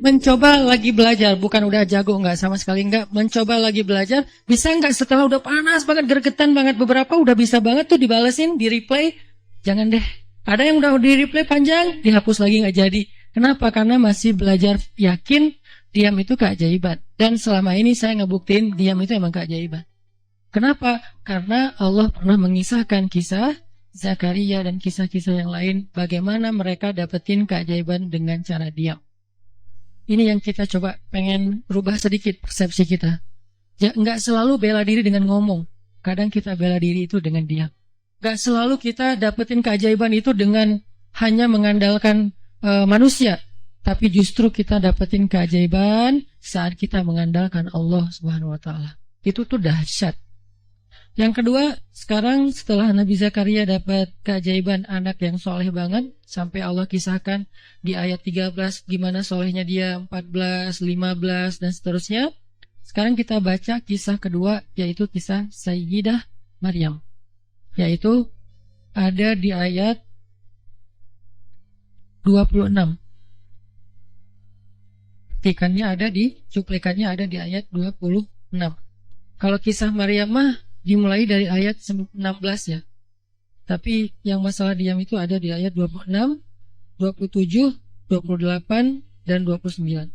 mencoba lagi belajar, bukan udah jago, nggak sama sekali nggak. Mencoba lagi belajar, bisa nggak setelah udah panas banget, gergetan banget beberapa, udah bisa banget tuh dibalesin, di replay. Jangan deh. Ada yang udah di replay panjang, dihapus lagi nggak jadi. Kenapa? Karena masih belajar yakin diam itu keajaiban. Dan selama ini saya ngebuktiin diam itu emang keajaiban. Kenapa? Karena Allah pernah mengisahkan kisah Zakaria dan kisah-kisah yang lain, bagaimana mereka dapetin keajaiban dengan cara diam. Ini yang kita coba pengen rubah sedikit persepsi kita. Ya, nggak selalu bela diri dengan ngomong. Kadang kita bela diri itu dengan diam. Nggak selalu kita dapetin keajaiban itu dengan hanya mengandalkan manusia. Tapi justru kita dapetin keajaiban saat kita mengandalkan Allah Subhanahu wa Ta'ala. Itu tuh dahsyat. Yang kedua, sekarang setelah Nabi Zakaria dapat keajaiban anak yang soleh banget, sampai Allah kisahkan di ayat 13 gimana solehnya dia, 14, 15, dan seterusnya. Sekarang kita baca kisah kedua, yaitu kisah Sayyidah Maryam. Yaitu ada di ayat 26. Cuplikannya ada di ayat 26. Kalau kisah Maryam mah dimulai dari ayat 16 ya. Tapi yang masalah diam itu ada di ayat 26, 27, 28, dan 29.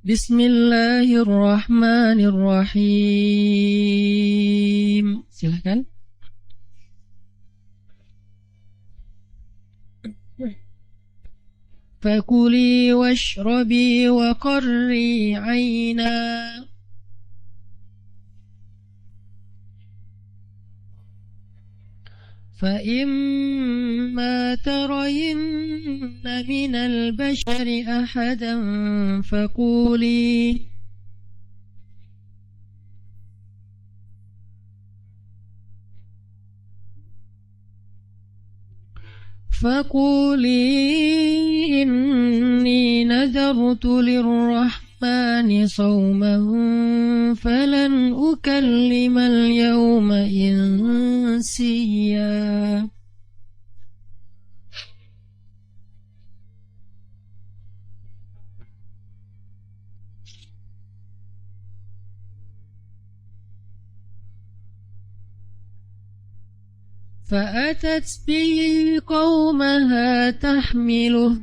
Bismillahirrahmanirrahim. Silakan. Fakuli washrabi wa qarri 'aina فإما ترين من البشر أحدا فقولي إني نذرت للرحمن صوما فلن أكلم اليوم إنسيا. فأتت به قومها تحمله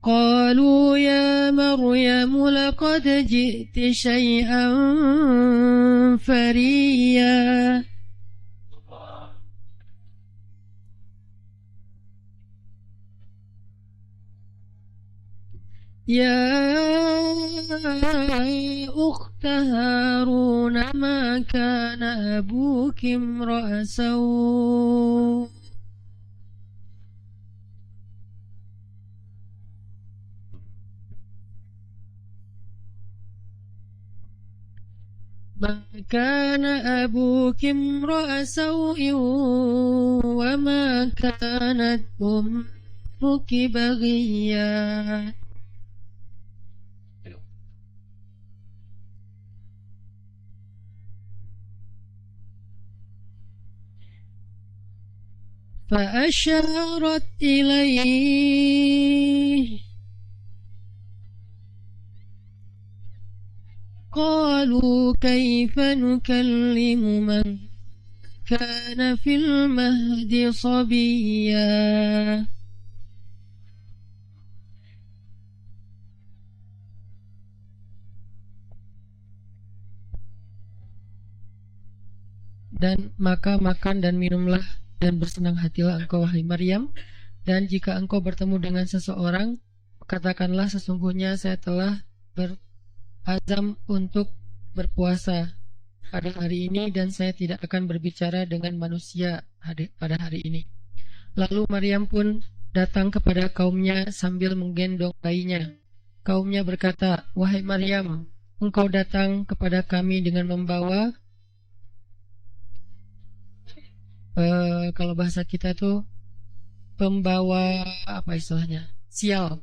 قالوا يا مريم لقد جئت شيئا فريا يا أخت هارون ما كان أبوك امرأ سوء ما كان أبوك امرأ سوء وما كانت أمك بغيا. فأشارت إليه قالوا كيف نكلم من كان في المهد صبيا. Dan maka makan dan minumlah dan bersenang hatilah engkau wahai Maryam, dan jika engkau bertemu dengan seseorang, katakanlah sesungguhnya saya telah berazam untuk berpuasa pada hari ini dan saya tidak akan berbicara dengan manusia pada hari ini. Lalu Maryam pun datang kepada kaumnya sambil menggendong bayinya. Kaumnya berkata, wahai Maryam, engkau datang kepada kami dengan membawa kalau bahasa kita tuh pembawa apa istilahnya, sial,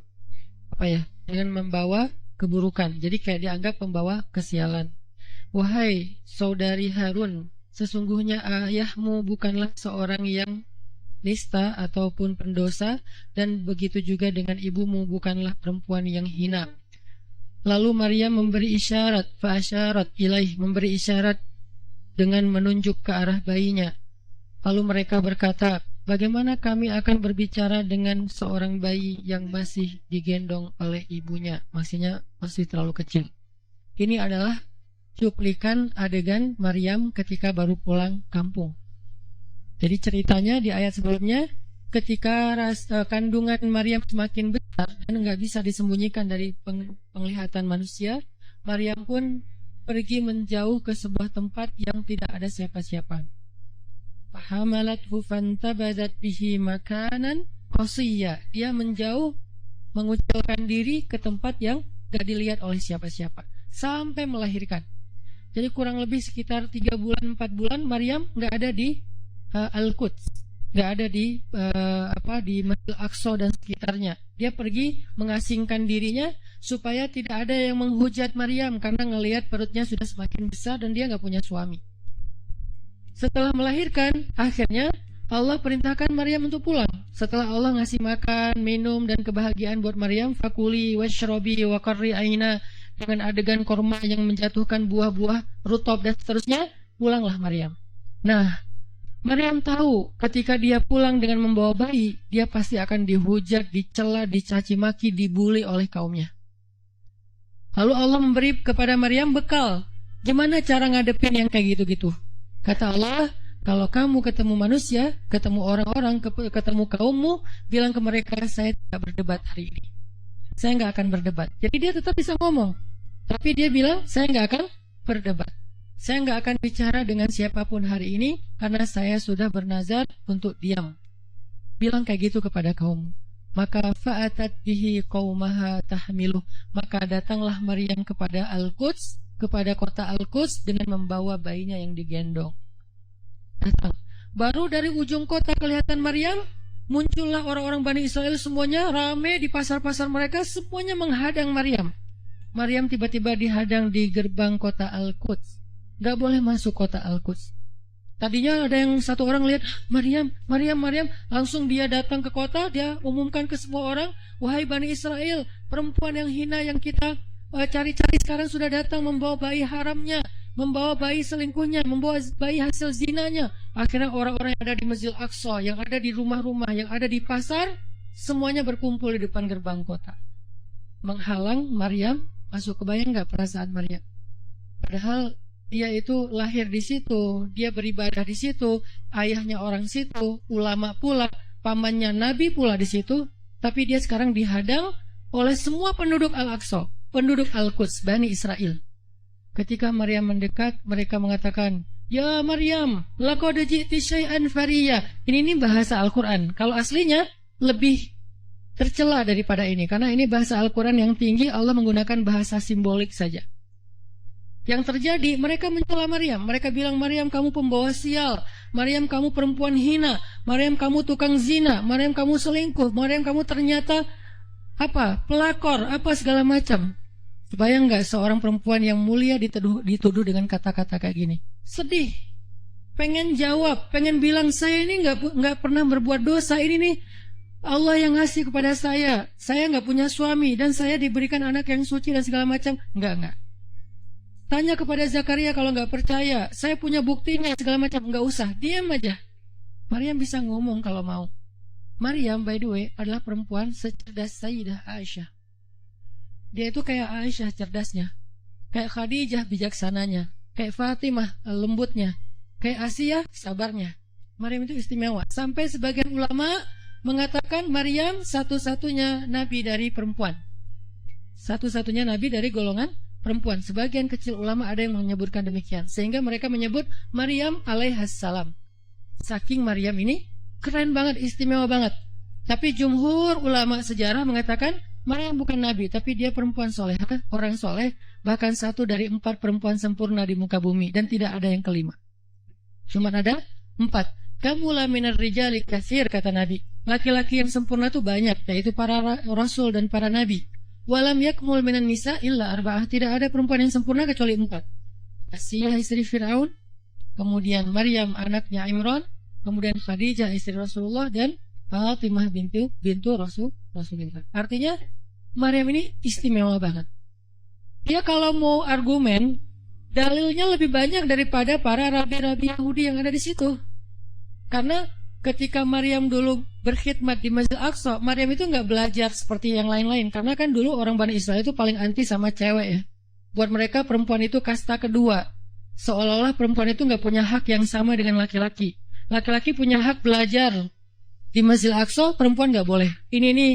apa ya, dengan membawa keburukan. Jadi kayak dianggap pembawa kesialan. Wahai saudari Harun, sesungguhnya ayahmu bukanlah seorang yang nista ataupun pendosa, dan begitu juga dengan ibumu bukanlah perempuan yang hina. Lalu Maryam memberi isyarat, fa'asyarat ilaih, memberi isyarat dengan menunjuk ke arah bayinya. Lalu mereka berkata, bagaimana kami akan berbicara dengan seorang bayi yang masih digendong oleh ibunya? Maksudnya masih terlalu kecil. Ini adalah cuplikan adegan Maryam ketika baru pulang kampung. Jadi ceritanya di ayat sebelumnya, ketika kandungan Maryam semakin besar dan nggak bisa disembunyikan dari penglihatan manusia, Maryam pun pergi menjauh ke sebuah tempat yang tidak ada siapa-siapa. Fahamalathu fantabadat bihi makanan qasiyya. Dia menjauh, mengucilkan diri ke tempat yang gak dilihat oleh siapa-siapa sampai melahirkan. Jadi kurang lebih sekitar 3 bulan 4 bulan Maryam gak ada di Al-Quds, gak ada di di Masjid Al-Aqsa dan sekitarnya. Dia pergi mengasingkan dirinya supaya tidak ada yang menghujat Maryam karena ngelihat perutnya sudah semakin besar dan dia gak punya suami. Setelah melahirkan, akhirnya Allah perintahkan Maryam untuk pulang. Setelah Allah ngasih makan, minum, dan kebahagiaan buat Maryam, fakuli washrobi wa qarri aina, dengan adegan korma yang menjatuhkan buah-buah rutop dan seterusnya, pulanglah Maryam. Nah, Maryam tahu ketika dia pulang dengan membawa bayi, dia pasti akan dihujat, dicela, dicaci maki, dibully oleh kaumnya. Lalu Allah memberi kepada Maryam bekal. Gimana cara ngadepin yang kayak gitu-gitu? Kata Allah, kalau kamu ketemu manusia, ketemu orang-orang, ketemu kaummu, bilang ke mereka, saya tidak berdebat hari ini. Saya nggak akan berdebat. Jadi dia tetap bisa ngomong. Tapi dia bilang, saya nggak akan berdebat. Saya nggak akan bicara dengan siapapun hari ini, karena saya sudah bernazar untuk diam. Bilang kayak gitu kepada kaum. Maka fa'atat bihi qaumaha tahmiluh. Maka datanglah Maryam kepada Al-Quds, kepada kota Al-Quds dengan membawa bayinya yang digendong. Datang. Baru dari ujung kota kelihatan Maryam, muncullah orang-orang Bani Israel semuanya rame di pasar-pasar mereka, semuanya menghadang Maryam. Maryam tiba-tiba dihadang di gerbang kota Al-Quds. Gak boleh masuk kota Al-Quds. Tadinya ada yang satu orang lihat, Maryam, langsung dia datang ke kota, dia umumkan ke semua orang, wahai Bani Israel, perempuan yang hina yang kita cari-cari sekarang sudah datang membawa bayi haramnya, membawa bayi selingkuhnya, membawa bayi hasil zinanya. Akhirnya orang-orang yang ada di Masjid Al-Aqsa, yang ada di rumah-rumah, yang ada di pasar, semuanya berkumpul di depan gerbang kota, menghalang Maryam masuk. Kebayang gak perasaan Maryam? Padahal dia itu lahir di situ, dia beribadah di situ, ayahnya orang situ, ulama pula, pamannya Nabi pula di situ, tapi dia sekarang dihadang oleh semua penduduk Al-Aqsa, penduduk Al-Quds, Bani Israel. Ketika Maryam mendekat, mereka mengatakan, ya Maryam, laqad ji'ti syai'an fariya. Ini bahasa Al-Quran. Kalau aslinya lebih tercela daripada ini, karena ini bahasa Al-Quran yang tinggi, Allah menggunakan bahasa simbolik saja. Yang terjadi, mereka mencela Maryam. Mereka bilang, Maryam kamu pembawa sial, Maryam kamu perempuan hina, Maryam kamu tukang zina, Maryam kamu selingkuh, Maryam kamu ternyata pelakor, segala macam. Bayang nggak seorang perempuan yang mulia dituduh dengan kata-kata kayak gini? Sedih, pengen jawab, pengen bilang saya ini nggak pernah berbuat dosa, ini nih Allah yang ngasih kepada saya nggak punya suami dan saya diberikan anak yang suci dan segala macam. Nggak. Tanya kepada Zakaria kalau nggak percaya, saya punya buktinya segala macam. Nggak usah, diam aja. Maryam bisa ngomong kalau mau. Maryam by the way adalah perempuan secerdas Sayyidah Aisyah. Dia itu kayak Aisyah cerdasnya, kayak Khadijah bijaksananya, kayak Fatimah lembutnya, kayak Asiyah sabarnya. Maryam itu istimewa. Sampai sebagian ulama mengatakan Maryam satu-satunya nabi dari perempuan, satu-satunya nabi dari golongan perempuan. Sebagian kecil ulama ada yang menyebutkan demikian, sehingga mereka menyebut Maryam alaihassalam. Saking Maryam ini keren banget, istimewa banget. Tapi jumhur ulama sejarah mengatakan Maryam bukan nabi, tapi dia perempuan solehah, orang soleh, bahkan satu dari 4 perempuan sempurna di muka bumi, dan tidak ada yang kelima. Cuma ada 4. Kamula minar rijali katsir, kata Nabi. Laki-laki yang sempurna itu banyak, yaitu para rasul dan para nabi. Walam yakmul minan nisa illa 4. Tidak ada perempuan yang sempurna kecuali 4. Asiyah istri Fir'aun, kemudian Maryam anaknya Imran, kemudian Khadijah istri Rasulullah, dan Fatimah bintu Rasulullah. Artinya Maryam ini istimewa banget. Dia kalau mau argumen, dalilnya lebih banyak daripada para rabi-rabi Yahudi yang ada di situ. Karena ketika Maryam dulu berkhidmat di Masjid Aqsa, Maryam itu nggak belajar seperti yang lain-lain. Karena kan dulu orang Bani Israel itu paling anti sama cewek ya. Buat mereka perempuan itu kasta kedua. Seolah-olah perempuan itu nggak punya hak yang sama dengan laki-laki. Laki-laki punya hak belajar. Di Masjid Aqsa perempuan nggak boleh. Ini nih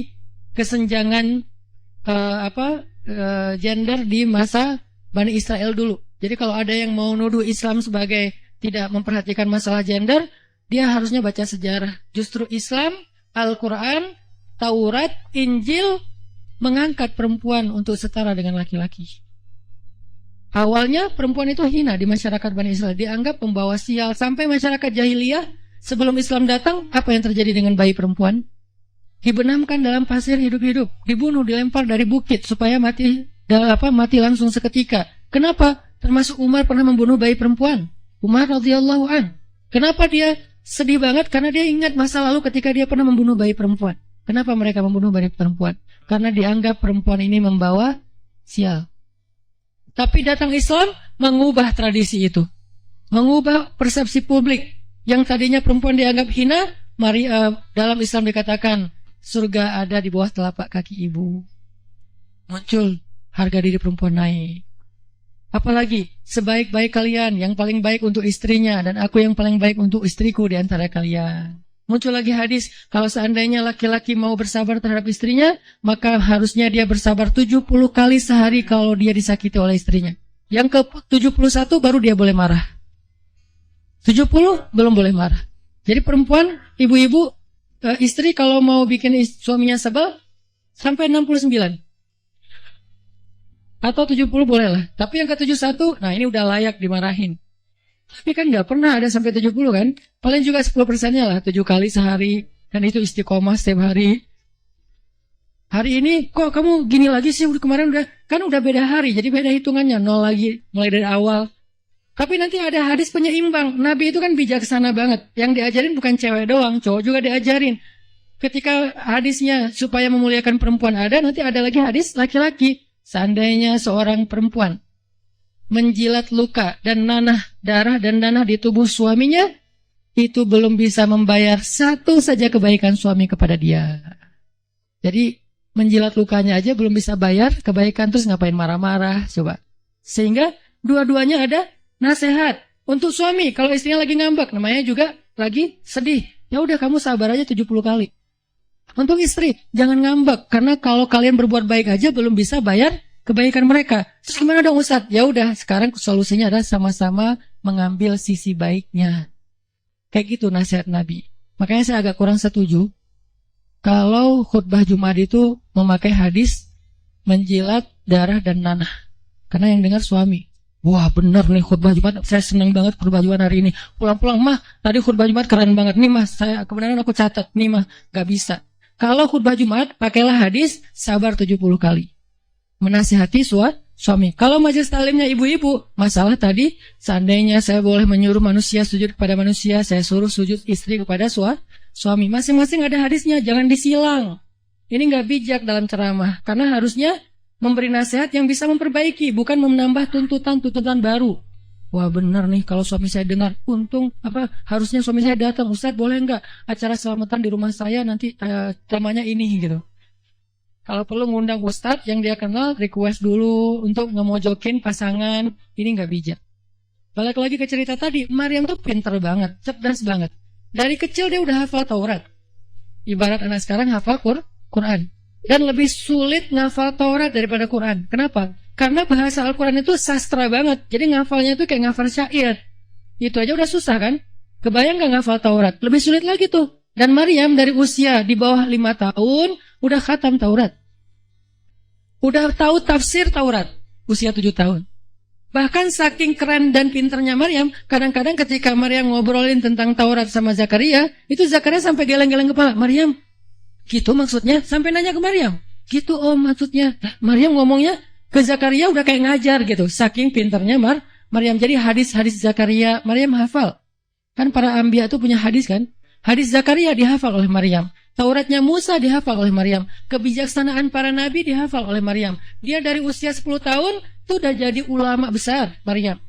kesenjangan gender di masa Bani Israel dulu. Jadi kalau ada yang mau nuduh Islam sebagai tidak memperhatikan masalah gender, dia harusnya baca sejarah. Justru Islam, Al-Quran, Taurat, Injil mengangkat perempuan untuk setara dengan laki-laki. Awalnya perempuan itu hina di masyarakat Bani Israel, dianggap pembawa sial. Sampai masyarakat jahiliyah sebelum Islam datang, apa yang terjadi dengan bayi perempuan? Dibenamkan dalam pasir hidup-hidup, dibunuh, dilempar dari bukit supaya mati langsung seketika. Kenapa? Termasuk Umar pernah membunuh bayi perempuan. Umar radhiyallahu an. Kenapa dia sedih banget? Karena dia ingat masa lalu ketika dia pernah membunuh bayi perempuan. Kenapa mereka membunuh bayi perempuan? Karena dianggap perempuan ini membawa sial. Tapi datang Islam mengubah tradisi itu, mengubah persepsi publik. Yang tadinya perempuan dianggap hina, dalam Islam dikatakan surga ada di bawah telapak kaki ibu. Muncul harga diri perempuan naik. Apalagi sebaik-baik kalian, yang paling baik untuk istrinya, dan aku yang paling baik untuk istriku di antara kalian. Muncul lagi hadis, kalau seandainya laki-laki mau bersabar terhadap istrinya, maka harusnya dia bersabar 70 kali sehari kalau dia disakiti oleh istrinya. Yang ke-71 baru dia boleh marah. 70 belum boleh marah. Jadi perempuan, ibu-ibu, istri kalau mau bikin suaminya sebel, sampai 69. Atau 70 boleh lah. Tapi yang ke-71, nah ini udah layak dimarahin. Tapi kan gak pernah ada sampai 70 kan. Paling juga 10%-nya lah, 7 kali sehari. Dan itu istiqomah setiap hari. Hari ini, kok kamu gini lagi sih? Kemarin udah beda hari. Jadi beda hitungannya, 0 lagi. Mulai dari awal. Tapi nanti ada hadis penyeimbang. Nabi itu kan bijaksana banget. Yang diajarin bukan cewek doang, cowok juga diajarin. Ketika hadisnya supaya memuliakan perempuan ada, nanti ada lagi hadis laki-laki. Seandainya seorang perempuan menjilat luka dan darah dan nanah di tubuh suaminya, itu belum bisa membayar satu saja kebaikan suami kepada dia. Jadi menjilat lukanya aja belum bisa bayar kebaikan, terus ngapain marah-marah coba. Sehingga dua-duanya ada nasihat untuk suami. Kalau istrinya lagi ngambek, namanya juga lagi sedih, ya udah kamu sabar aja 70 kali. Untuk istri, jangan ngambek, karena kalau kalian berbuat baik aja belum bisa bayar kebaikan mereka. Terus gimana dong Ustadz? Ya udah, sekarang solusinya adalah sama-sama mengambil sisi baiknya. Kayak gitu nasihat Nabi. Makanya saya agak kurang setuju kalau khutbah Jumat itu memakai hadis menjilat darah dan nanah. Karena yang dengar suami. Wah bener nih khutbah Jumat, saya senang banget khutbah Jumat hari ini. Pulang-pulang, mah tadi khutbah Jumat keren banget. Nih mah, kebenaran aku catat. Nih mah, gak bisa. Kalau khutbah Jumat, pakailah hadis sabar 70 kali. Menasihati suami. Kalau majelis taklimnya ibu-ibu, masalah tadi, seandainya saya boleh menyuruh manusia sujud kepada manusia, saya suruh sujud istri kepada suami. Masing-masing ada hadisnya, jangan disilang. Ini gak bijak dalam ceramah, karena harusnya memberi nasihat yang bisa memperbaiki, bukan menambah tuntutan baru. Wah benar nih, kalau suami saya dengar, untung harusnya suami saya datang. Ustadz boleh nggak acara selamatan di rumah saya nanti temanya ini gitu. Kalau perlu ngundang Ustadz yang dia kenal, request dulu untuk ngemojokin pasangan. Ini nggak bijak. Balik lagi ke cerita tadi, Maryam tuh pinter banget, cerdas banget. Dari kecil dia udah hafal Taurat. Ibarat anak sekarang hafal Quran. Dan lebih sulit ngafal Taurat daripada Quran. Kenapa? Karena bahasa Al-Quran itu sastra banget. Jadi ngafalnya itu kayak ngafal syair. Itu aja udah susah kan? Kebayang gak ngafal Taurat? Lebih sulit lagi tuh. Dan Maryam dari usia di bawah 5 tahun udah khatam Taurat. Udah tahu tafsir Taurat. Usia 7 tahun. Bahkan saking keren dan pinternya Maryam, kadang-kadang ketika Maryam ngobrolin tentang Taurat sama Zakaria, itu Zakaria sampai geleng-geleng kepala. Maryam, gitu maksudnya? Sampai nanya ke Maryam. Gitu maksudnya. Maryam ngomongnya ke Zakaria udah kayak ngajar gitu. Saking pinternya Maryam. Jadi hadis-hadis Zakaria Maryam hafal. Kan para anbiya tuh punya hadis kan? Hadis Zakaria dihafal oleh Maryam. Tauratnya Musa dihafal oleh Maryam. Kebijaksanaan para nabi dihafal oleh Maryam. Dia dari usia 10 tahun tuh udah jadi ulama besar, Maryam.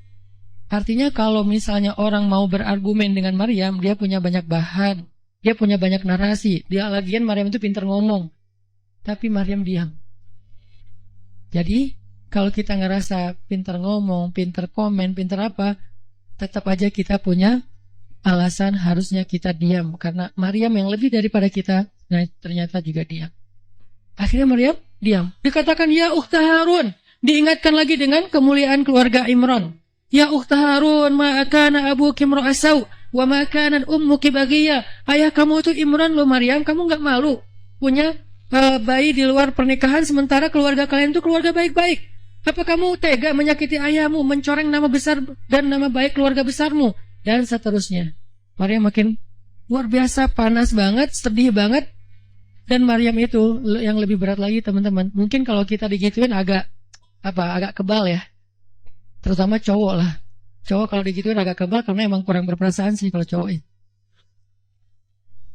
Artinya kalau misalnya orang mau berargumen dengan Maryam, dia punya banyak bahan. Dia punya banyak narasi. Dia lagian Maryam itu pintar ngomong. Tapi Maryam diam. Jadi kalau kita ngerasa pintar ngomong, pintar komen, pintar apa, tetap aja kita punya alasan harusnya kita diam. Karena Maryam yang lebih daripada kita, nah ternyata juga diam. Akhirnya Maryam diam. Dikatakan, ya ukhta Harun. Diingatkan lagi dengan kemuliaan keluarga Imran. Ya ukhta Harun, ma'akana abuki imra'asau, wa ma'akanan ummuki bagiyah. Ayah kamu itu Imran loh Maryam, kamu gak malu punya bayi di luar pernikahan sementara keluarga kalian itu keluarga baik-baik. Apa kamu tega menyakiti ayahmu, mencoreng nama besar dan nama baik keluarga besarmu? Dan seterusnya. Maryam makin luar biasa, panas banget, sedih banget. Dan Maryam itu yang lebih berat lagi teman-teman. Mungkin kalau kita digituin agak kebal ya. Terutama cowok lah. Cowok kalau digituin agak kebal karena emang kurang berperasaan sih kalau cowok itu.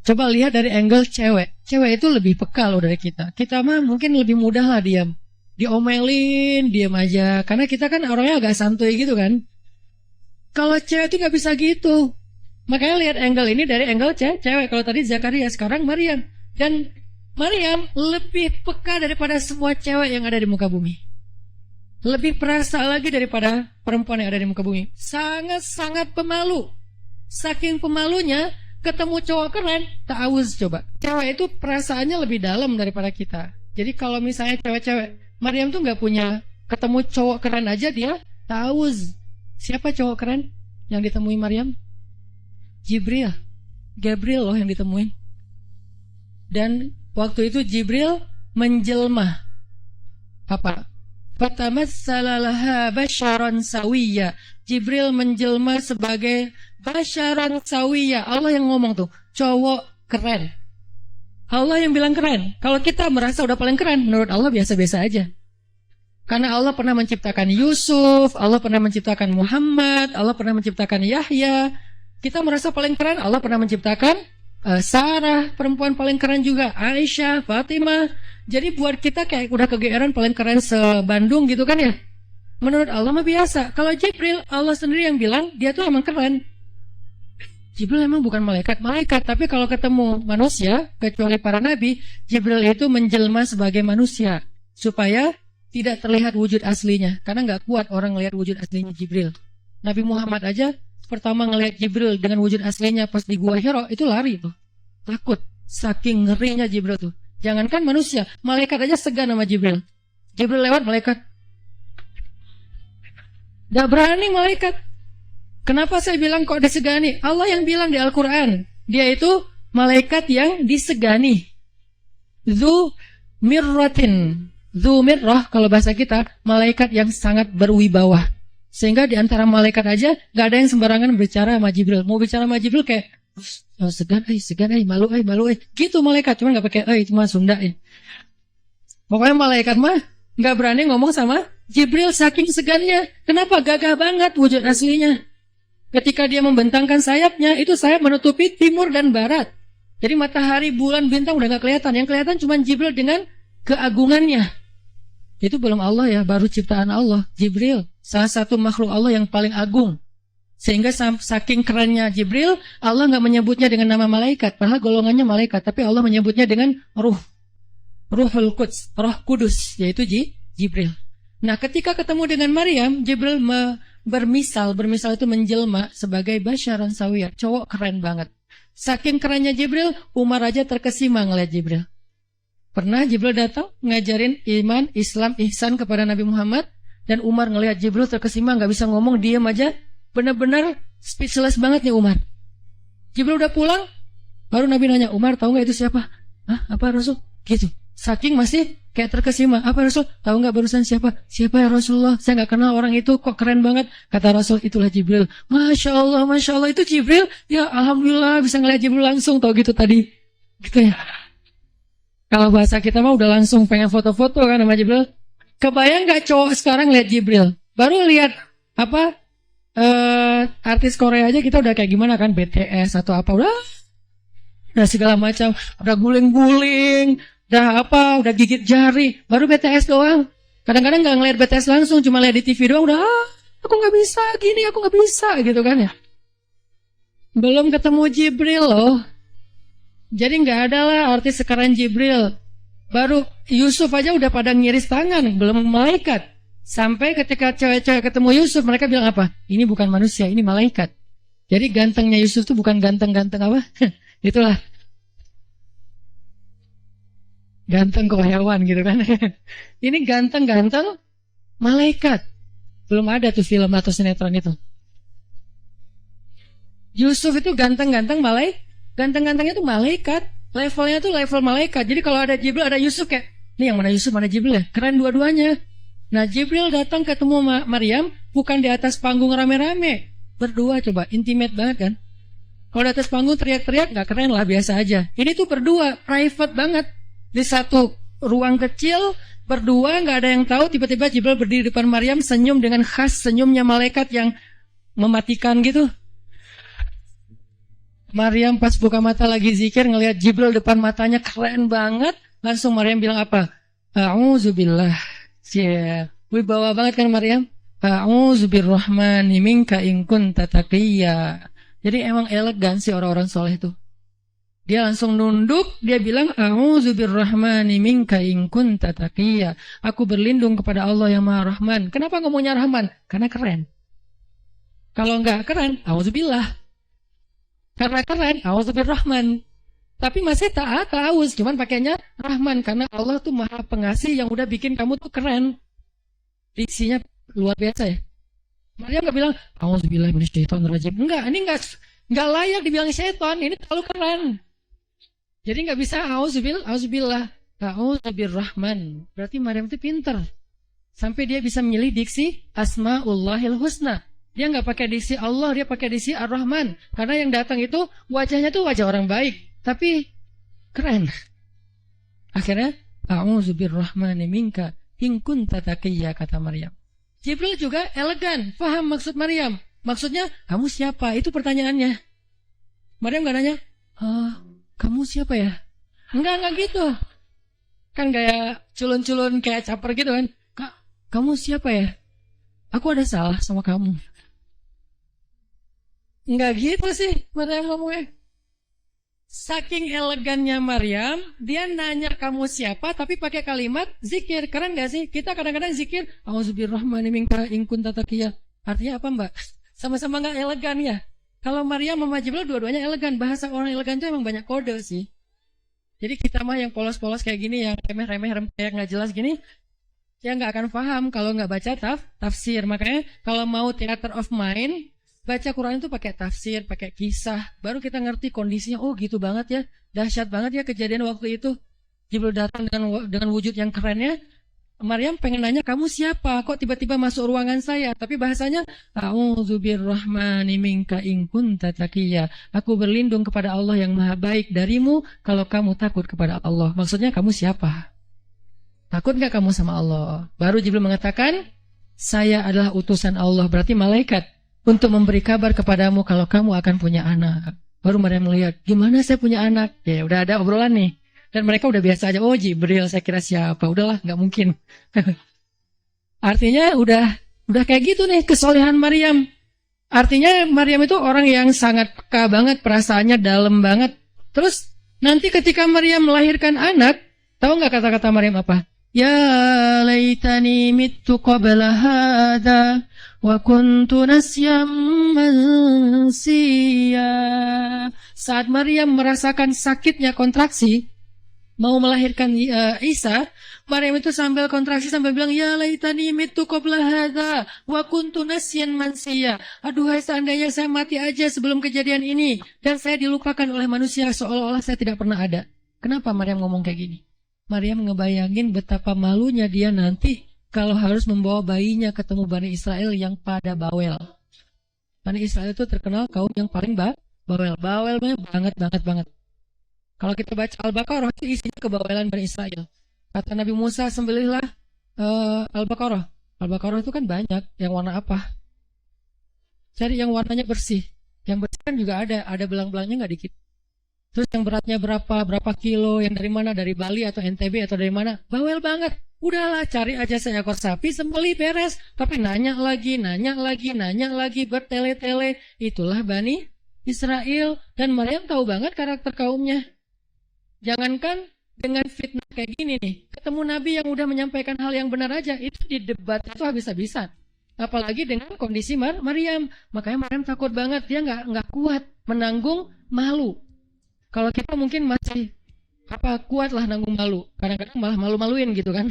Coba lihat dari angle cewek. Cewek itu lebih peka loh dari kita. Kita mah mungkin lebih mudah lah diam. Diomelin, diam aja. Karena kita kan orangnya agak santuy gitu kan. Kalau cewek itu gak bisa gitu. Makanya lihat angle ini dari angle cewek. Kalau tadi Zakaria, sekarang Maryam. Dan Maryam lebih peka daripada semua cewek yang ada di muka bumi. Lebih perasa lagi daripada perempuan yang ada di muka bumi. Sangat-sangat pemalu. Saking pemalunya, ketemu cowok keren, ta'awuz coba. Cewek itu perasaannya lebih dalam daripada kita. Jadi kalau misalnya cewek-cewek, Maryam tuh gak punya, ketemu cowok keren aja dia ta'awuz. Siapa cowok keren yang ditemui Maryam? Jibril. Gabriel loh yang ditemuin. Dan waktu itu Jibril menjelma. Apa? Fatamassalaha basyaran sawiyya. Jibril menjelma sebagai basyaran sawiyya. Allah yang ngomong tuh, cowok keren. Allah yang bilang keren. Kalau kita merasa udah paling keren, menurut Allah biasa-biasa aja. Karena Allah pernah menciptakan Yusuf, Allah pernah menciptakan Muhammad, Allah pernah menciptakan Yahya. Kita merasa paling keren, Allah pernah menciptakan Sarah, perempuan paling keren juga, Aisyah, Fatimah. Jadi buat kita kayak udah kegeeran paling keren se-Bandung gitu kan ya. Menurut Allah mah biasa. Kalau Jibril, Allah sendiri yang bilang dia tuh emang keren. Jibril emang bukan malaikat, tapi kalau ketemu manusia, kecuali para nabi, Jibril itu menjelma sebagai manusia supaya tidak terlihat wujud aslinya. Karena nggak kuat orang ngelihat wujud aslinya Jibril. Nabi Muhammad aja pertama ngelihat Jibril dengan wujud aslinya pas di Gua Hira itu lari tuh, takut, saking ngerinya Jibril tuh. Jangankan manusia, malaikat aja segan sama Jibril. Jibril lewat, malaikat gak berani malaikat. Kenapa saya bilang kok disegani? Allah yang bilang di Al-Quran, dia itu malaikat yang disegani. Dzu mirratin. Dzu mirrah kalau bahasa kita, malaikat yang sangat berwibawa. Sehingga di antara malaikat aja gak ada yang sembarangan bicara sama Jibril. Mau bicara sama Jibril kayak segan, malu, gitu malaikat. Cuma gak pakai itu mah Sunda ya. Pokoknya malaikat mah gak berani ngomong sama Jibril saking segannya. Kenapa? Gagah banget wujud aslinya. Ketika dia membentangkan sayapnya, itu sayap menutupi timur dan barat. Jadi matahari, bulan, bintang udah gak kelihatan. Yang kelihatan cuma Jibril dengan keagungannya. Itu belum Allah ya, baru ciptaan Allah. Jibril, salah satu makhluk Allah yang paling agung. Sehingga saking kerennya Jibril, Allah gak menyebutnya dengan nama malaikat. Padahal golongannya malaikat, tapi Allah menyebutnya dengan ruh. Ruhul Quds, roh kudus, yaitu Jibril. Nah ketika ketemu dengan Maryam, Jibril bermisal itu menjelma sebagai basyaran sawiyah, cowok keren banget. Saking kerennya Jibril, Umar aja terkesima ngeliat Jibril. Pernah Jibril datang ngajarin iman, Islam, ihsan kepada Nabi Muhammad, dan Umar ngeliat Jibril terkesima, gak bisa ngomong, diam aja, benar-benar speechless banget nih Umar. Jibril udah pulang, baru Nabi nanya, Umar tahu gak itu siapa? Hah? Apa Rasul? Gitu. Saking masih kayak terkesima. Apa Rasul? Tahu nggak barusan siapa? Siapa ya Rasulullah? Saya nggak kenal orang itu, kok keren banget. Kata Rasul, itulah Jibril. Masya Allah itu Jibril. Ya Alhamdulillah bisa ngeliat Jibril langsung. Tahu gitu tadi. Gitu ya. Kalau bahasa kita mah udah langsung pengen foto-foto kan sama Jibril. Kebayang nggak cowok sekarang lihat Jibril? Baru lihat apa? Artis Korea aja kita udah kayak gimana kan, BTS atau apa, udah segala macam, udah guling-guling, udah apa, udah gigit jari, baru BTS doang. Kadang-kadang nggak ngeliat BTS langsung, cuma lihat di TV doang, udah aku nggak bisa gini, aku nggak bisa gitu kan ya. Belum ketemu Jibril loh. Jadi nggak ada lah artis sekarang Jibril. Baru Yusuf aja udah pada ngiris tangan, belum malaikat. Sampai ketika cewek-cewek ketemu Yusuf, mereka bilang apa? Ini bukan manusia, ini malaikat. Jadi gantengnya Yusuf tuh bukan ganteng-ganteng apa? Itulah. Ganteng kok hewan gitu kan. Ini ganteng-ganteng malaikat. Belum ada tuh film atau sinetron itu. Yusuf itu ganteng-ganteng ganteng-gantengnya tuh malaikat. Levelnya tuh level malaikat. Jadi kalau ada Jibril, ada Yusuf kayak, nih yang mana Yusuf, mana Jibril ya? Keren dua-duanya. Nah Jibril datang ketemu Maryam, bukan di atas panggung rame-rame. Berdua coba, intimate banget kan? Kalau di atas panggung teriak-teriak gak keren lah, biasa aja. Ini tuh berdua, private banget. Di satu ruang kecil, berdua gak ada yang tahu. Tiba-tiba Jibril berdiri di depan Maryam, senyum dengan khas senyumnya malaikat yang mematikan gitu. Maryam pas buka mata lagi zikir, ngelihat Jibril depan matanya, keren banget. Langsung Maryam bilang apa? A'udzubillah. Wibawa banget kan Maryam? A'udzubirrahmani minka in kunta taqiyya. Jadi emang elegan sih orang-orang soleh itu. Dia langsung nunduk, dia bilang A'udzubirrahmani minka in kunta taqiyya. Aku berlindung kepada Allah yang Maha Rahman. Kenapa ngomongnya Rahman? Karena keren. Kalau enggak keren, a'udzubillah. Karena keren, A'udzubirrahman. Tapi masih taat, aus, cuman pakainya Rahman. Karena Allah tuh Maha Pengasih yang udah bikin kamu tuh keren. Diksinya luar biasa ya. Maryam gak bilang A'udzubillahi minasyaitonirrajim. Enggak, ini enggak layak dibilang setan. Ini terlalu keren. Jadi enggak bisa A'udzubillah. A'udzubirrahman. Berarti Maryam itu pinter. Sampai dia bisa memilih diksi Asmaullahil Husna. Dia nggak pakai diksi Allah, dia pakai diksi Ar-Rahman. Karena yang datang itu wajahnya tuh wajah orang baik, tapi keren. Akhirnya, A'udzubirrahmani minka in kunta taqiyya, kata Maryam. Jibril juga elegan, paham maksud Maryam. Maksudnya, kamu siapa? Itu pertanyaannya. Maryam nggak nanya, kamu siapa ya? Enggak gitu. Kan kayak culun-culun kayak caper gitu kan. Kak, kamu siapa ya? Aku ada salah sama kamu. Enggak gitu sih Maryam ngomongnya. Saking elegannya Maryam, dia nanya kamu siapa tapi pakai kalimat zikir. Keren gak sih? Kita kadang-kadang zikir A'udzubirrahmani minka in kunta taqiyya. Artinya apa Mbak? Sama-sama gak elegan ya. Kalau Maryam sama Jibril dua-duanya elegan. Bahasa orang elegan itu emang banyak kode sih. Jadi kita mah yang polos-polos kayak gini, yang remeh-remeh kayak gak jelas gini, ya nggak akan paham kalau nggak baca tafsir. Makanya kalau mau theater of mind, baca Quran itu pakai tafsir, pakai kisah, baru kita ngerti kondisinya. Oh gitu banget ya, dahsyat banget ya kejadian waktu itu. Jibril datang dengan wujud yang kerennya. Maryam pengen nanya kamu siapa? Kok tiba-tiba masuk ruangan saya? Tapi bahasanya A'udzubirrahmani minka in kunta taqiyya. Aku berlindung kepada Allah yang Maha Baik darimu kalau kamu takut kepada Allah. Maksudnya kamu siapa? Takut gak kamu sama Allah? Baru Jibril mengatakan, saya adalah utusan Allah, berarti malaikat, untuk memberi kabar kepadamu kalau kamu akan punya anak. Baru Maryam melihat, gimana saya punya anak? Ya udah ada obrolan nih. Dan mereka udah biasa aja, oh Jibril, saya kira siapa? Udahlah, gak mungkin. Artinya udah kayak gitu nih kesolehan Maryam. Artinya Maryam itu orang yang sangat peka banget, perasaannya dalam banget. Terus nanti ketika Maryam melahirkan anak, tahu gak kata-kata Maryam apa? Ya laitani mittu qabla hadha wa kuntu nasyam mansiya. Saat Maryam merasakan sakitnya kontraksi, mau melahirkan Isa, Maryam itu sambil kontraksi sambil bilang, ya laitani mittu qabla hadha wa kuntu nasyan mansiya. Aduhai seandainya saya mati aja sebelum kejadian ini dan saya dilupakan oleh manusia seolah-olah saya tidak pernah ada. Kenapa Maryam ngomong kayak gini? Maryam ngebayangin betapa malunya dia nanti kalau harus membawa bayinya ketemu Bani Israel yang pada bawel. Bani Israel itu terkenal kaum yang paling bawel. Bawelnya banget. Kalau kita baca Al-Baqarah itu isinya kebawelan Bani Israel. Kata Nabi Musa, sembelihlah Al-Baqarah. Al-Baqarah itu kan banyak. Yang warna apa? Cari yang warnanya bersih. Yang bersih kan juga ada belang-belangnya nggak dikit. Terus yang beratnya berapa kilo, yang dari mana, dari Bali atau NTB atau dari mana, bawel banget. Udahlah, cari aja seekor sapi, sembelih beres. Tapi nanya lagi, bertele-tele. Itulah Bani Israel. Dan Maryam tahu banget karakter kaumnya. Jangankan dengan fitnah kayak gini nih, ketemu Nabi yang udah menyampaikan hal yang benar aja, itu di debat itu habis-habisan. Apalagi dengan kondisi Maryam. Makanya Maryam takut banget, dia nggak kuat menanggung malu. Kalau kita mungkin masih kuat lah nanggung malu. Kadang-kadang malah malu-maluin gitu kan.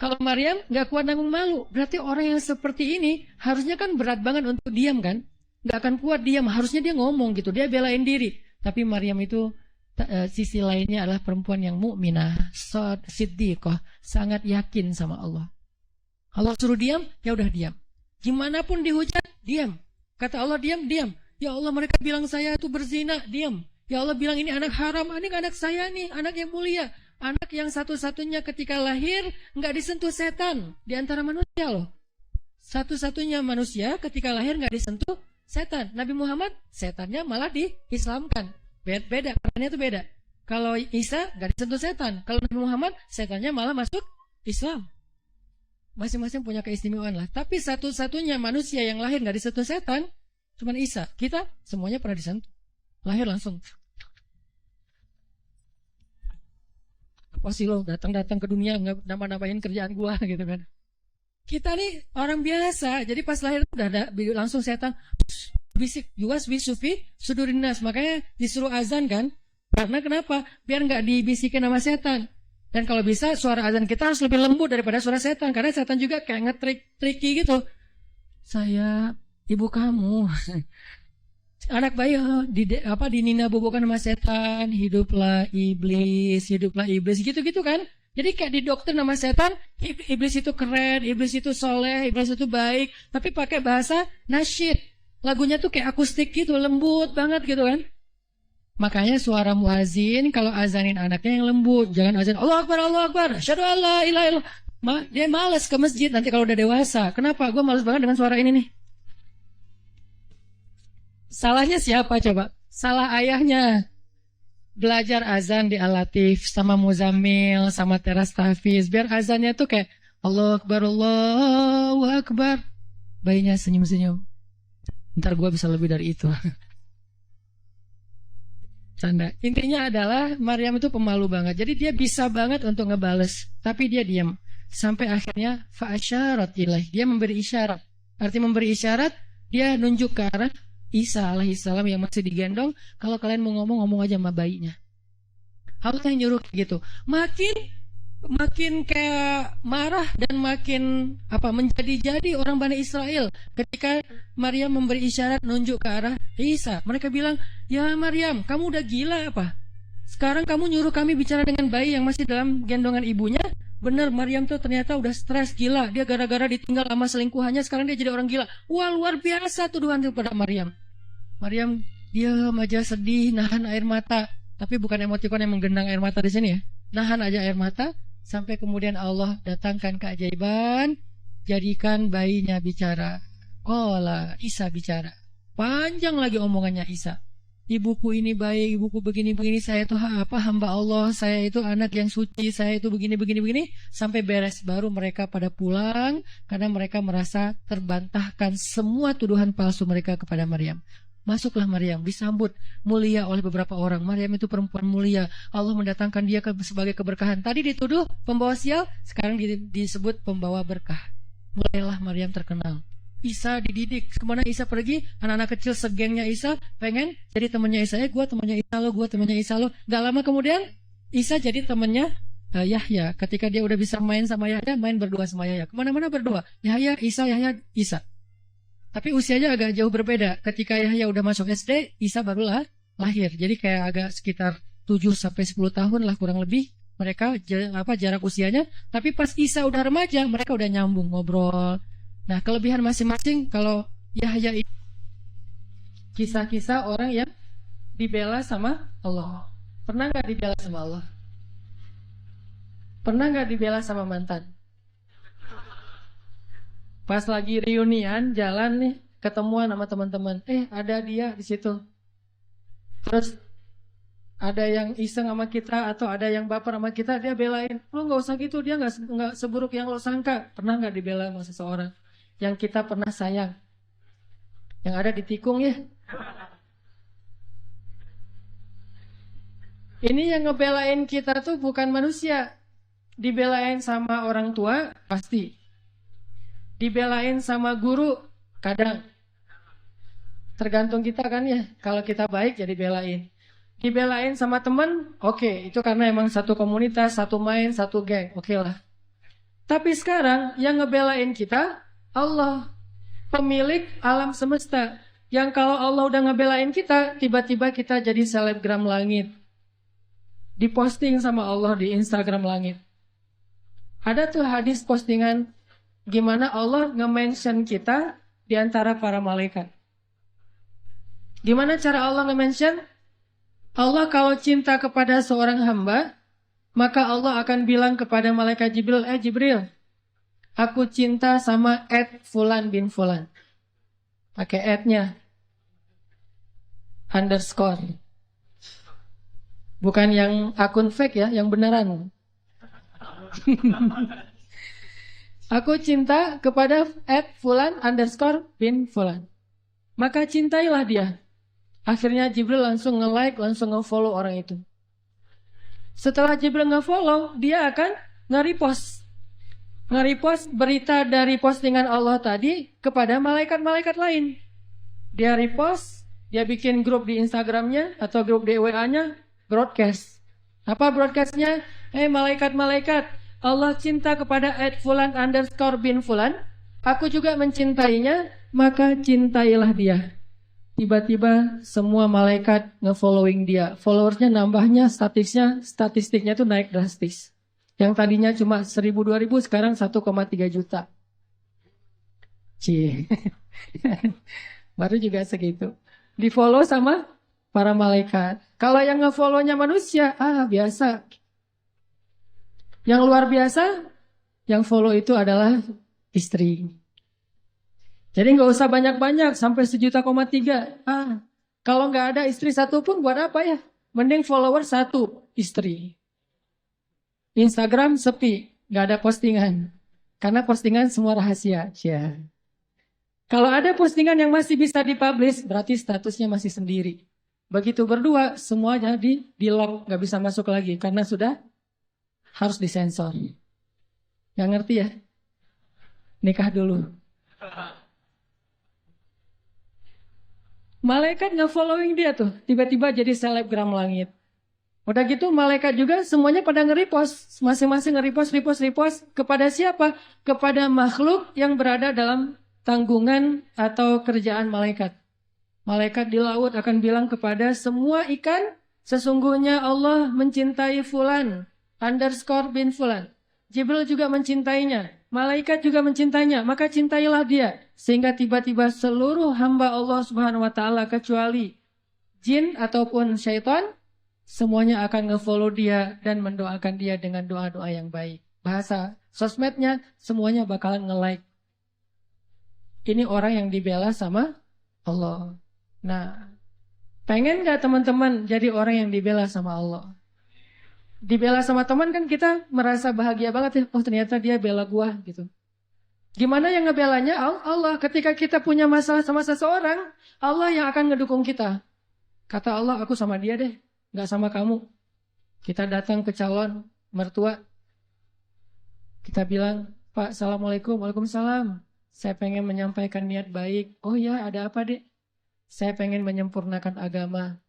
Kalau Maryam nggak kuat nanggung malu, berarti orang yang seperti ini harusnya kan berat banget untuk diam kan. Nggak akan kuat diam, harusnya dia ngomong gitu, dia belain diri. Tapi Maryam itu sisi lainnya adalah perempuan yang mukminah, siddiqah, sangat yakin sama Allah. Allah suruh diam, ya udah diam. Gimana pun dihujat, diam. Kata Allah diam. Ya Allah, mereka bilang saya itu berzina, diam. Ya Allah bilang ini anak haram, ini anak saya nih, anak yang mulia. Anak yang satu-satunya ketika lahir nggak disentuh setan di antara manusia loh. Satu-satunya manusia ketika lahir nggak disentuh setan. Nabi Muhammad setannya malah diislamkan. Beda, perannya itu beda. Kalau Isa nggak disentuh setan. Kalau Nabi Muhammad setannya malah masuk Islam. Masing-masing punya keistimewaan lah. Tapi satu-satunya manusia yang lahir nggak disentuh setan cuma Isa. Kita semuanya pernah disentuh. Lahir langsung. Apa sih lo datang-datang ke dunia nggak nambah-nambahin kerjaan gua gitu kan? Kita nih orang biasa. Jadi pas lahir udah ada langsung setan bisik yuwas bisufi sudurinas. Makanya disuruh azan kan? Karena kenapa? Biar nggak dibisikin sama setan. Dan kalau bisa suara azan kita harus lebih lembut daripada suara setan. Karena setan juga kayak nge-tricky gitu. Saya ibu kamu. Anak bayi dinina bobokan sama setan. Hiduplah iblis gitu-gitu kan. Jadi kayak didoktrin sama setan, iblis itu keren, iblis itu soleh, iblis itu baik. Tapi pakai bahasa nasyid. Lagunya tuh kayak akustik gitu, lembut banget gitu kan. Makanya suara muazin kalau azanin anaknya yang lembut. Jangan azan Allah Akbar, asyhadu an la ilaha illallah. Dia malas ke masjid nanti kalau udah dewasa. Kenapa? Gue malas banget dengan suara ini nih. Salahnya siapa coba? Salah ayahnya. Belajar azan di Al-Latif sama Muzammil, sama Teras Tahfiz. Biar azannya tuh kayak Allahu Akbar. Bayinya senyum-senyum. Ntar gue bisa lebih dari itu. Canda. Intinya adalah Maryam itu pemalu banget. Jadi dia bisa banget untuk ngebales. Tapi dia diam. Sampai akhirnya fa'asyarat ilaih. Dia memberi isyarat. Arti memberi isyarat, dia nunjuk ke arah Isa alaihissalam yang masih digendong. Kalau kalian mau ngomong aja sama bayinya. Allah yang nyuruh gitu. Makin kayak marah dan makin menjadi-jadi orang Bani Israel ketika Maryam memberi isyarat nunjuk ke arah Isa. Mereka bilang, ya Maryam, kamu udah gila apa? Sekarang kamu nyuruh kami bicara dengan bayi yang masih dalam gendongan ibunya. Benar, Maryam tuh ternyata udah stres gila. Dia gara-gara ditinggal sama selingkuhannya, sekarang dia jadi orang gila. Wah, luar biasa tuduhan kepada Maryam. Maryam diam aja, sedih, nahan air mata. Tapi bukan emotikon yang menggenang air mata di sini ya. Nahan aja air mata. Sampai kemudian Allah datangkan keajaiban. Jadikan bayinya bicara. Isa bicara. Panjang lagi omongannya Isa. Ibuku ini baik, ibuku begini-begini, saya itu hamba Allah, saya itu anak yang suci, saya itu begini-begini, sampai beres. Baru mereka pada pulang, karena mereka merasa terbantahkan semua tuduhan palsu mereka kepada Maryam. Masuklah Maryam, disambut mulia oleh beberapa orang. Maryam itu perempuan mulia, Allah mendatangkan dia sebagai keberkahan. Tadi dituduh pembawa sial, sekarang disebut pembawa berkah. Mulailah Maryam terkenal. Isa dididik. Kemana Isa pergi? Anak-anak kecil segengnya Isa pengen jadi temannya Isa. Gue temannya Isa lo, gue temannya Isa lo. Gak lama kemudian Isa jadi temannya Yahya. Ketika dia udah bisa main sama Yahya, main berdua sama Yahya. Kemana-mana berdua. Yahya, Isa. Tapi usianya agak jauh berbeda. Ketika Yahya udah masuk SD, Isa barulah lahir. Jadi kayak agak sekitar 7-10 tahun lah kurang lebih. Mereka jarak usianya. Tapi pas Isa udah remaja, mereka udah nyambung ngobrol. Nah, kelebihan masing-masing. Kalau Yahya itu kisah-kisah orang yang dibela sama Allah. Pernah gak dibela sama Allah? Pernah gak dibela sama mantan? Pas lagi reunian jalan nih, ketemuan sama teman-teman. Ada dia di situ. Terus ada yang iseng sama kita atau ada yang baper sama kita, dia belain. Lo nggak usah gitu, dia nggak seburuk yang lo sangka. Pernah nggak dibela sama seseorang yang kita pernah sayang? Yang ada ditikung ya. Ini yang ngebelain kita tuh bukan manusia. Dibelain sama orang tua, pasti. Dibelain sama guru, kadang. Tergantung kita kan ya. Kalau kita baik ya dibelain. Dibelain sama teman, oke. Itu karena emang satu komunitas, satu main, satu geng. Oke lah. Tapi sekarang yang ngebelain kita, Allah. Pemilik alam semesta. Yang kalau Allah udah ngebelain kita, tiba-tiba kita jadi selebgram langit. Diposting sama Allah di Instagram langit. Ada tuh hadis postingan gimana Allah nge-mention kita di antara para malaikat. Gimana cara Allah nge-mention? Allah kalau cinta kepada seorang hamba, maka Allah akan bilang kepada malaikat Jibril, Jibril, aku cinta sama Fulan bin Fulan. Pakai @-nya. Underscore. Bukan yang akun fake ya, yang beneran. Aku cinta kepada @Fulan underscore bin Fulan. Maka cintailah dia. Akhirnya Jibril langsung nge-like, langsung nge-follow orang itu. Setelah Jibril nge-follow, dia akan nge-repost. Nge-repost berita dari postingan Allah tadi kepada malaikat-malaikat lain. Dia repost, dia bikin grup di Instagramnya atau grup di WA-nya, broadcast. Apa broadcastnya? Malaikat-malaikat, Allah cinta kepada @Fulan underscore bin Fulan. Aku juga mencintainya, maka cintailah dia. Tiba-tiba semua malaikat nge-following dia. Followersnya nambahnya, statistiknya tuh naik drastis. Yang tadinya cuma 1.000-2.000, sekarang 1,3 juta. Cie. Baru juga segitu. Di-follow sama para malaikat. Kalau yang nge-follow-nya manusia, biasa. Yang luar biasa, yang follow itu adalah istri. Jadi nggak usah banyak-banyak, sampai 1,3 juta. Kalau nggak ada istri satu pun buat apa ya? Mending follower 1, istri. Instagram sepi, nggak ada postingan. Karena postingan semua rahasia. Ya. Kalau ada postingan yang masih bisa dipublish, berarti statusnya masih sendiri. Begitu berdua, semuanya di-lock, nggak bisa masuk lagi. Karena sudah harus disensor. Nggak ngerti ya? Nikah dulu. Malaikat nge-following dia tuh, tiba-tiba jadi selebgram langit. Udah gitu malaikat juga semuanya pada nge-repost, masing-masing nge-repost kepada siapa? Kepada makhluk yang berada dalam tanggungan atau kerjaan malaikat. Malaikat di laut akan bilang kepada semua ikan, sesungguhnya Allah mencintai Fulan underscore bin Fulan. Jibril juga mencintainya. Malaikat juga mencintainya, maka cintailah dia. Sehingga tiba-tiba seluruh hamba Allah Subhanahu wa Ta'ala kecuali jin ataupun syaitan, semuanya akan nge-follow dia dan mendoakan dia dengan doa-doa yang baik. Bahasa sosmednya, semuanya bakalan nge-like. Ini orang yang dibela sama Allah. Nah, pengen gak teman-teman jadi orang yang dibela sama Allah? Dibela sama teman kan kita merasa bahagia banget ya. Oh ternyata dia bela gua gitu. Gimana yang ngebelanya? Allah. Ketika kita punya masalah sama seseorang, Allah yang akan ngedukung kita. Kata Allah, aku sama dia deh, gak sama kamu. Kita datang ke calon mertua. Kita bilang, Pak, Assalamualaikum, Waalaikumsalam. Saya pengen menyampaikan niat baik. Oh ya, ada apa dek? Saya pengen menyempurnakan agama.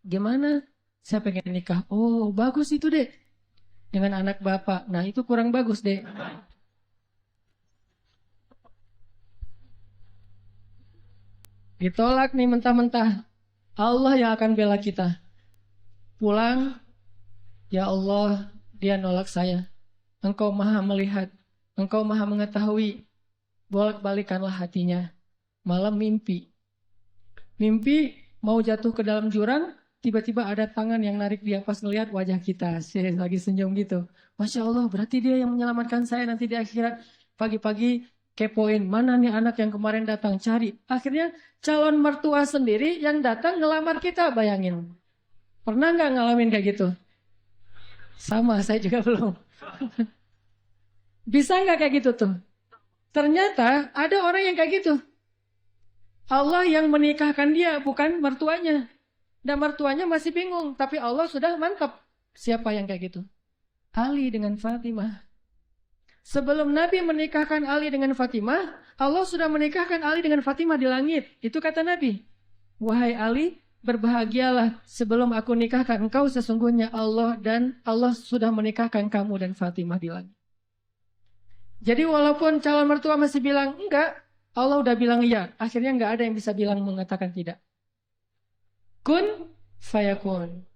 Gimana? Saya pengen nikah. Oh, bagus itu, Dek. Dengan anak bapak. Nah, itu kurang bagus, Dek. Ditolak nih mentah-mentah. Allah yang akan bela kita. Pulang, ya Allah, dia nolak saya. Engkau maha melihat. Engkau maha mengetahui. Bolak-balikanlah hatinya. Malam mimpi. Mimpi mau jatuh ke dalam jurang. Tiba-tiba ada tangan yang narik dia pas ngelihat wajah kita. Saya lagi senyum gitu. Masya Allah, berarti dia yang menyelamatkan saya nanti di akhirat. Pagi-pagi kepoin mana nih anak yang kemarin datang, cari. Akhirnya calon mertua sendiri yang datang ngelamar kita, bayangin. Pernah nggak ngalamin kayak gitu? Sama, saya juga belum. Bisa nggak kayak gitu tuh? Ternyata ada orang yang kayak gitu. Allah yang menikahkan dia, bukan mertuanya. Dan mertuanya masih bingung, tapi Allah sudah mantap. Siapa yang kayak gitu? Ali dengan Fatimah. Sebelum Nabi menikahkan Ali dengan Fatimah, Allah sudah menikahkan Ali dengan Fatimah di langit. Itu kata Nabi. Wahai Ali, berbahagialah sebelum aku nikahkan engkau, sesungguhnya Allah dan Allah sudah menikahkan kamu dan Fatimah di langit. Jadi walaupun calon mertua masih bilang enggak, Allah udah bilang iya. Akhirnya enggak ada yang bisa bilang mengatakan tidak. Kun fayakun.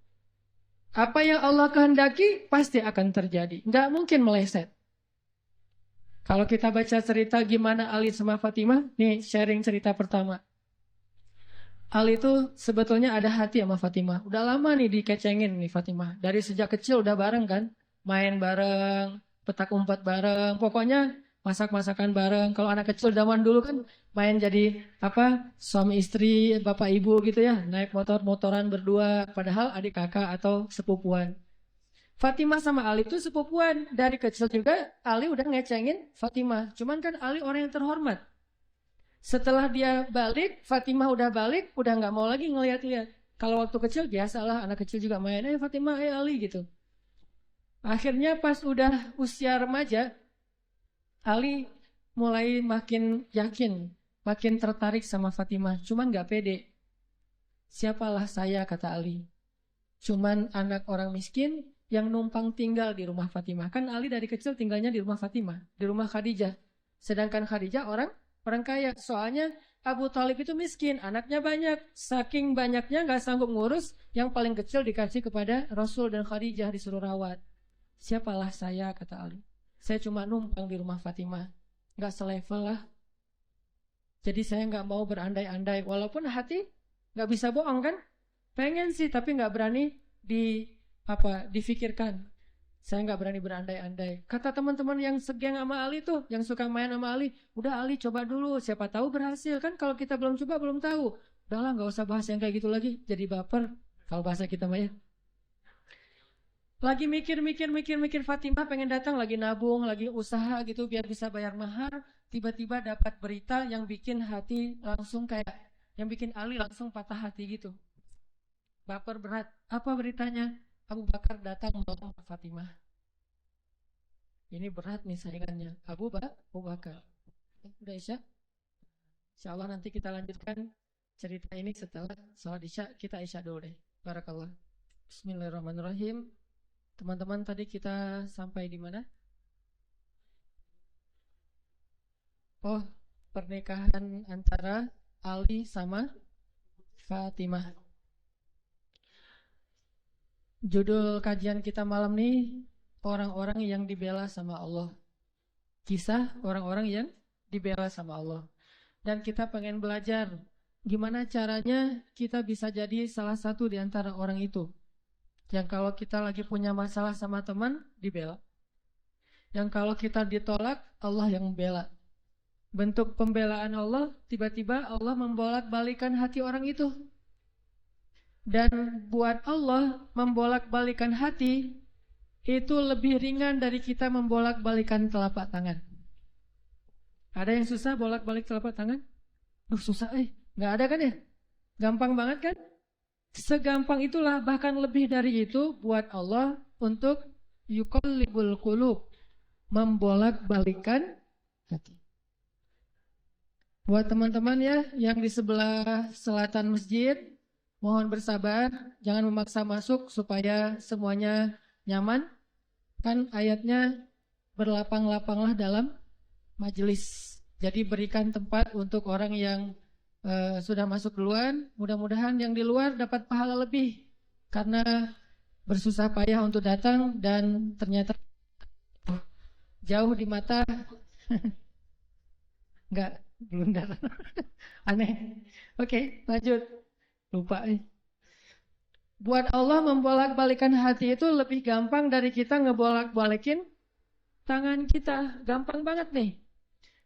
Apa yang Allah kehendaki pasti akan terjadi. Enggak mungkin meleset. Kalau kita baca cerita gimana Ali sama Fatimah, nih sharing cerita pertama. Ali itu sebetulnya ada hati sama Fatimah. Udah lama nih dikecengin nih Fatimah. Dari sejak kecil udah bareng kan. Main bareng, petak umpet bareng. Pokoknya masak-masakan bareng. Kalau anak kecil zaman dulu kan main jadi apa, suami istri, bapak ibu gitu ya. Naik motor-motoran berdua. Padahal adik kakak atau sepupuan. Fatimah sama Ali itu sepupuan. Dari kecil juga Ali udah ngecengin Fatimah. Cuman kan Ali orang yang terhormat. Setelah dia balik, Fatimah udah balik, udah nggak mau lagi ngeliat-liat. Kalau waktu kecil biasalah anak kecil juga main, Fatimah, Ali gitu. Akhirnya pas udah usia remaja, Ali mulai makin yakin, makin tertarik sama Fatimah. Cuman nggak pede. Siapalah saya, kata Ali. Cuman anak orang miskin yang numpang tinggal di rumah Fatimah. Kan Ali dari kecil tinggalnya di rumah Fatimah, di rumah Khadijah. Sedangkan Khadijah orang kaya. Soalnya Abu Thalib itu miskin, anaknya banyak. Saking banyaknya gak sanggup ngurus, yang paling kecil dikasih kepada Rasul dan Khadijah disuruh rawat. Siapalah saya, kata Ali. Saya cuma numpang di rumah Fatimah. Gak selevel lah. Jadi saya gak mau berandai-andai. Walaupun hati gak bisa bohong kan. Pengen sih, tapi gak berani difikirkan. Saya nggak berani berandai-andai. Kata teman-teman yang segeng sama Ali tuh, yang suka main sama Ali, udah Ali coba dulu, siapa tahu berhasil. Kan kalau kita belum coba belum tahu. Udahlah nggak usah bahas yang kayak gitu lagi, jadi baper. Kalau bahasa kita mah ya. Lagi mikir Fatimah pengen datang, lagi nabung, lagi usaha gitu biar bisa bayar mahar. Tiba-tiba dapat berita yang bikin hati langsung kayak, yang bikin Ali langsung patah hati gitu. Baper berat. Apa beritanya? Abu Bakar datang menolong Fatimah. Ini berat nih saingannya. Abu Bakar. Udah Isya? Insya Allah nanti kita lanjutkan cerita ini setelah sholat Isya. Kita Isya dulu deh. Barakallah. Bismillahirrahmanirrahim. Teman-teman tadi kita sampai di mana? Oh, pernikahan antara Ali sama Fatimah. Judul kajian kita malam ini, orang-orang yang dibela sama Allah. Kisah orang-orang yang dibela sama Allah. Dan kita pengen belajar gimana caranya kita bisa jadi salah satu di antara orang itu. Yang kalau kita lagi punya masalah sama teman, dibela. Yang kalau kita ditolak, Allah yang membela. Bentuk pembelaan Allah, tiba-tiba Allah membolak-balikan hati orang itu. Dan buat Allah membolak-balikan hati itu lebih ringan dari kita membolak-balikan telapak tangan. Ada yang susah bolak-balik telapak tangan? Susah nggak ada kan ya? Gampang banget kan? Segampang itulah, bahkan lebih dari itu buat Allah untuk yuqallibul qulub, membolak-balikan hati. Buat teman-teman ya yang di sebelah selatan masjid, mohon bersabar, jangan memaksa masuk supaya semuanya nyaman. Kan ayatnya berlapang-lapanglah dalam majelis. Jadi berikan tempat untuk orang yang sudah masuk duluan. Mudah-mudahan yang di luar dapat pahala lebih. Karena bersusah payah untuk datang dan ternyata jauh di mata. Enggak, belum datang. Aneh. Oke, lanjut. Lupa Buat Allah membolak-balikan hati itu lebih gampang dari kita ngebolak-balikin tangan kita. Gampang banget nih.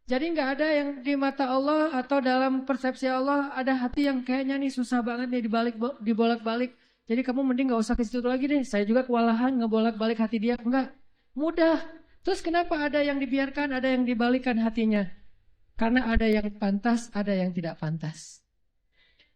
Jadi nggak ada yang di mata Allah atau dalam persepsi Allah ada hati yang kayaknya nih susah banget nih dibolak-balik. Jadi kamu mending nggak usah ke situ lagi deh. Saya juga kewalahan ngebolak-balik hati dia. Enggak, mudah. Terus kenapa ada yang dibiarkan, ada yang dibalikan hatinya? Karena ada yang pantas, ada yang tidak pantas.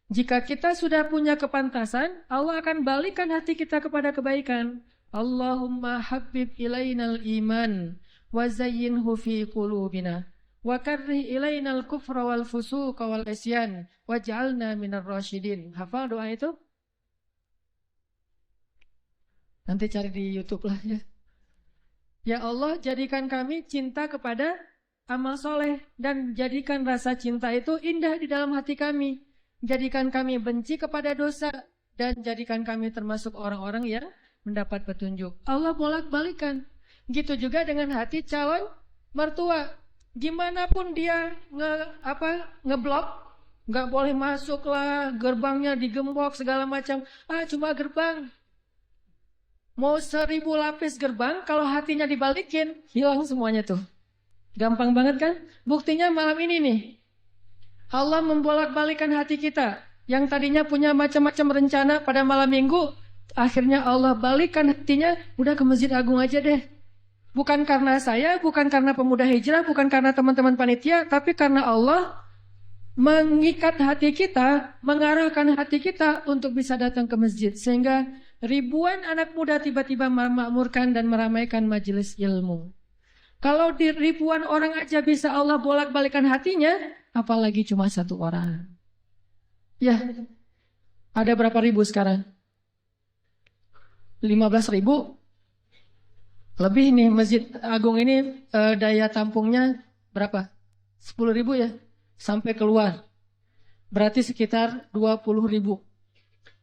Jika kita sudah punya kepantasan, Allah akan balikan hati kita kepada kebaikan. Allahumma habib ilainal iman wa zayyinhu fi qulubina wa karrih ilainal kufra wal fusuqa wal isyan waj'alna minar rasyidin. Hafal doa itu? Nanti cari di YouTube lah ya. Ya Allah, jadikan kami cinta kepada amal soleh dan jadikan rasa cinta itu indah di dalam hati kami. Jadikan kami benci kepada dosa dan jadikan kami termasuk orang-orang yang mendapat petunjuk. Allah bolak-balikan. Gitu juga dengan hati calon mertua. Gimana pun dia ngeblok, nggak boleh masuk lah, gerbangnya digembok segala macam. Cuma gerbang. Mau 1000 lapis gerbang, kalau hatinya dibalikin, hilang semuanya tuh. Gampang banget kan? Buktinya malam ini nih. Allah membolak-balikan hati kita. Yang tadinya punya macam-macam rencana pada malam minggu, akhirnya Allah balikan hatinya, udah ke Masjid Agung aja deh. Bukan karena saya, bukan karena pemuda hijrah, bukan karena teman-teman panitia, tapi karena Allah mengikat hati kita, mengarahkan hati kita untuk bisa datang ke masjid. Sehingga ribuan anak muda tiba-tiba memakmurkan dan meramaikan majelis ilmu. Kalau di ribuan orang aja bisa Allah bolak-balikan hatinya, apalagi cuma satu orang. Ya, ada berapa ribu sekarang? 15.000? Lebih nih, Masjid Agung ini daya tampungnya berapa? 10.000 ya? Sampai keluar. Berarti sekitar 20.000.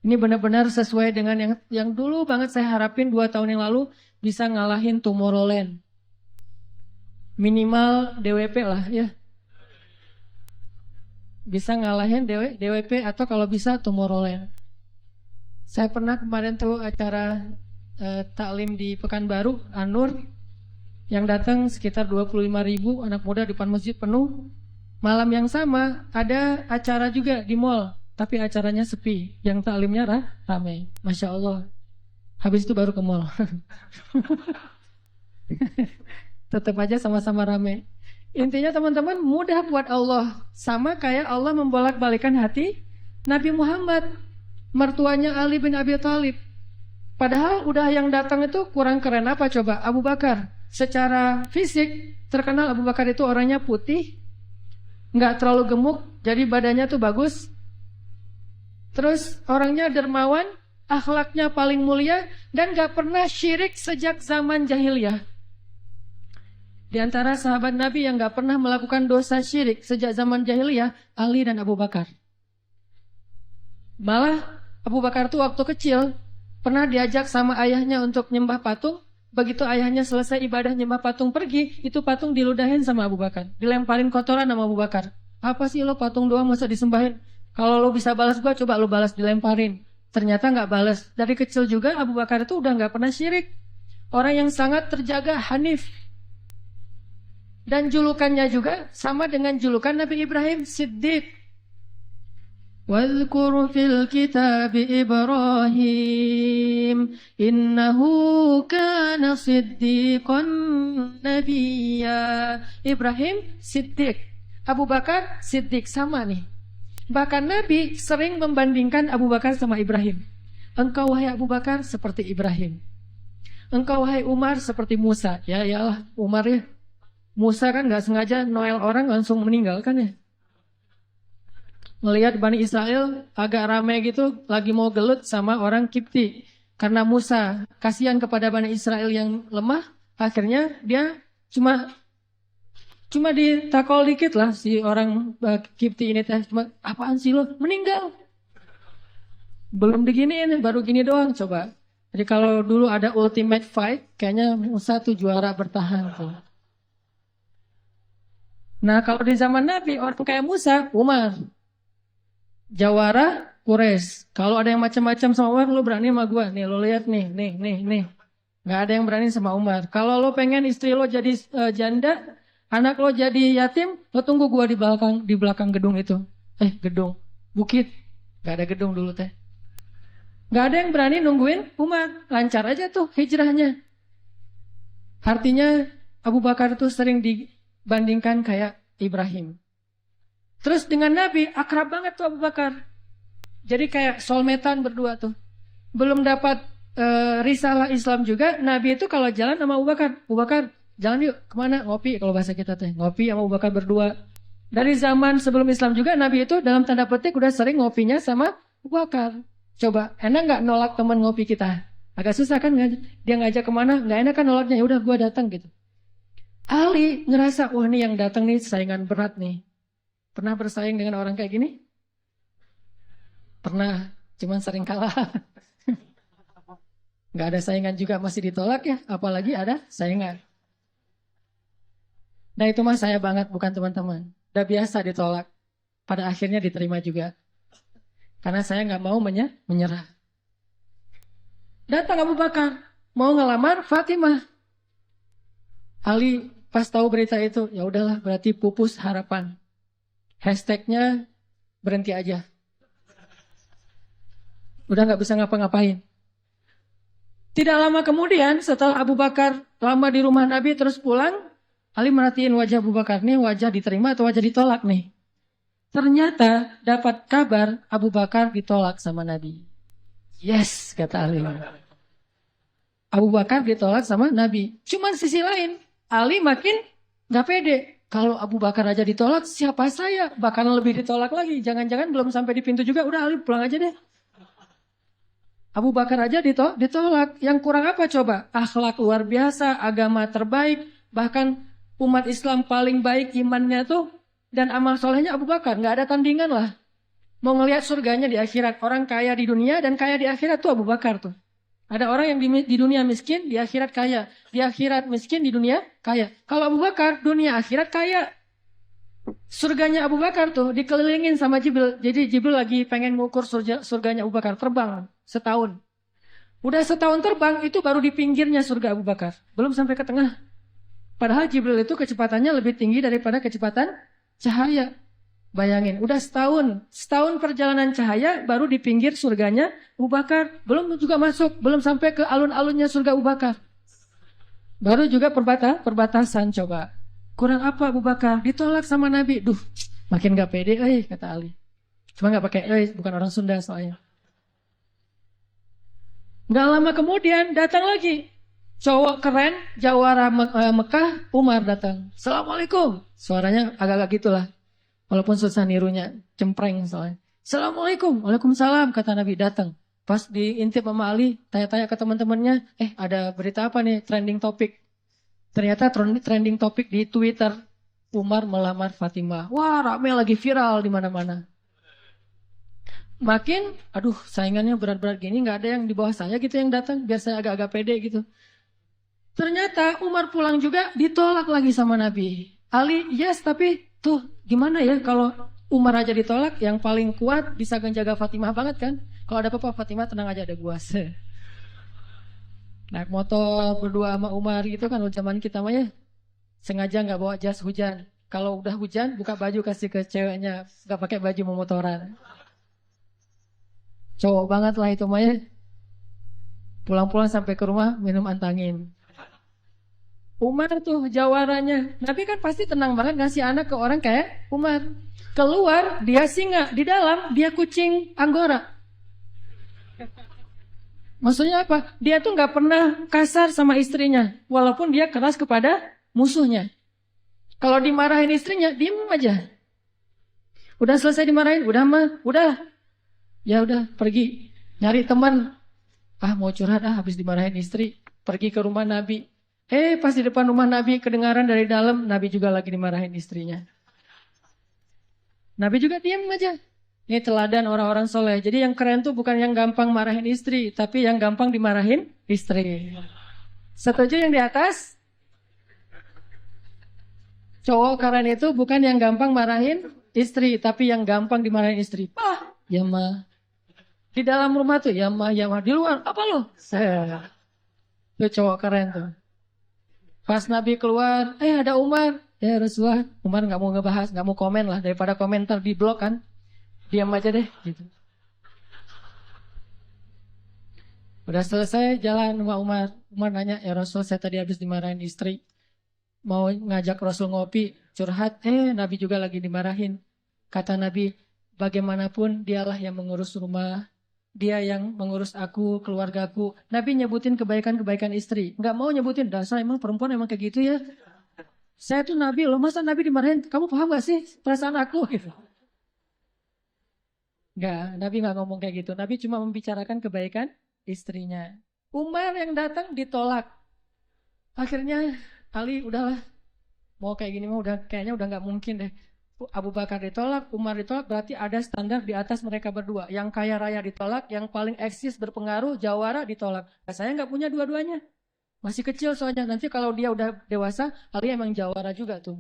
Ini benar-benar sesuai dengan yang dulu banget saya harapin 2 tahun yang lalu bisa ngalahin Tomorrowland. Minimal DWP lah ya. Bisa ngalahin DWP atau kalau bisa Tomorrowland. Saya pernah kemarin tuh acara taklim di Pekanbaru, Anur, yang datang sekitar 25.000 anak muda di depan masjid penuh. Malam yang sama ada acara juga di mall, tapi acaranya sepi, yang taklimnya ramai. Masya Allah. Habis itu baru ke mall. Tetap aja sama-sama ramai. Intinya teman-teman, mudah buat Allah. Sama kayak Allah membolak-balikan hati Nabi Muhammad, mertuanya Ali bin Abi Thalib. Padahal udah yang datang itu kurang keren apa coba? Abu Bakar. Secara fisik terkenal Abu Bakar itu orangnya putih, nggak terlalu gemuk, jadi badannya tuh bagus. Terus orangnya dermawan, akhlaknya paling mulia, dan nggak pernah syirik sejak zaman jahiliyah. Di antara sahabat Nabi yang nggak pernah melakukan dosa syirik sejak zaman jahiliyah, Ali dan Abu Bakar. Malah Abu Bakar tuh waktu kecil pernah diajak sama ayahnya untuk nyembah patung. Begitu ayahnya selesai ibadah nyembah patung pergi, itu patung diludahin sama Abu Bakar. Dilemparin kotoran sama Abu Bakar. Apa sih lo patung doang masa disembahin? Kalau lo bisa balas gua, coba lo balas, dilemparin. Ternyata nggak balas. Dari kecil juga Abu Bakar itu udah nggak pernah syirik. Orang yang sangat terjaga, hanif. Dan julukannya juga sama dengan julukan Nabi Ibrahim, Siddiq. Wadhkur fil kitab Ibrahim innahu kana siddiqan nabiyya. Ibrahim Siddiq, Abu Bakar Siddiq, sama nih. Bahkan Nabi sering membandingkan Abu Bakar sama Ibrahim. Engkau wahai Abu Bakar seperti Ibrahim, engkau wahai Umar seperti Musa. Ya iyalah Umar ya. Musa kan gak sengaja Noel orang langsung meninggal kan ya. Melihat Bani Israel agak ramai gitu, lagi mau gelut sama orang Kipti. Karena Musa kasihan kepada Bani Israel yang lemah, akhirnya dia cuma ditakol dikit lah si orang Kipti ini teh. Cuma apaan sih lo? Meninggal. Belum diginiin, baru gini doang coba. Jadi kalau dulu ada ultimate fight, kayaknya Musa tuh juara bertahan tuh. Nah kalau di zaman Nabi, orang kayak Musa, Umar. Jawara, Quraisy. Kalau ada yang macam-macam sama Umar, lo berani sama gue. Nih lo lihat nih. Gak ada yang berani sama Umar. Kalau lo pengen istri lo jadi janda, Anak lo jadi yatim, lo tunggu gua di belakang gedung itu. Gedung, bukit. Gak ada gedung dulu teh. Gak ada yang berani nungguin umat. Lancar aja tuh hijrahnya. Artinya Abu Bakar tuh sering dibandingkan kayak Ibrahim. Terus dengan Nabi, akrab banget tuh Abu Bakar. Jadi kayak soulmate-an berdua tuh. Belum dapat risalah Islam juga, Nabi itu kalau jalan sama Abu Bakar, jalan yuk kemana? Ngopi, kalau bahasa kita teh, ngopi sama Abu Bakar berdua. Dari zaman sebelum Islam juga, Nabi itu dalam tanda petik udah sering ngopinya sama Abu Bakar. Coba, enak nggak nolak teman ngopi kita? Agak susah kan? Dia ngajak kemana? Nggak enak kan nolaknya? Ya udah, gue datang gitu. Ali ngerasa, wah nih yang datang nih saingan berat nih. Pernah bersaing dengan orang kayak gini? Pernah, cuman sering kalah. Nggak ada saingan juga masih ditolak ya, apalagi ada saingan. Nah itu mah saya banget, bukan teman-teman. Udah biasa ditolak, pada akhirnya diterima juga. Karena saya nggak mau menyerah. Datang Abu Bakar, mau ngelamar Fatimah. Ali pas tahu berita itu, ya udahlah berarti pupus harapan. Hashtagnya berhenti aja. Udah nggak bisa ngapa-ngapain. Tidak lama kemudian setelah Abu Bakar lama di rumah Nabi terus pulang, Ali merhatiin wajah Abu Bakar nih, wajah diterima atau wajah ditolak nih. Ternyata dapat kabar Abu Bakar ditolak sama Nabi. Yes, kata Ali. Abu Bakar ditolak sama Nabi. Cuman sisi lain, Ali makin gak pede. Kalau Abu Bakar aja ditolak, siapa saya? Bahkan lebih ditolak lagi. Jangan-jangan belum sampai di pintu juga, udah Ali pulang aja deh. Abu Bakar aja ditolak. Yang kurang apa coba? Akhlak luar biasa, agama terbaik, bahkan umat Islam paling baik imannya tuh, dan amal solehnya Abu Bakar. Nggak ada tandingan lah. Mau ngelihat surganya di akhirat. Orang kaya di dunia dan kaya di akhirat tuh Abu Bakar tuh. Ada orang yang di dunia miskin, di akhirat kaya. Di akhirat miskin, di dunia kaya. Kalau Abu Bakar, dunia akhirat kaya. Surganya Abu Bakar tuh dikelilingin sama Jibril. Jadi Jibril lagi pengen ngukur surganya Abu Bakar. Terbang setahun. Udah setahun terbang itu baru di pinggirnya surga Abu Bakar. Belum sampai ke tengah. Padahal Jibril itu kecepatannya lebih tinggi daripada kecepatan cahaya. Bayangin, udah setahun perjalanan cahaya baru di pinggir surganya Abu Bakar. Belum juga masuk, belum sampai ke alun-alunnya surga Abu Bakar. Baru juga perbatasan coba. Kurang apa Abu Bakar? Ditolak sama Nabi. Duh, makin gak pede, kata Ali. Cuma gak pakai, bukan orang Sunda soalnya. Gak lama kemudian datang lagi. Cowok keren, jawara Mekah, Umar datang. Assalamualaikum. Suaranya agak-agak gitulah. Walaupun susah nirunya, cempreng soalnya. Assalamualaikum. Waalaikumsalam, kata Nabi datang. Pas diintip sama Ali, tanya-tanya ke teman-temannya, ada berita apa nih, trending topik. Ternyata trending topik di Twitter, Umar melamar Fatimah. Wah, rame lagi viral di mana-mana. Makin, saingannya berat-berat gini, nggak ada yang di bawah saya gitu yang datang, biar saya agak-agak pede gitu. Ternyata Umar pulang juga ditolak lagi sama Nabi. Ali, yes, tapi tuh gimana ya kalau Umar aja ditolak, yang paling kuat bisa menjaga Fatimah banget kan? Kalau ada apa-apa Fatimah tenang aja, ada gua. Naik motor berdua sama Umar gitu kan, zaman kita mah ya. Sengaja nggak bawa jas hujan. Kalau udah hujan, buka baju kasih ke ceweknya, nggak pakai baju mau motoran. Cowok banget lah itu mah ya. Pulang-pulang sampai ke rumah minum antangin. Umar tuh jawarannya. Nabi kan pasti tenang banget ngasih anak ke orang kayak Umar. Keluar dia singa, di dalam dia kucing Anggora. Maksudnya apa? Dia tuh nggak pernah kasar sama istrinya, walaupun dia keras kepada musuhnya. Kalau dimarahin istrinya, diem aja. Udah selesai dimarahin, udah. Ya udah, pergi nyari teman. Mau curhat, habis dimarahin istri, pergi ke rumah Nabi. Pas di depan rumah Nabi kedengaran dari dalam, Nabi juga lagi dimarahin istrinya. Nabi juga diem aja. Ini teladan orang-orang soleh. Jadi yang keren tuh bukan yang gampang marahin istri, tapi yang gampang dimarahin istri. Setuju yang di atas? Cowok keren itu bukan yang gampang marahin istri, tapi yang gampang dimarahin istri. Ya mah. Di dalam rumah tuh, ya mah. Di luar, apa lo? Itu cowok keren tuh. Pas Nabi keluar, ada Umar. ya Rasulullah. Umar nggak mau ngebahas, nggak mau komen lah, daripada komentar di blog kan, diam aja deh gitu. Udah selesai jalan sama Umar. Umar nanya, ya Rasul, saya tadi habis dimarahin istri, mau ngajak Rasul ngopi, curhat, Nabi juga lagi dimarahin. Kata Nabi, bagaimanapun dialah yang mengurus rumah, dia yang mengurus aku, keluargaku. Nabi nyebutin kebaikan-kebaikan istri. Nggak mau nyebutin, dasar emang perempuan emang kayak gitu ya. Saya tuh Nabi loh, masa Nabi dimarahin? Kamu paham gak sih perasaan aku? Gitu. Nggak, Nabi nggak ngomong kayak gitu. Nabi cuma membicarakan kebaikan istrinya. Umar yang datang ditolak. Akhirnya Ali udahlah, mau kayak gini mah udah kayaknya udah nggak mungkin deh. Abu Bakar ditolak, Umar ditolak, berarti ada standar di atas mereka berdua. Yang kaya raya ditolak, yang paling eksis berpengaruh, jawara ditolak. Nah, saya nggak punya dua-duanya. Masih kecil soalnya. Nanti kalau dia udah dewasa, Ali emang jawara juga tuh.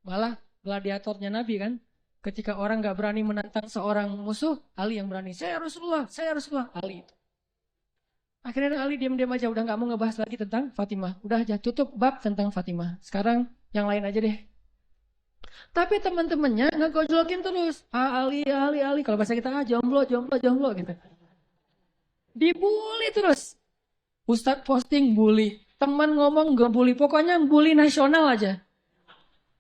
Malah gladiatornya Nabi kan. Ketika orang nggak berani menantang seorang musuh, Ali yang berani. Saya Rasulullah, Ali itu. Akhirnya Ali diam-diam aja, udah nggak mau ngebahas lagi tentang Fatimah. Udah aja tutup bab tentang Fatimah. Sekarang yang lain aja deh. Tapi teman-temannya ngegojlokin terus. Ali. Kalau bahasa kita jomblo gitu. Dibully terus. Ustadz posting bully. Teman ngomong ngebully. Pokoknya bully nasional aja.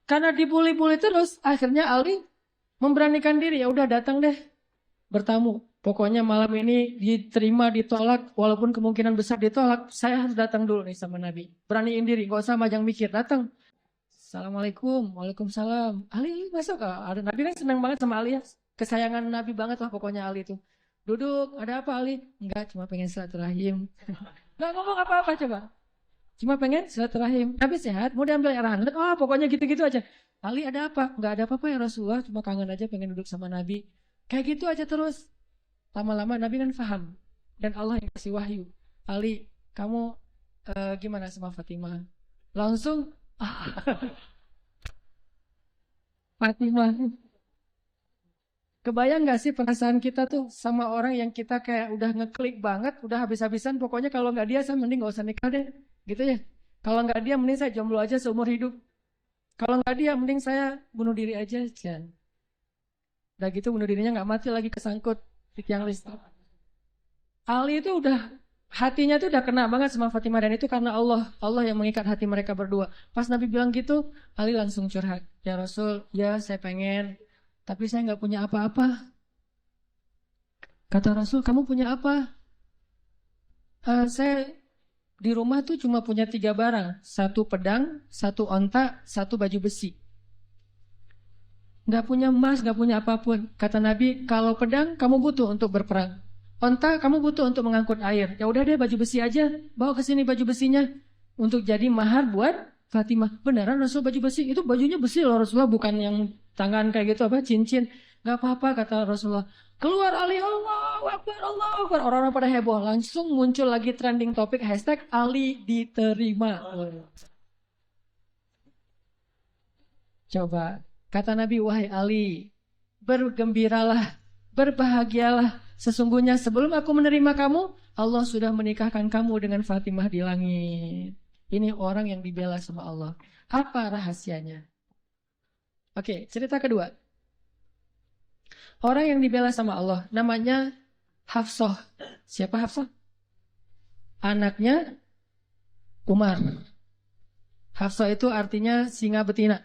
Karena dibully-bully terus, akhirnya Ali memberanikan diri. Ya udah datang deh bertamu. Pokoknya malam ini diterima, ditolak. Walaupun kemungkinan besar ditolak, saya harus datang dulu nih sama Nabi. Beraniin diri, gak usah majang mikir. Datang. Assalamualaikum, waalaikumsalam. Ali masuk gak? Ada Nabi kan senang banget sama Ali ya. Kesayangan Nabi banget lah pokoknya Ali itu. Duduk, ada apa Ali? Enggak, cuma pengen silaturahim. Enggak ngomong apa-apa coba. Cuma pengen silaturahim. Nabi sehat, mau diambil air hangat. Oh, pokoknya gitu-gitu aja. Ali ada apa? Enggak ada apa-apa ya Rasulullah, cuma kangen aja pengen duduk sama Nabi. Kayak gitu aja terus. Lama-lama Nabi kan paham. Dan Allah yang kasih wahyu. Ali, kamu gimana sama Fatimah? Langsung Fatimah. Kebayang gak sih perasaan kita tuh sama orang yang kita kayak udah ngeklik banget, udah habis-habisan, pokoknya kalau nggak dia saya mending gak usah nikah deh, gitu ya. Kalau nggak dia mending saya jomblo aja seumur hidup. Kalau nggak dia mending saya bunuh diri aja, Jan. Udah gitu bunuh dirinya nggak mati lagi kesangkut di tiang listrik. Ali itu udah hatinya tuh udah kena banget sama Fatimah, dan itu karena Allah yang mengikat hati mereka berdua. Pas Nabi bilang gitu, Ali langsung curhat. Ya Rasul, ya saya pengen, tapi saya nggak punya apa-apa. Kata Rasul, kamu punya apa? Saya di rumah tuh cuma punya 3 barang. 1 pedang, 1 onta, 1 baju besi. Nggak punya emas, nggak punya apapun. Kata Nabi, kalau pedang kamu butuh untuk berperang. Onta kamu butuh untuk mengangkut air. Ya udah deh baju besi aja. Bawa ke sini baju besinya untuk jadi mahar buat Fatimah. Beneran Rasul baju besi? Itu bajunya besi loh Rasulullah, bukan yang tangan kayak gitu apa cincin. Gak apa-apa kata Rasulullah. Keluar Ali, Allahu Akbar, Allahu Akbar. Orang-orang pada heboh. Langsung muncul lagi trending topik hashtag Ali diterima. Coba kata Nabi, wahai Ali, bergembiralah, berbahagialah. Sesungguhnya sebelum aku menerima kamu, Allah sudah menikahkan kamu dengan Fatimah di langit. Ini orang yang dibela sama Allah. Apa rahasianya? Oke, cerita kedua. Orang yang dibela sama Allah, namanya Hafsah. Siapa Hafsah? Anaknya Umar. Hafsah itu artinya singa betina.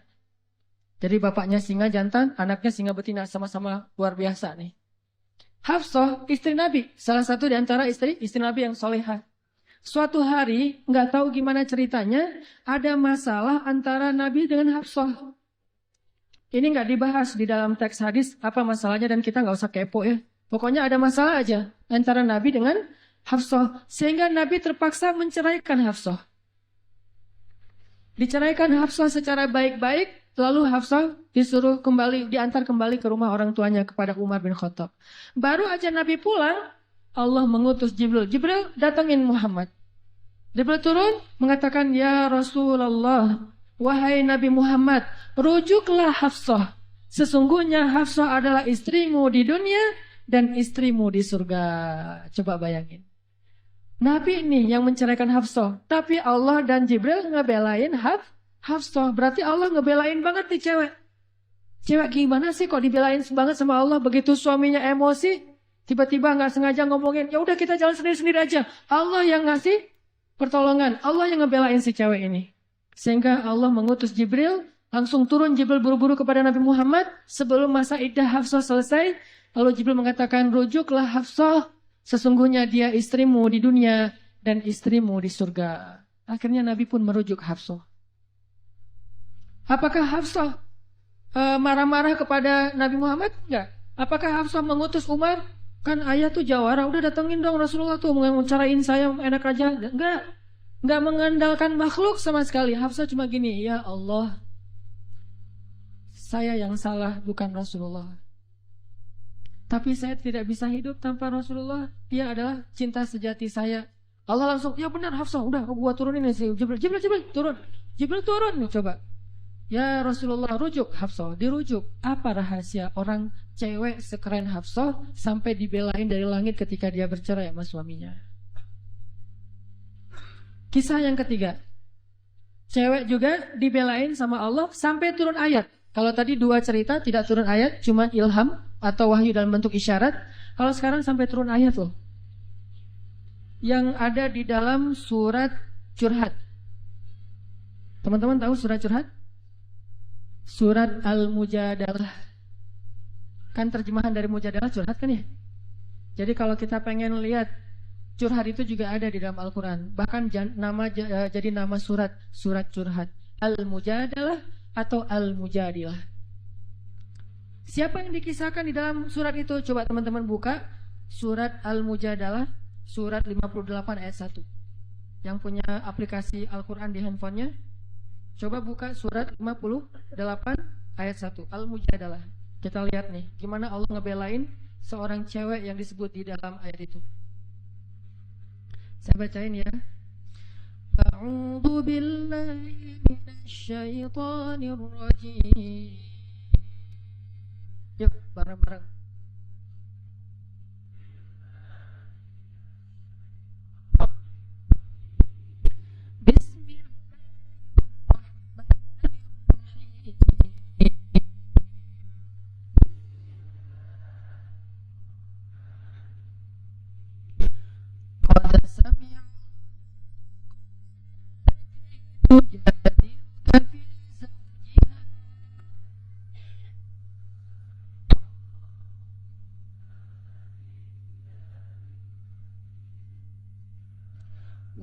Jadi bapaknya singa jantan, anaknya singa betina, sama-sama luar biasa nih. Hafsah, istri Nabi, salah satu di antara istri Nabi yang solehah. Suatu hari, nggak tahu gimana ceritanya, ada masalah antara Nabi dengan Hafsah. Ini nggak dibahas di dalam teks hadis apa masalahnya, dan kita nggak usah kepo ya. Pokoknya ada masalah aja antara Nabi dengan Hafsah, sehingga Nabi terpaksa menceraikan Hafsah. Diceraikan Hafsah secara baik-baik. Lalu Hafsah disuruh diantar kembali ke rumah orang tuanya kepada Umar bin Khattab. Baru aja Nabi pulang, Allah mengutus Jibril. Jibril datangin Muhammad. Jibril turun mengatakan, ya Rasulullah, wahai Nabi Muhammad, rujuklah Hafsah. Sesungguhnya Hafsah adalah istrimu di dunia dan istrimu di surga. Coba bayangin. Nabi ini yang menceraikan Hafsah, tapi Allah dan Jibril ngebelain Hafsah. Berarti Allah ngebelain banget nih cewek. Cewek gimana sih kok dibelain banget sama Allah? Begitu suaminya emosi, tiba-tiba nggak sengaja ngomongin, ya udah kita jalan sendiri-sendiri aja. Allah yang ngasih pertolongan. Allah yang ngebelain si cewek ini. Sehingga Allah mengutus Jibril, langsung turun Jibril buru-buru kepada Nabi Muhammad sebelum masa iddah Hafsah selesai. Lalu Jibril mengatakan, rujuklah Hafsah, sesungguhnya dia istrimu di dunia dan istrimu di surga. Akhirnya Nabi pun merujuk Hafsah. Apakah Hafsah marah-marah kepada Nabi Muhammad? Enggak. Apakah Hafsah mengutus Umar? Kan ayah tuh jawara, udah datengin dong Rasulullah tuh mau carain saya enak aja. Enggak. Enggak mengandalkan makhluk sama sekali. Hafsah cuma gini, ya Allah, saya yang salah, bukan Rasulullah. Tapi saya tidak bisa hidup tanpa Rasulullah. Dia adalah cinta sejati saya. Allah langsung, ya benar Hafsah, udah gua turunin sih. Jibril turun. Jibril turun nih coba. Ya Rasulullah, rujuk Hafsah, dirujuk. Apa rahasia orang cewek sekeren Hafsah sampai dibelain dari langit ketika dia bercerai sama suaminya? Kisah yang ketiga, cewek juga dibelain sama Allah sampai turun ayat. Kalau tadi dua cerita tidak turun ayat, cuma ilham atau wahyu dalam bentuk isyarat. Kalau sekarang sampai turun ayat loh. Yang ada di dalam surat Curhat. Teman-teman tahu surat Curhat? Surat Al-Mujadalah. Kan terjemahan dari Mujadalah curhat kan ya? Jadi kalau kita pengen lihat curhat itu juga ada di dalam Al-Quran. Bahkan jadi nama surat Curhat. Al-Mujadalah atau Al-Mujadilah. Siapa yang dikisahkan di dalam surat itu? Coba teman-teman buka surat Al-Mujadalah, surat 58 ayat 1. Yang punya aplikasi Al-Quran di handphonenya, coba buka surat 58 ayat 1 Al-Mujadalah. Kita lihat nih gimana Allah ngebelain seorang cewek yang disebut di dalam ayat itu. Saya bacain ya. A'udzu billahi minasyaitonir rajim. Yuk bareng-bareng.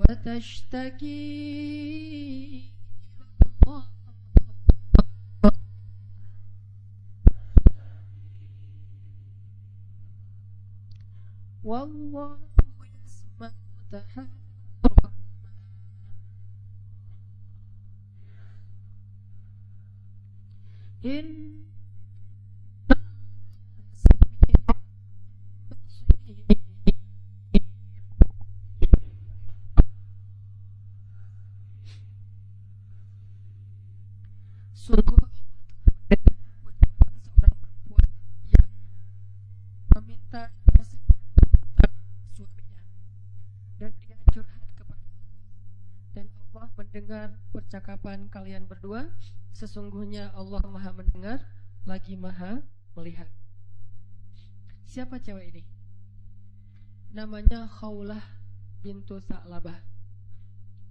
وتشتكي الله والله يسمع تحاوركما إن سميع بصير. Sungguh Allah telah mendengar ucapan seorang perempuan yang meminta nasihat tentang suaminya, dan dia curhat kepada Allah, dan Allah mendengar percakapan kalian berdua. Sesungguhnya Allah Maha mendengar lagi Maha melihat. Siapa cewek ini? Namanya Khawlah bintu Sa'labah.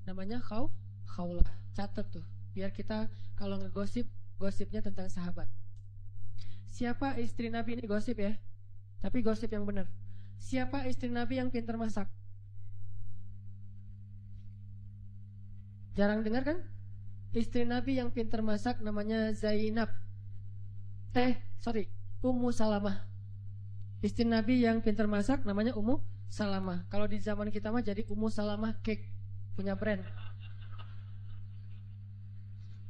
Namanya Khawlah. Catat tuh, biar kita kalau ngegosip, gosipnya tentang sahabat. Siapa istri Nabi ini gosip ya? Tapi gosip yang benar. Siapa istri Nabi yang pintar masak? Jarang dengar kan? Istri Nabi yang pintar masak namanya Zainab. Ummu Salamah. Istri Nabi yang pintar masak namanya Ummu Salamah. Kalau di zaman kita mah jadi Ummu Salamah Cake, punya brand.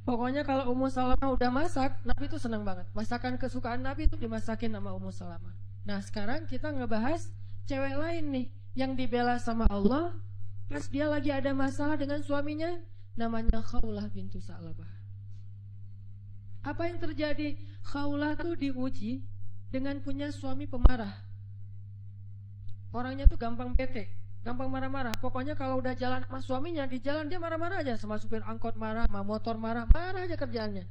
Pokoknya kalau Ummu Salamah udah masak, Nabi itu senang banget. Masakan kesukaan Nabi itu dimasakin sama Ummu Salamah. Nah sekarang kita ngebahas cewek lain nih yang dibela sama Allah pas dia lagi ada masalah dengan suaminya, namanya Khawlah bintu Sa'labah. Apa yang terjadi? Khawlah tuh diuji dengan punya suami pemarah. Orangnya tuh gampang bete. Gampang marah-marah. Pokoknya kalau udah jalan sama suaminya, di jalan dia marah-marah aja. Sama supir angkot marah, sama motor marah, marah aja kerjaannya.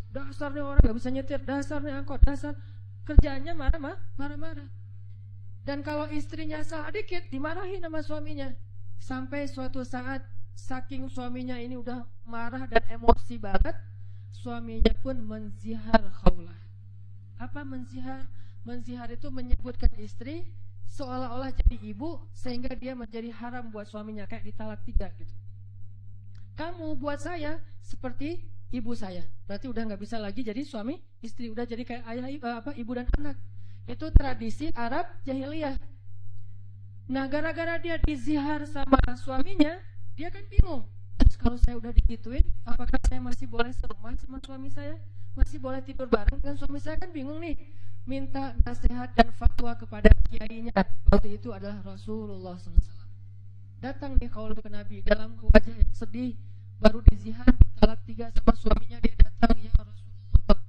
Dasar nih orang gak bisa nyetir, dasar nih angkot, dasar. Kerjaannya marah-marah. Dan kalau istrinya salah dikit, dimarahin sama suaminya. Sampai suatu saat, saking suaminya ini udah marah dan emosi banget, suaminya pun menzihar khaulah. Apa menzihar? Menzihar itu menyebutkan istri seolah-olah jadi ibu, sehingga dia menjadi haram buat suaminya, kayak ditalak 3 gitu. Kamu buat saya seperti ibu saya, berarti udah nggak bisa lagi jadi suami istri, udah jadi kayak ayah, ibu dan anak. Itu tradisi Arab jahiliyah. Nah, gara-gara dia dizihar sama suaminya, dia kan bingung. Kalau saya udah digituin, apakah saya masih boleh serumah sama suami saya? Masih boleh tidur bareng dengan suami saya? Kan bingung nih. Minta nasihat dan fatwa kepada kiainya. Waktu itu adalah Rasulullah SAW. Datang nih kaul ke Nabi dalam wajah yang sedih, baru dizihar, talak 3 sama suaminya. Dia datang, ya Rasulullah,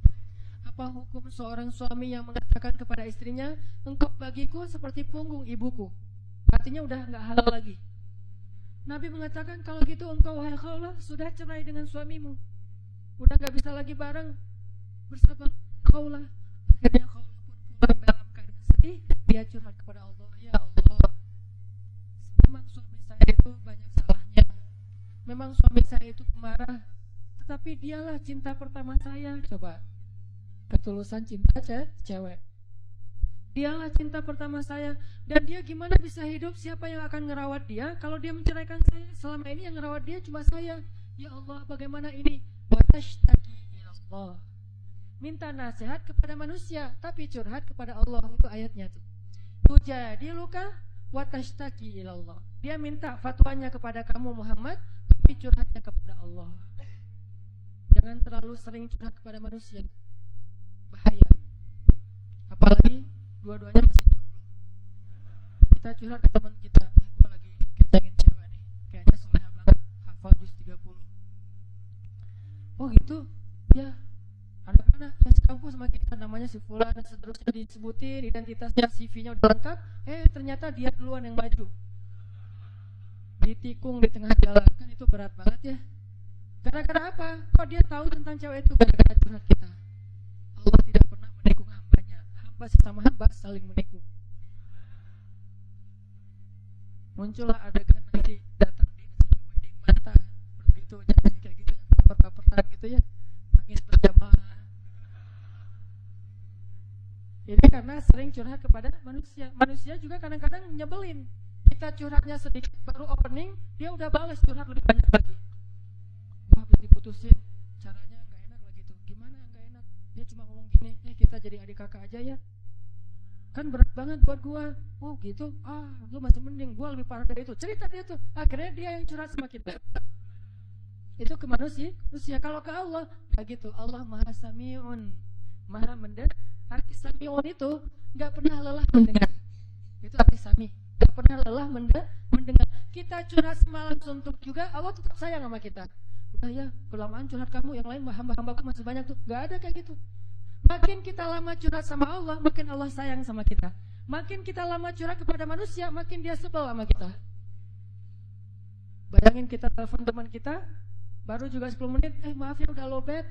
apa hukum seorang suami yang mengatakan kepada istrinya, engkau bagiku seperti punggung ibuku? Artinya udah nggak halal lagi. Nabi mengatakan, kalau gitu engkau wahai Khawlah sudah cerai dengan suamimu, udah nggak bisa lagi bareng bersama Khawlah. Akhirnya Khawlah pun pulang dalam keadaan sedih. Dia curhat kepada Allah, ya Allah, memang suami saya itu banyak salahnya, memang suami saya itu pemarah, tetapi dialah cinta pertama saya. Coba ketulusan cinta cewek. Dialah cinta pertama saya, dan dia gimana bisa hidup? Siapa yang akan ngerawat dia kalau dia menceraikan saya? Selama ini yang ngerawat dia cuma saya. Ya Allah, bagaimana ini? Watashtaki ilallah. Minta nasihat kepada manusia, tapi curhat kepada Allah. Itu ayatnya tuh. Tujadiluka watashtaki ilallah. Dia minta fatwanya kepada kamu Muhammad, tapi curhatnya kepada Allah. Jangan terlalu sering curhat kepada manusia, bahaya. Apalagi dua-duanya masih jomblo. Kita curhat ke teman kita, gue lagi kencengin cewek nih, kayaknya soleha banget, hafal juz 30. Oh gitu? Ya, anak mana? Yang sekampus sama kita, namanya si Fulan, dan seterusnya disebutin, identitasnya, CV-nya udah lengkap. Ternyata dia duluan yang maju, ditikung di tengah jalan. Kan itu berat banget ya. Gara-gara apa? Kok dia tahu tentang cewek itu? Gara-gara curhat kita. Allah tidak pernah menikung hambanya. Hamba sesama hamba saling menikung. Muncullah adegan nanti datang di acara wedding mantan, begitu nyanyi kayak gitu, yang baper-baperan gitu ya, nangis berjamaah. Ini karena sering curhat kepada manusia. Manusia juga kadang-kadang nyebelin. Kita curhatnya sedikit, baru opening dia udah balas curhat lebih banyak lagi. Wah, habis diputusin, caranya nggak enak lagi tuh. Gimana nggak enak? Dia cuma ngomong gini, kita jadi adik kakak aja ya. Kan berat banget buat gua. Oh gitu, lu masih mending, gua lebih parah dari itu. Cerita dia tuh, akhirnya dia yang curhat sama kita. Itu ke manusia. Kalau ke Allah nggak gitu. Allah maha sami'un, maha mendengar. Arti sami'un itu nggak pernah lelah mendengar. Itu arti sami, nggak pernah lelah mendengar. Kita curhat semalam suntuk juga, Allah tetap sayang sama kita. Udah ya, kelamaan curhat kamu, yang lain hamba-hambaku masih banyak tuh. Nggak ada kayak gitu. Makin kita lama curhat sama Allah, makin Allah sayang sama kita. Makin kita lama curhat kepada manusia, makin dia sebel sama kita. Bayangin kita telepon teman kita, baru juga 10 menit, maaf ya udah lowbat,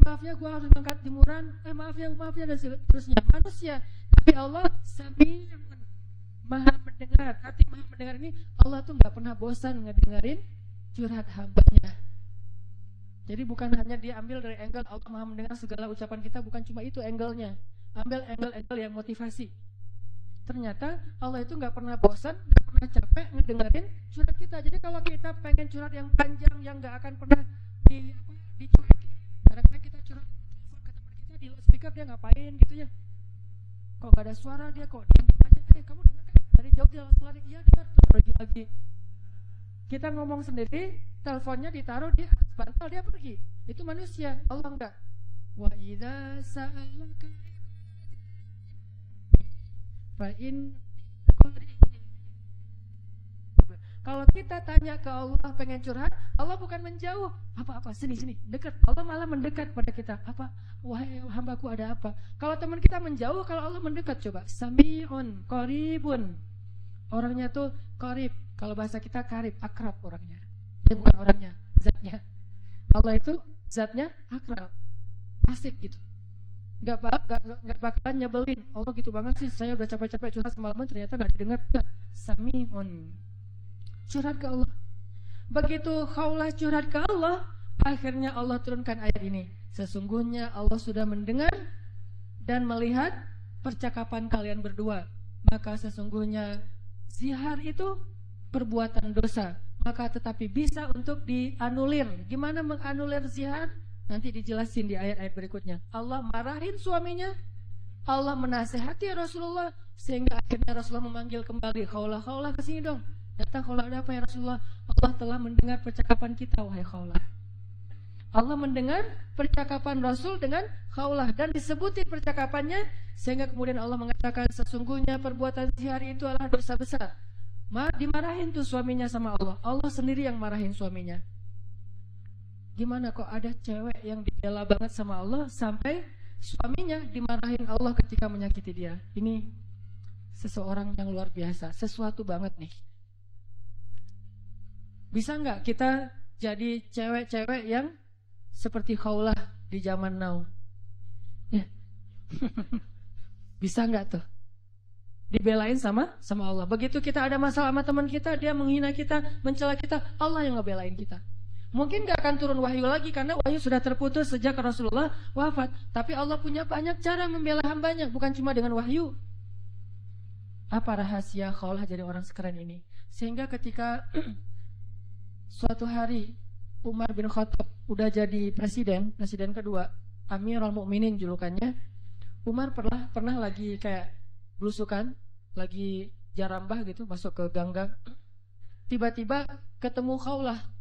maaf ya gua harus ngangkat jemuran, maaf ya dan seterusnya. Manusia, tapi Allah Sami'un, maha mendengar. Arti maha mendengar ini, Allah tuh gak pernah bosan ngedengerin curhat hambanya. Jadi bukan hanya dia ambil dari angle Allah maha mendengar segala ucapan kita, bukan cuma itu angle-nya. Ambil angle-angle yang motivasi. Ternyata Allah itu gak pernah bosan, gak pernah capek ngedengerin curhat kita. Jadi kalau kita pengen curhat yang panjang, yang gak akan pernah dicuekin, kadang-kadang kita curhat telepon ke teman kita di loudspeaker, dia ngapain gitu ya. Kok gak ada suara, dia kok diam aja. Kamu dengar kan? Dari jauh dia langsung lari, iya dengar, pergi lagi. Kita ngomong sendiri, teleponnya ditaruh di atas bantal, dia pergi. Itu manusia, Allah enggak. Wa idza sa'alaka fa in kalau kita tanya ke Allah pengen curhat, Allah bukan menjauh. Apa-apa, sini, dekat. Allah malah mendekat pada kita. Apa? Wahai hambaku, ada apa? Kalau teman kita menjauh, kalau Allah mendekat, coba. Sami'un, qaribun. Orangnya tuh qarib. Kalau bahasa kita qarib, akrab orangnya. Dia bukan orangnya, zatnya. Allah itu zatnya akrab, asik gitu. Gak bakalan nyebelin. Allah gitu banget sih, saya udah capek-capek curhat semalaman ternyata gak didengar. Sami'un. Curhat ke Allah. Begitu Khawlah curhat ke Allah, akhirnya Allah turunkan ayat ini. Sesungguhnya Allah sudah mendengar dan melihat percakapan kalian berdua. Maka sesungguhnya zihar itu perbuatan dosa. Maka tetapi bisa untuk dianulir. Gimana menganulir zihar? Nanti dijelasin di ayat-ayat berikutnya. Allah marahin suaminya, Allah menasehati Rasulullah, sehingga akhirnya Rasulullah memanggil kembali Khawlah, Khawlah kesini dong. Datang Khawlah, ada apa ya Rasulullah? Allah telah mendengar percakapan kita, wahai Khawlah. Allah mendengar percakapan Rasul dengan Khawlah dan disebutin percakapannya, sehingga kemudian Allah mengatakan sesungguhnya perbuatan zihar itu adalah dosa besar. Dimarahin tuh suaminya sama Allah. Allah sendiri yang marahin suaminya. Gimana kok ada cewek yang dibela banget sama Allah sampai suaminya dimarahin Allah ketika menyakiti dia? Ini seseorang yang luar biasa, sesuatu banget nih. Bisa nggak kita jadi cewek-cewek yang seperti Khawlah di zaman now? Ya. Bisa nggak tuh? Dibelain sama Allah. Begitu kita ada masalah sama teman kita, dia menghina kita, mencela kita, Allah yang ngebelain kita. Mungkin gak akan turun wahyu lagi karena wahyu sudah terputus sejak Rasulullah wafat. Tapi Allah punya banyak cara membela hambanya, bukan cuma dengan wahyu. Apa rahasia Khawlah jadi orang sekeren ini? Sehingga ketika suatu hari Umar bin Khattab udah jadi presiden kedua, Amirul Mukminin julukannya. Umar pernah lagi kayak belusukan, lagi jarambah gitu, masuk ke gang-gang. Tiba-tiba ketemu Khawlah.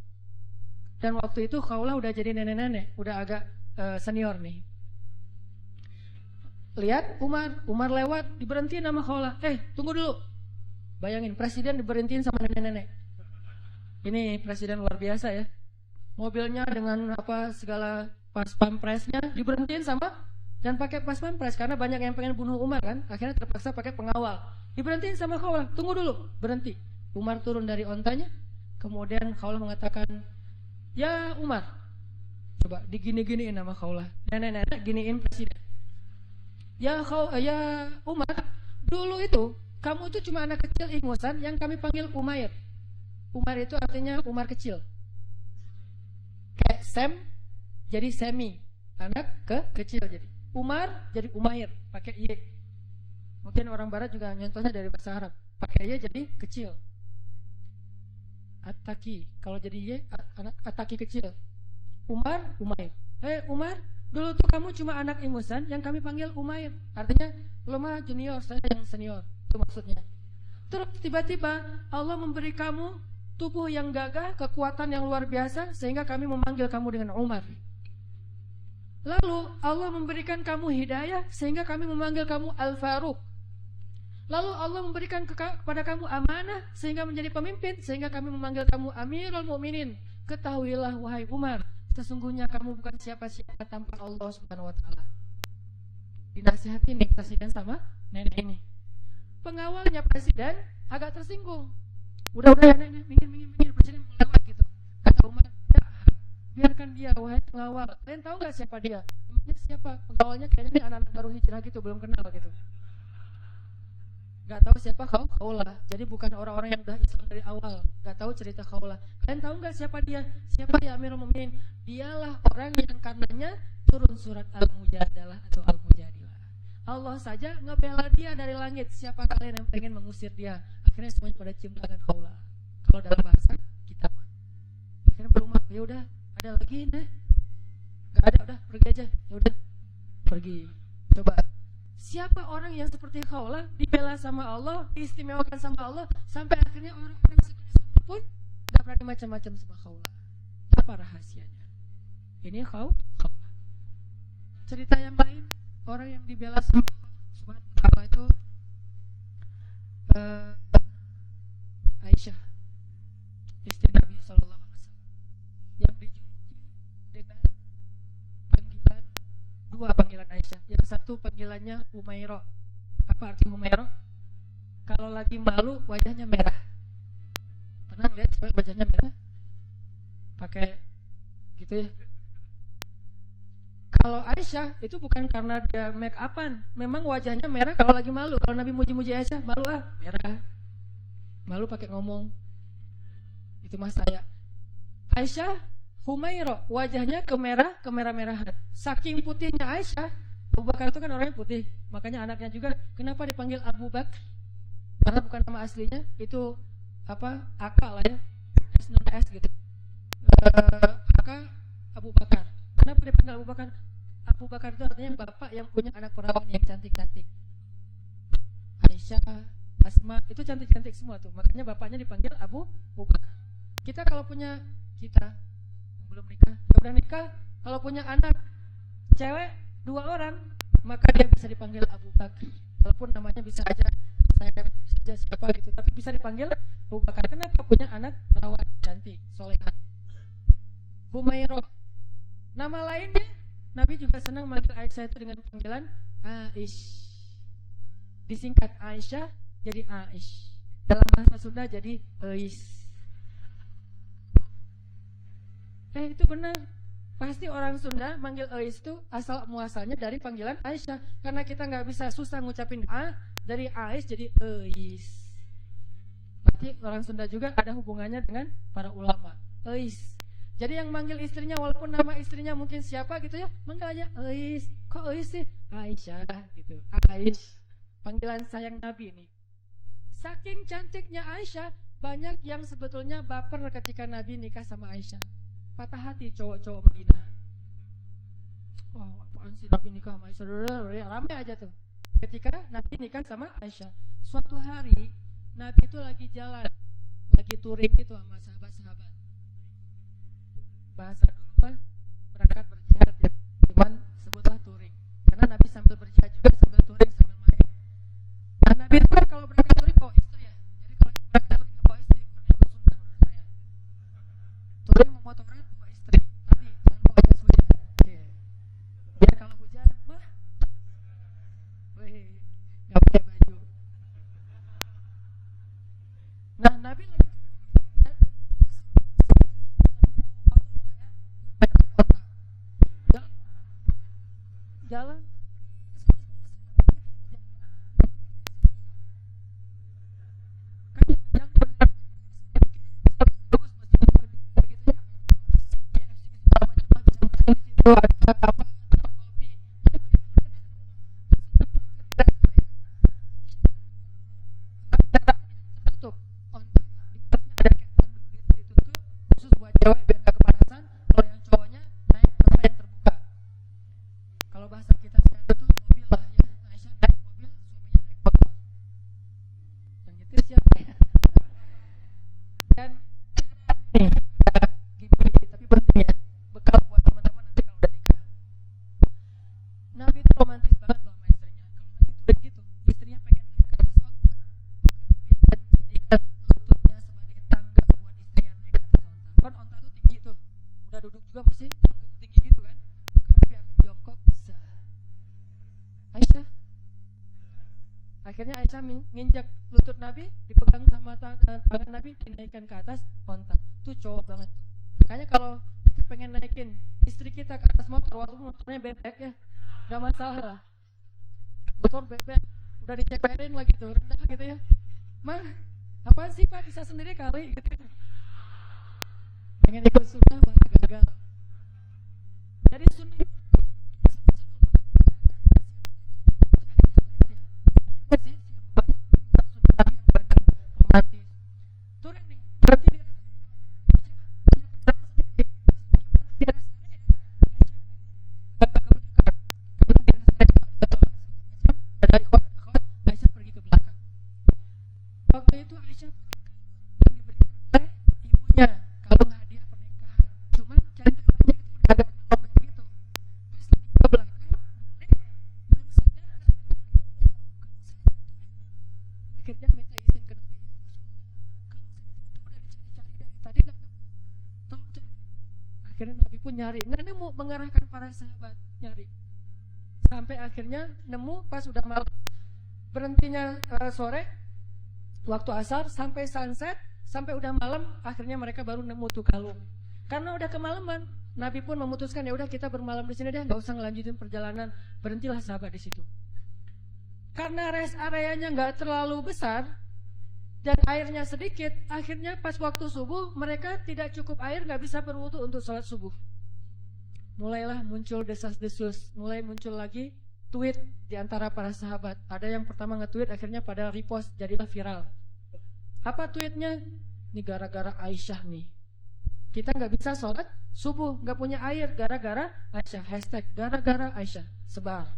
Dan waktu itu Khawlah udah jadi nenek-nenek, udah agak senior nih. Lihat Umar lewat, diberhentiin sama Khawlah. Tunggu dulu. Bayangin, presiden diberhentiin sama nenek-nenek. Ini presiden luar biasa ya. Mobilnya dengan apa segala pas pampresnya diberhentiin sama dan pakai pas pampres karena banyak yang pengen bunuh Umar kan. Akhirnya terpaksa pakai pengawal. Diberhentiin sama Khawlah. Tunggu dulu, berhenti. Umar turun dari ontanya. Kemudian Khawlah mengatakan, ya Umar, coba digini-giniin sama Khawlah. Nenek-nenek giniin presiden. Ya Umar, dulu itu kamu itu cuma anak kecil ingusan yang kami panggil Umair. Umar itu artinya Umar kecil. Kayak Sam jadi Semi, anak kecil jadi. Umar jadi Umair, pakai Y. Mungkin orang barat juga nyontohnya dari bahasa Arab. Pakai Y jadi kecil. Ataki, kalau jadi Y anak Ataki kecil. Umar, Umair. Umar, dulu tuh kamu cuma anak ingusan yang kami panggil Umair. Artinya lo mah junior, saya yang senior. Itu maksudnya. Terus tiba-tiba Allah memberi kamu tubuh yang gagah, kekuatan yang luar biasa, sehingga kami memanggil kamu dengan Umar. Lalu Allah memberikan kamu hidayah, sehingga kami memanggil kamu Al-Faruq. Lalu Allah memberikan kepada kamu amanah sehingga menjadi pemimpin, sehingga kami memanggil kamu Amirul Mukminin. Ketahuilah wahai Umar, sesungguhnya kamu bukan siapa-siapa tanpa Allah Subhanahu wa taala. Dinasihati nih presiden sama nenek ini. Pengawalnya presiden agak tersinggung. Udah ya nenek, minggir presiden mau lewat gitu. Kata Umar, ya, biarkan dia wahai pengawal. Kalian tahu nggak siapa dia? Namanya siapa? Pengawalnya kayaknya ini anak-anak baru hijrah gitu, belum kenal gitu. Gak tahu siapa Khawlah. Jadi bukan orang-orang yang udah Islam dari awal. Gak tahu cerita Khawlah. Kalian tahu gak siapa dia? Siapa ya Amirul Mukminin? Dialah orang yang karenanya turun surat Al-Mujadalah atau Al-Mujadilah. Allah saja ngebela dia dari langit. Siapa kalian yang pengen mengusir dia? Akhirnya semuanya pada cium tangan Khawlah. Kalau dalam bahasa kita mah. Akhirnya berumah, ya udah, ada lagi nih? Gak ada, udah pergi aja. Ya udah, pergi. Coba. Siapa orang yang seperti Khawlah dibela sama Allah, diistimewakan sama Allah, sampai akhirnya orang-orang sekelas pun gak berani macam-macam sama Khawlah. Apa rahasianya? Ini Khawlah. Cerita yang lain, orang yang dibela sama Allah Subhanahu wa taala itu Aisyah, istri Nabi sallallahu alaihi wasallam, yang dijuluki dengan dua panggilan Aisyah. Yang satu panggilannya Humairah. Apa arti Humairah? kalau lagi malu wajahnya merah. Pernah lihat cewek wajahnya merah? Pakai gitu ya. Kalau Aisyah itu bukan karena dia make upan, memang wajahnya merah kalau lagi malu. Kalau Nabi muji-muji Aisyah, malu merah. Malu pakai ngomong. Itu mas saya. Aisyah Humairah, wajahnya kemerah-merahan. Saking putihnya Aisyah, Abu Bakar itu kan orangnya putih, makanya anaknya juga kenapa dipanggil Abu Bakar? Karena bukan nama aslinya, itu apa? Akal lah ya. S non S gitu. Akal Abu Bakar. Kenapa dipanggil Abu Bakar? Abu Bakar itu artinya bapak yang punya anak perawan yang cantik-cantik. Aisyah, Asma, itu cantik-cantik semua tuh. Makanya bapaknya dipanggil Abu Bakar. Kita kalau punya belum nikah, udah nikah, kalau punya anak cewek 2 orang, maka dia bisa dipanggil Abu Bakar. Walaupun namanya bisa aja siapa gitu, tapi bisa dipanggil Abu Bakar. Kenapa? Punya anak perawan cantik, solehah. Humairah. Nama lainnya, Nabi juga senang manggil Aisyah itu dengan panggilan Aish. Disingkat Aisyah jadi Aish. Dalam bahasa Sunda jadi Eis. Itu benar. Pasti orang Sunda manggil Eis itu asal muasalnya dari panggilan Aisyah. Karena kita nggak bisa susah ngucapin A, dari Ais jadi Eis. Berarti orang Sunda juga ada hubungannya dengan para ulama. Eis. Jadi yang manggil istrinya walaupun nama istrinya mungkin siapa gitu ya, manggil aja Eis. Kok Eis sih? Aisyah gitu. Aish. Panggilan sayang Nabi ini. Saking cantiknya Aisyah, banyak yang sebetulnya baper ketika Nabi nikah sama Aisyah. Patah hati cowok-cowok Madinah. Wah, apaan sih Nabi nikah sama Aisyah? Ramai aja tuh. Ketika Nabi nikah sama Aisyah. Suatu hari Nabi itu lagi jalan, lagi touring gitu sama sahabat-sahabat. Bahasa dulu mah berangkat berjihad ya. Cuman sebutlah touring. Karena Nabi sambil berjihad juga sambil touring sambil main. Nah Nabi itu kan kalau berangkat touring bawa istri ya. Jadi kalau yang berangkat touring bawa istri kurang ikut sunnah menurut saya. Touring memotoran bawa istri, tapi jangan bawa jas hujan. Biar kalau hujan mah, nggak pakai baju. Nah Nabi lagi jalan kan jangan bagus masjid gede gitu ya. KFC segala macam lah bisa makan di situ, ada apa tempat kopi. Kendaraan yang tertutup, onta di atasnya ada kayak tandu gitu ditutup khusus buat cewek biar nggak kepanasan. Kalau yang cowoknya naik tempat yang terbuka. Kalau bahasa kita sekarang tuh mobil lah ya. Aisyah naik mobil, suaminya naik motor. Yang nyetir siapa ya? Dan nih ada gimmick tapi penting ya, bekal buat teman-teman nanti kalau udah nikah. Nabi itu romantis banget loh sama istrinya. Kalau lagi touring gitu, istrinya pengen naik ke atas onta, maka Nabi akan menjadikan lututnya sebagai tangga buat istrinya naik ke atas onta. Kan onta tuh tinggi tuh, udah duduk juga masih panggung tinggi gitu kan, maka Nabi akan jongkok. Aisyah. Akhirnya Aisyah nginjak lutut Nabi, dipegang sama tangan Nabi, dinaikkan ke atas onta. Tuh cowok banget. Makanya kalau kita pengen naikin istri kita ke atas motor, walaupun motornya bebek ya, gak masalah. Motor bebek, udah diceperin lagi tuh, rendah gitu ya. Mah, apaan sih Pak, bisa sendiri kali gitu. Pengen ikut sunnah malah gagal. Jadi sunnah sih banyak sunnah Nabi yang benar romantis. Touring nih, berarti dia punya kendaraan sendiri. Dia rest area, Aisyah ke belakang. Kemudian di rest area ada toilet segala macam, ada ikhwan ada akhwat, Aisyah pergi ke belakang. Waktu itu Aisyah yang diberikan oleh ibunya kalung hadiah pernikahan. Cuman centelannya itu udah agak longgar gitu. Pas lagi ke belakang, balik, baru sadar akhirnya minta izin ke Nabi. Kalau saya jatuh udah dicari-cari dari tadi nggak nemu, tolong cari. Akhirnya Nabi pun nyari, nggak nemu, mengarahkan para sahabat nyari. Sampai akhirnya nemu pas udah malam. Berhentinya sore, Waktu asar sampai sunset, sampai udah malam, akhirnya mereka baru nemu tuh kalung. Karena udah kemalaman, Nabi pun memutuskan ya udah kita bermalam di sini deh, nggak usah ngelanjutin perjalanan, berhentilah sahabat di situ. Karena rest areanya nggak terlalu besar dan airnya sedikit, akhirnya pas waktu subuh mereka tidak cukup air, nggak bisa berwudu untuk sholat subuh. Mulailah muncul desas-desus, mulai muncul lagi tweet di antara para sahabat. Ada yang pertama nge-tweet, akhirnya pada repost, jadilah viral. Apa tweetnya? Ini gara-gara Aisyah nih. Kita nggak bisa sholat subuh, nggak punya air, gara-gara Aisyah. Hashtag gara-gara Aisyah, sebar.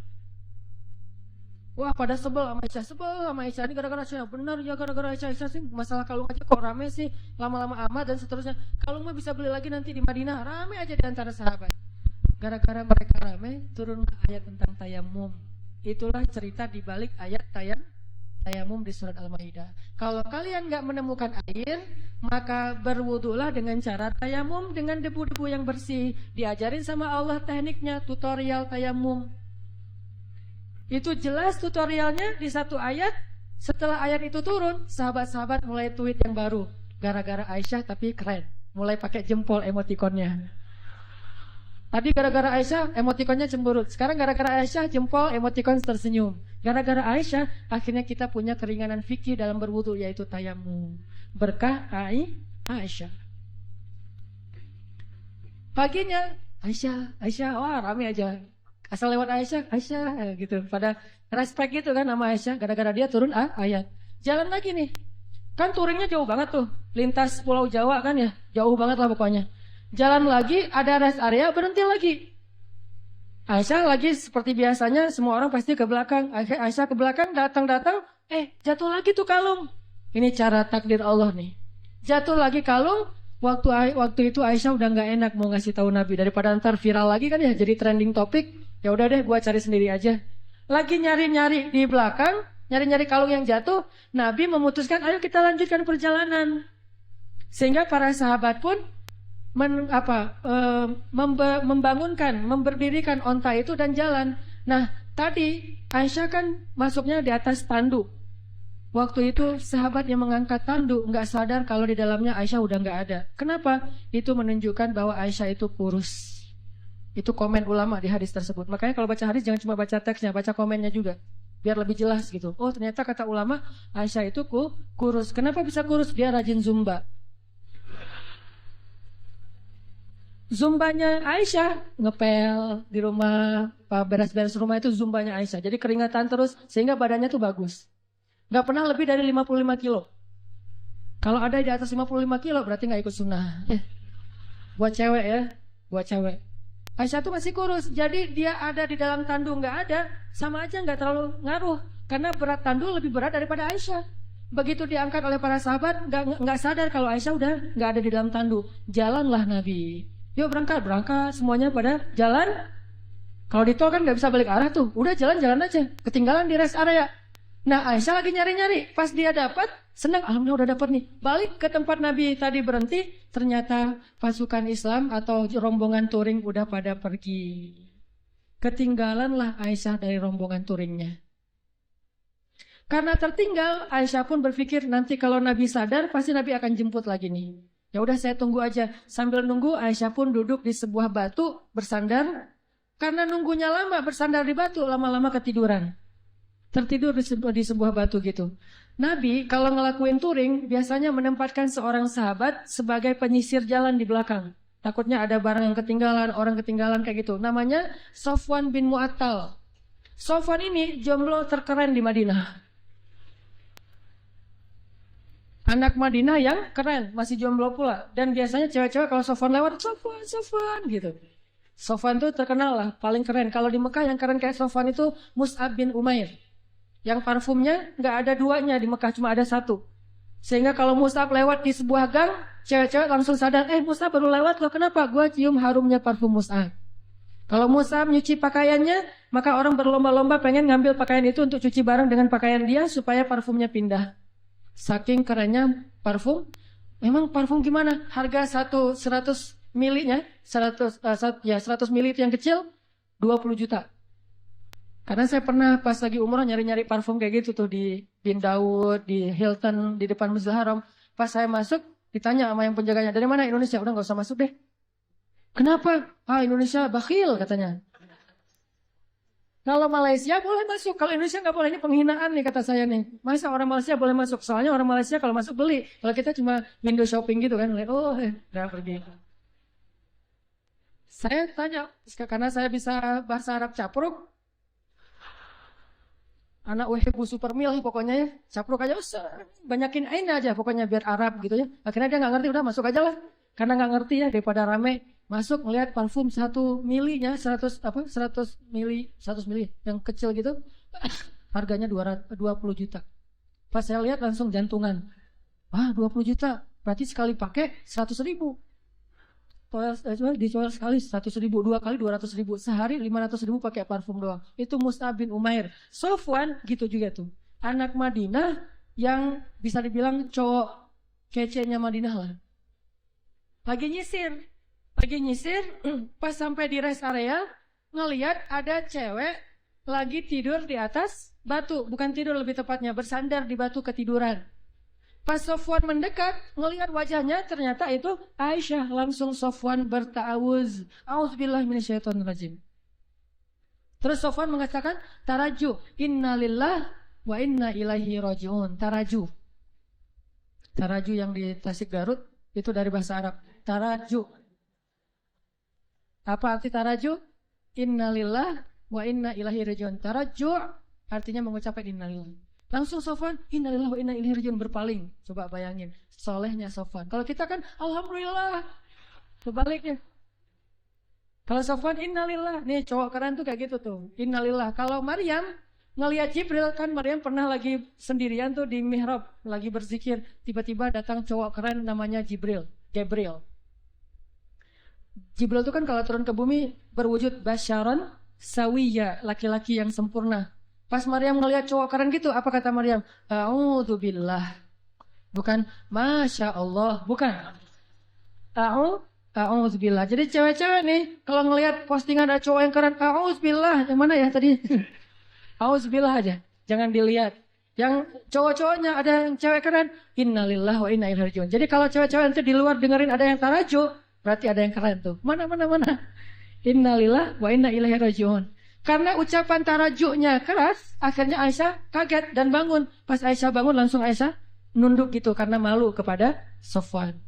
Wah, pada sebel sama Aisyah, ini gara-gara Aisyah. Benar ya, gara-gara Aisyah sih, masalah kalung aja kok rame sih, lama-lama amat dan seterusnya. Kalung mah bisa beli lagi nanti di Madinah, rame aja di antara sahabat. Gara-gara mereka rame, turunlah ayat tentang tayamum. Itulah cerita di balik ayat tayamum di surat Al-Maidah. Kalau kalian nggak menemukan air, maka berwudulah dengan cara tayamum dengan debu-debu yang bersih. Diajarin sama Allah tekniknya, tutorial tayamum. Itu jelas tutorialnya di satu ayat. Setelah ayat itu turun, sahabat-sahabat mulai tweet yang baru. Gara-gara Aisyah tapi keren. Mulai pakai jempol emotikonnya. Tadi gara-gara Aisyah emotikonnya cemberut. Sekarang gara-gara Aisyah jempol emotikon tersenyum. Gara-gara Aisyah akhirnya kita punya keringanan fikih dalam berwudu, yaitu tayamum. Berkah Aisyah. Paginya Aisyah, wah rame aja. Asal lewat Aisyah gitu. Pada respect gitu kan sama Aisyah. Gara-gara dia turun ayat. Jalan lagi nih. Kan touringnya jauh banget tuh. Lintas Pulau Jawa kan ya. Jauh banget lah pokoknya. Jalan lagi, ada rest area, berhenti lagi. Aisyah lagi seperti biasanya, semua orang pasti ke belakang. Aisyah ke belakang, datang, jatuh lagi tuh kalung. Ini cara takdir Allah nih. Jatuh lagi kalung, waktu itu Aisyah udah nggak enak mau ngasih tahu Nabi. Daripada ntar viral lagi kan ya, jadi trending topik. Ya udah deh, gua cari sendiri aja. Lagi nyari-nyari di belakang, nyari-nyari kalung yang jatuh. Nabi memutuskan, ayo kita lanjutkan perjalanan. Sehingga para sahabat pun memberdirikan onta itu dan jalan. Nah, tadi Aisyah kan masuknya di atas tanduk. Waktu itu sahabat yang mengangkat tanduk nggak sadar kalau di dalamnya Aisyah udah nggak ada. Kenapa? Itu menunjukkan bahwa Aisyah itu kurus. Itu komen ulama di hadis tersebut. Makanya kalau baca hadis jangan cuma baca teksnya, baca komennya juga. Biar lebih jelas gitu. Oh, ternyata kata ulama Aisyah itu kurus. Kenapa bisa kurus? Dia rajin zumba. Zumbanya Aisyah ngepel di rumah, beres-beres rumah itu zumbanya Aisyah. Jadi keringatan terus sehingga badannya tuh bagus. Gak pernah lebih dari 55 kilo. Kalau ada di atas 55 kilo berarti gak ikut sunnah. Buat cewek ya, buat cewek. Aisyah tuh masih kurus. Jadi dia ada di dalam tandu gak ada, sama aja gak terlalu ngaruh. Karena berat tandu lebih berat daripada Aisyah. Begitu diangkat oleh para sahabat, gak sadar kalau Aisyah udah gak ada di dalam tandu. Jalanlah Nabi. Yuk berangkat, semuanya pada jalan. Kalau di tol kan nggak bisa balik arah tuh, udah jalan-jalan aja, ketinggalan di rest area. Nah Aisyah lagi nyari-nyari, pas dia dapat, senang, alhamdulillah udah dapat nih. Balik ke tempat Nabi tadi berhenti, ternyata pasukan Islam atau rombongan touring udah pada pergi. Ketinggalanlah Aisyah dari rombongan touringnya. Karena tertinggal, Aisyah pun berpikir nanti kalau Nabi sadar, pasti Nabi akan jemput lagi nih. Ya udah saya tunggu aja. Sambil nunggu Aisyah pun duduk di sebuah batu bersandar. Karena nunggunya lama bersandar di batu, lama-lama ketiduran. Tertidur di sebuah batu gitu. Nabi kalau ngelakuin touring biasanya menempatkan seorang sahabat sebagai penyisir jalan di belakang. Takutnya ada barang yang ketinggalan, orang ketinggalan kayak gitu. Namanya Sofwan bin Mu'attal. Sofwan ini jomblo terkeren di Madinah. Anak Madinah yang keren, masih jomblo pula. Dan biasanya cewek-cewek kalau Sofwan lewat, Sofwan gitu. Sofwan tuh terkenal lah, paling keren. Kalau di Mekah yang keren kayak Sofwan itu Mus'ab bin Umair. Yang parfumnya nggak ada duanya, di Mekah cuma ada satu. Sehingga kalau Mus'ab lewat di sebuah gang, cewek-cewek langsung sadar, Mus'ab baru lewat loh, kenapa? Gua cium harumnya parfum Mus'ab. Kalau Mus'ab nyuci pakaiannya, maka orang berlomba-lomba pengen ngambil pakaian itu untuk cuci bareng dengan pakaian dia supaya parfumnya pindah. Saking kerennya parfum. Memang parfum gimana? Harga 100 milinya, 100 mili yang kecil 20 juta. Karena saya pernah pas lagi umroh nyari-nyari parfum kayak gitu tuh di bin Daud, di Hilton, di depan Masjidil Haram. Pas saya masuk, ditanya sama yang penjaganya, dari mana Indonesia? Udah nggak usah masuk deh. Kenapa? Indonesia bakhil katanya. Kalau Malaysia boleh masuk, kalau Indonesia nggak boleh. Ini penghinaan nih kata saya nih. Masa orang Malaysia boleh masuk? Soalnya orang Malaysia kalau masuk beli. Kalau kita cuma window shopping gitu kan, udah pergi. Saya tanya, karena saya bisa bahasa Arab capruk, anak uhibbu super mil pokoknya ya, capruk aja banyakin ain aja pokoknya biar Arab gitu ya. Akhirnya dia nggak ngerti, udah masuk aja lah. Karena nggak ngerti ya, daripada rame. Masuk ngelihat parfum 1 milinya 100 mili yang kecil gitu. Harganya 20 juta. Pas saya lihat langsung jantungan. 20 juta. Berarti sekali pakai 100 ribu. Dijual sekali 100 ribu, 2 kali 200 ribu. Sehari 500 ribu pakai parfum doang. Itu Mus'ab bin Umair. Sofwan gitu juga tuh. Anak Madinah yang bisa dibilang cowok kece-nya Madinah lah. Lagi nyisir, pas sampai di rest area, ngelihat ada cewek lagi tidur di atas batu. Bukan tidur, lebih tepatnya bersandar di batu ketiduran. Pas Sofwan mendekat, ngelihat wajahnya, ternyata itu Aisyah. Langsung Sofwan berta'awuz. A'udzubillahi minasyaitonirrajim. Terus Sofwan mengatakan, taraju, innalillah wa inna ilaihi raji'un. Taraju yang di Tasik Garut, itu dari bahasa Arab. Taraju. Apa arti taraju? Innalillah wa inna ilaihi raji'un. Taraju artinya mengucapkan innalillah. Langsung Sofwan, innalillah wa inna ilaihi raji'un, berpaling. Coba bayangin, solehnya Sofwan. Kalau kita kan, alhamdulillah. Sebaliknya. Kalau Sofwan, innalillah. Nih cowok keren tuh kayak gitu tuh. Innalillah. Kalau Maryam, ngelihat Jibril, kan Maryam pernah lagi sendirian tuh di mihrab. Lagi berzikir. Tiba-tiba datang cowok keren namanya Gabriel. Jibril itu kan kalau turun ke bumi berwujud basyaron sawiya, laki-laki yang sempurna. Pas Maryam ngelihat cowok keren gitu, apa kata Maryam? A'udzubillah. Bukan Masya Allah, bukan. A'udzubillah. Jadi cewek-cewek nih, kalau ngelihat postingan ada cowok yang keren, a'udzubillah. Yang mana ya tadi? A'udzubillah aja, jangan dilihat. Yang cowok-cowoknya ada yang cewek keren, innalillah wa inna ilaihi raji'un. Jadi kalau cewek-cewek nanti di luar dengerin ada yang taraju, berarti ada yang keren tuh. Mana. Innalillah wa inna ilaihi raji'un. Karena ucapan tarajunya keras, akhirnya Aisyah kaget dan bangun. Pas Aisyah bangun, langsung Aisyah nunduk gitu karena malu kepada Sofwan.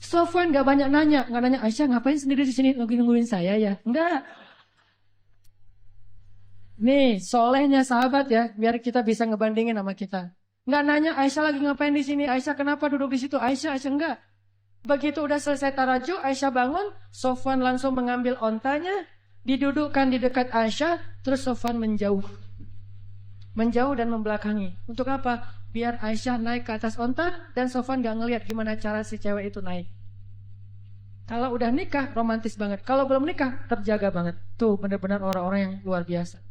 Sofwan gak banyak nanya, Aisyah ngapain sendiri di sini, lagi nungguin saya ya? Enggak. Nih, solehnya sahabat ya, biar kita bisa ngebandingin sama kita. Nggak nanya Aisyah lagi ngapain di sini, Aisyah kenapa duduk di situ, Aisyah enggak. Begitu udah selesai taraju, Aisyah bangun, Sofwan langsung mengambil ontanya, didudukkan di dekat Aisyah, terus Sofwan menjauh dan membelakangi. Untuk apa? Biar Aisyah naik ke atas onta dan Sofwan nggak ngelihat gimana cara si cewek itu naik. Kalau udah nikah, romantis banget. Kalau belum nikah, terjaga banget. Tuh benar-benar orang-orang yang luar biasa.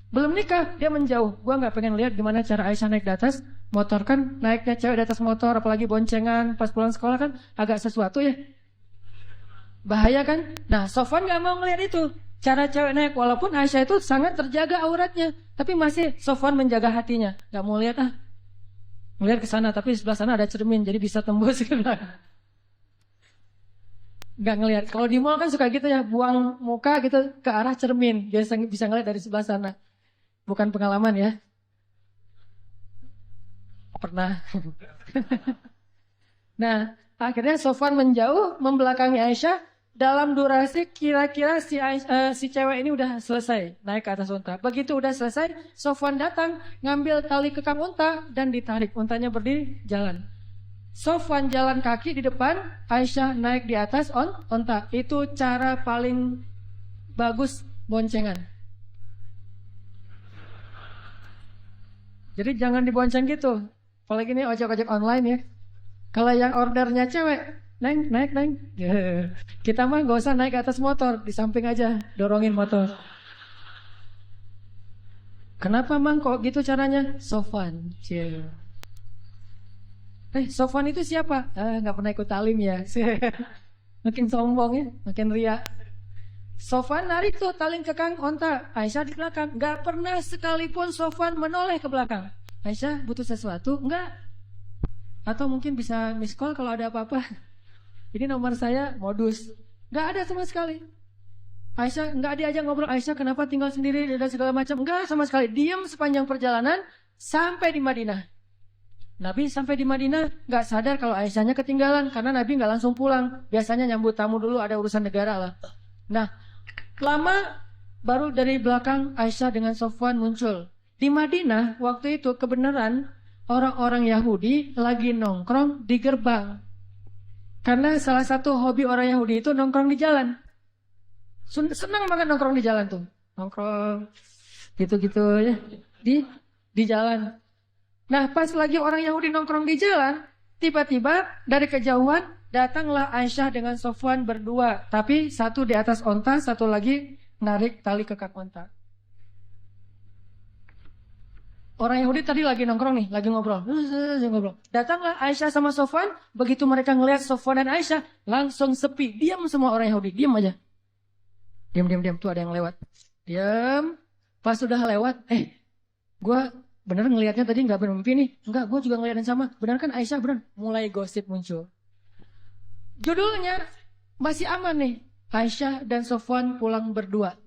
Belum nikah, dia menjauh. Gua nggak pengen lihat gimana cara Aisyah naik di atas motor, kan naiknya cewek di atas motor, apalagi boncengan pas pulang sekolah kan agak sesuatu ya. Bahaya kan? Nah, Sofwan nggak mau ngelihat itu. Cara cewek naik, walaupun Aisyah itu sangat terjaga auratnya, tapi masih Sofwan menjaga hatinya. Nggak mau lihat melihat ke sana, tapi sebelah sana ada cermin, jadi bisa tembus ke belakang. Nggak ngelihat. Kalau di mall kan suka gitu ya, buang muka gitu ke arah cermin, biasa bisa ngelihat dari sebelah sana. Bukan pengalaman ya. Pernah. Nah, akhirnya Sofwan menjauh, membelakangi Aisyah. Dalam durasi kira-kira si cewek ini udah selesai naik ke atas unta. Begitu udah selesai, Sofwan datang, ngambil tali kekang unta dan ditarik. Untanya berdiri, jalan. Sofwan jalan kaki di depan, Aisyah naik di atas unta. Itu cara paling bagus boncengan. Jadi jangan dibonceng gitu. Apalagi ini ojek-ojek online ya. Kalau yang ordernya cewek, naik. Kita mah gak usah naik ke atas motor, di samping aja, dorongin motor. Kenapa Mang kok gitu caranya? Sofwan. Sofwan itu siapa? Gak pernah ikut talim ya. Makin sombong ya, makin riak. Sofwan narik tuh tali kekang onta, Aisyah di belakang. Gak pernah sekalipun Sofwan menoleh ke belakang. Aisyah butuh sesuatu? Enggak. Atau mungkin bisa miss call kalau ada apa-apa. Ini nomor saya, modus. Enggak ada sama sekali. Aisyah enggak diajak ngobrol, Aisyah kenapa tinggal sendiri dan segala macam. Enggak sama sekali. Diam sepanjang perjalanan sampai di Madinah. Nabi sampai di Madinah enggak sadar kalau Aisyahnya ketinggalan karena Nabi enggak langsung pulang. Biasanya nyambut tamu dulu, ada urusan negara lah. Nah, lama baru dari belakang Aisyah dengan Sofwan muncul. Di Madinah waktu itu kebenaran orang-orang Yahudi lagi nongkrong di gerbang. Karena salah satu hobi orang Yahudi itu nongkrong di jalan. Senang banget nongkrong di jalan tuh. Nongkrong gitu-gitu ya. Di jalan. Nah, pas lagi orang Yahudi nongkrong di jalan, tiba-tiba dari kejauhan datanglah Aisyah dengan Sofwan berdua. Tapi satu di atas onta, satu lagi narik tali kekang onta. Orang Yahudi tadi lagi nongkrong nih, lagi ngobrol. Datanglah Aisyah sama Sofwan. Begitu mereka ngelihat Sofwan dan Aisyah, langsung sepi. Diam semua orang Yahudi, diam aja. Diam. Tuh ada yang lewat. Diam. Pas sudah lewat, gue bener ngelihatnya tadi nggak bermimpi nih. Enggak, gue juga ngelihat yang sama. Benar kan Aisyah? Benar. Mulai gosip muncul. Judulnya masih aman nih. Aisyah dan Sofwan pulang berdua.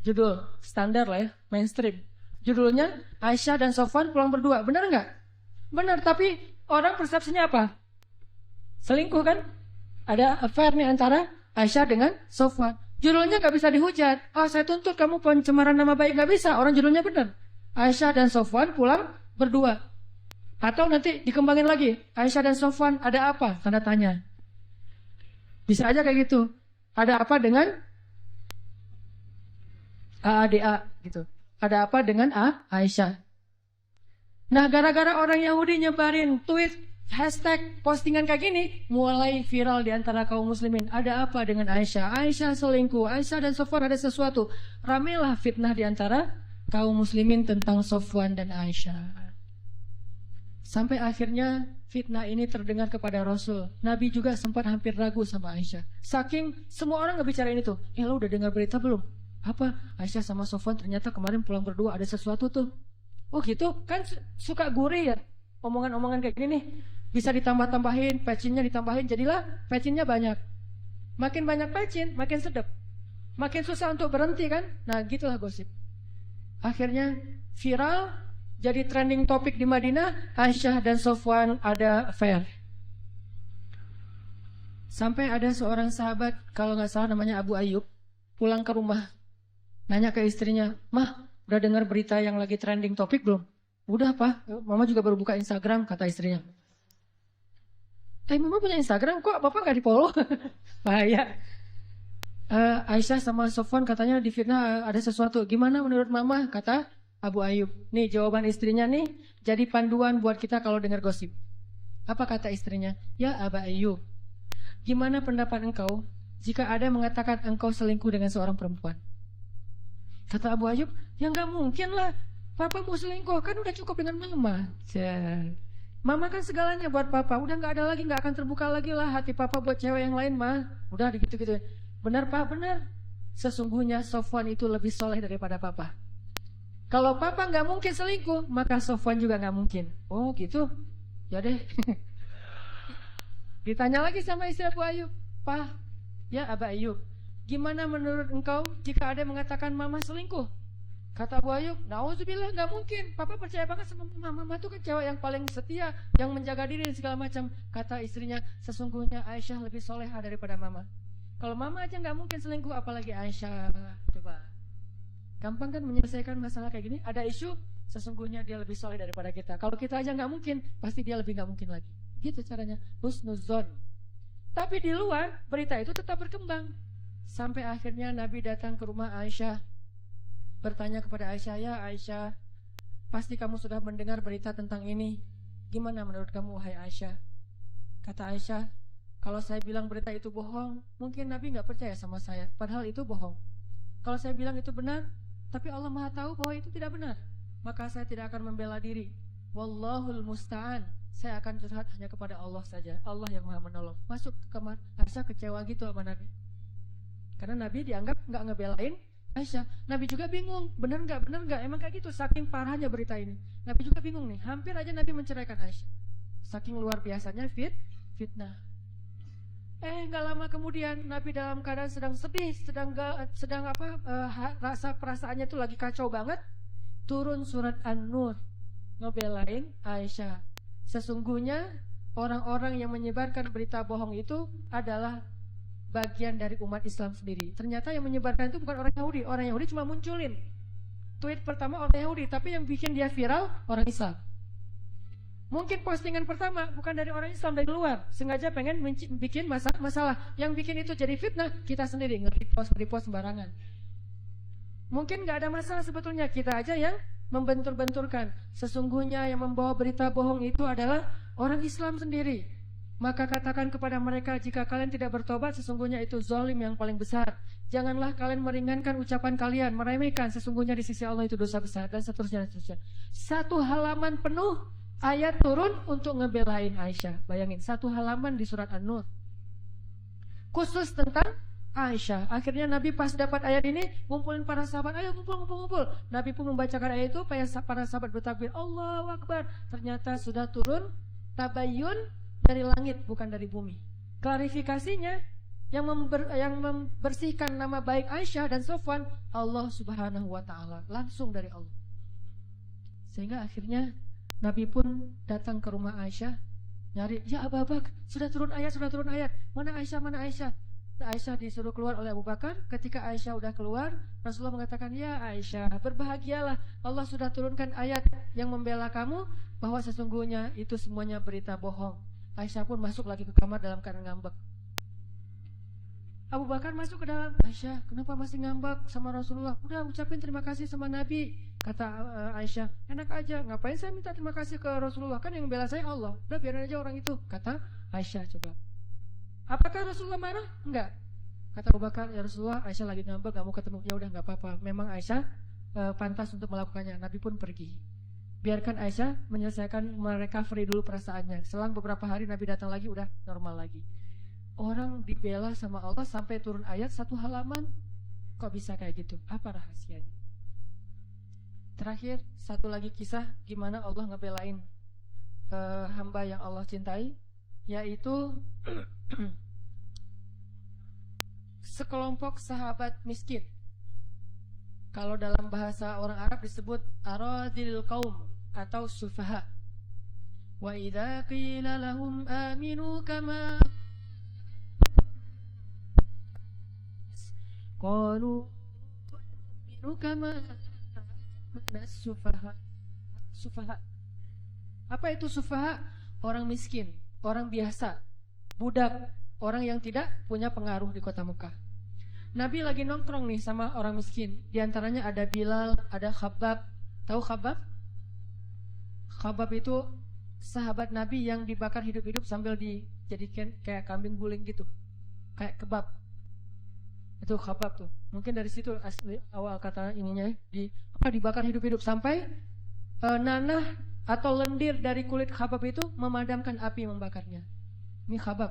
Judul standar lah ya, mainstream. Judulnya Aisyah dan Sofwan pulang berdua. Benar nggak? Benar, tapi orang persepsinya apa? Selingkuh kan? Ada affair nih antara Aisyah dengan Sofwan. Judulnya nggak bisa dihujat. Saya tuntut kamu pencemaran nama baik, nggak bisa. Orang judulnya benar. Aisyah dan Sofwan pulang berdua. Atau nanti dikembangin lagi. Aisyah dan Sofwan ada apa? Tanda tanya. Bisa aja kayak gitu. Ada apa dengan AADA gitu. Ada apa dengan Aisyah. Nah, gara-gara orang Yahudi nyebarin tweet, hashtag, postingan kayak gini, mulai viral di antara kaum muslimin. Ada apa dengan Aisyah? Aisyah selingkuh, Aisyah dan Sofwan ada sesuatu. Ramelah fitnah di antara kaum muslimin tentang Sofwan dan Aisyah. Sampai akhirnya fitnah ini terdengar kepada Rasul. Nabi juga sempat hampir ragu sama Aisyah. Saking semua orang ngebicarain itu. Lo udah dengar berita belum? Apa? Aisyah sama Sofwan ternyata kemarin pulang berdua, ada sesuatu tuh. Oh gitu? Kan suka gurih ya omongan-omongan kayak gini nih. Bisa ditambah-tambahin, pecinnya ditambahin, jadilah pecinnya banyak. Makin banyak pecin, makin sedap. Makin susah untuk berhenti kan? Nah gitulah gosip. Akhirnya viral, jadi trending topik di Madinah. Aisyah dan Sofwan ada affair. Sampai ada seorang sahabat, kalau nggak salah namanya Abu Ayyub, pulang ke rumah, nanya ke istrinya, "Mah, udah dengar berita yang lagi trending topik belum?" "Udah, Pak. Mama juga baru buka Instagram," kata istrinya. Mama punya Instagram, kok Bapak nggak di-follow?" Bahaya. Aisyah sama Sofwan katanya difitnah, ada sesuatu. Gimana menurut Mama? Kata Abu Ayyub. Nih jawaban istrinya nih, jadi panduan buat kita kalau dengar gosip. Apa kata istrinya? "Ya Abu Ayyub, gimana pendapat engkau jika ada yang mengatakan engkau selingkuh dengan seorang perempuan?" Kata Abu Ayyub, "Ya nggak mungkin lah. Papa mau selingkuh, kan udah cukup dengan Mama." Mama kan segalanya buat Papa. Udah nggak ada lagi, nggak akan terbuka lagi lah hati Papa buat cewek yang lain, mah. Udah gitu-gitu. Benar Pak, benar. Sesungguhnya Sofwan itu lebih soleh daripada Papa. Kalau Papa nggak mungkin selingkuh, maka Sofwan juga nggak mungkin. Oh gitu. Ya deh. Ditanya lagi sama istri Abu Ayyub, "Pak, ya Abu Ayyub, gimana menurut engkau jika ada yang mengatakan Mama selingkuh?" Kata Abu Ayyub, "Nauzubillah, nggak mungkin. Papa percaya banget sama Mama. Mama tuh kan cewek yang paling setia, yang menjaga diri dan segala macam." Kata istrinya, "Sesungguhnya Aisyah lebih soleha daripada Mama. Kalau Mama aja nggak mungkin selingkuh, apalagi Aisyah." Coba, gampang kan menyelesaikan masalah kayak gini? Ada isu, sesungguhnya dia lebih soleh daripada kita. Kalau kita aja nggak mungkin, pasti dia lebih nggak mungkin lagi. Gitu caranya, husnuzon. Tapi di luar, berita itu tetap berkembang. Sampai akhirnya Nabi datang ke rumah Aisyah, bertanya kepada Aisyah, "Ya Aisyah, pasti kamu sudah mendengar berita tentang ini. Gimana menurut kamu, wahai Aisyah?" Kata Aisyah, "Kalau saya bilang berita itu bohong, mungkin Nabi nggak percaya sama saya. Padahal itu bohong. Kalau saya bilang itu benar, tapi Allah Maha tahu bahwa itu tidak benar, maka saya tidak akan membela diri. Wallahul musta'an. Saya akan curhat hanya kepada Allah saja. Allah yang Maha menolong." Masuk ke kamar, Aisyah kecewa gitu sama Nabi. Karena Nabi dianggap nggak ngebelain Aisyah. Nabi juga bingung, bener nggak, emang kayak gitu, saking parahnya berita ini. Nabi juga bingung nih, hampir aja Nabi menceraikan Aisyah. Saking luar biasanya fitnah. Nggak lama kemudian Nabi dalam keadaan sedang sedih, sedang apa, rasa perasaannya tuh lagi kacau banget. Turun surat An-Nur ngebelain Aisyah. Sesungguhnya orang-orang yang menyebarkan berita bohong itu adalah bagian dari umat Islam sendiri. Ternyata yang menyebarkan itu bukan orang Yahudi. Orang Yahudi cuma munculin tweet pertama orang Yahudi, tapi yang bikin dia viral orang Islam. Mungkin postingan pertama bukan dari orang Islam, dari luar, sengaja pengen bikin masalah. Yang bikin itu jadi fitnah kita sendiri, nge-repost sembarangan. Mungkin nggak ada masalah sebetulnya, kita aja yang membentur-benturkan. Sesungguhnya yang membawa berita bohong itu adalah orang Islam sendiri. Maka katakan kepada mereka, jika kalian tidak bertobat, sesungguhnya itu zalim yang paling besar. Janganlah kalian meringankan ucapan kalian, meremehkan, sesungguhnya di sisi Allah itu dosa besar, dan seterusnya. Satu halaman penuh ayat turun untuk ngebelain Aisyah. Bayangin, satu halaman di surat An-Nur khusus tentang Aisyah. Akhirnya Nabi pas dapat ayat ini, ngumpulin para sahabat, ayo ngumpul. Nabi pun membacakan ayat itu, para sahabat bertakbir, Allahu Akbar. Ternyata sudah turun tabayyun dari langit, bukan dari bumi. Klarifikasinya, yang membersihkan nama baik Aisyah dan Sofwan, Allah Subhanahu wa Ta'ala, langsung dari Allah. Sehingga akhirnya Nabi pun datang ke rumah Aisyah, nyari, ya Abu Bakar, sudah turun ayat. Mana Aisyah? Aisyah disuruh keluar oleh Abu Bakar. Ketika Aisyah udah keluar, Rasulullah mengatakan, ya Aisyah, berbahagialah, Allah sudah turunkan ayat yang membela kamu, bahwa sesungguhnya itu semuanya berita bohong. Aisyah pun masuk lagi ke kamar dalam keadaan ngambek. Abu Bakar masuk ke dalam, Aisyah, kenapa masih ngambek sama Rasulullah? Udah ucapin terima kasih sama Nabi. Kata Aisyah, enak aja, ngapain saya minta terima kasih ke Rasulullah, kan yang bela saya Allah. Udah biarin aja orang itu. Kata Aisyah. Coba, apakah Rasulullah marah? Enggak. Kata Abu Bakar, ya Rasulullah, Aisyah lagi ngambek, gak mau ketemu. Ya udah, gak apa-apa, memang Aisyah pantas untuk melakukannya. Nabi pun pergi. Biarkan Aisyah menyelesaikan, merecovery dulu perasaannya. Selang beberapa hari Nabi datang lagi, udah normal lagi. Orang dibela sama Allah sampai turun ayat satu halaman. Kok bisa kayak gitu? Apa rahasianya? Terakhir, satu lagi kisah gimana Allah ngebelain hamba yang Allah cintai, yaitu sekelompok sahabat miskin. Kalau dalam bahasa orang Arab disebut aradil qaum atau sufaha. Wa idza qila lahum aminu kama qalu aminu kama sufaha. Apa itu sufaha? Orang miskin, orang biasa, budak, orang yang tidak punya pengaruh di kota Mekah. Nabi lagi nongkrong nih sama orang miskin. Di antaranya ada Bilal, ada Khabbab. Tahu Khabbab? Khabbab itu sahabat Nabi yang dibakar hidup-hidup sambil dijadikan kayak kambing guling gitu, kayak kebab. Itu Khabbab tuh. Mungkin dari situ asli awal kata ininya, dibakar hidup-hidup sampai nanah atau lendir dari kulit Khabbab itu memadamkan api membakarnya. Ini Khabbab.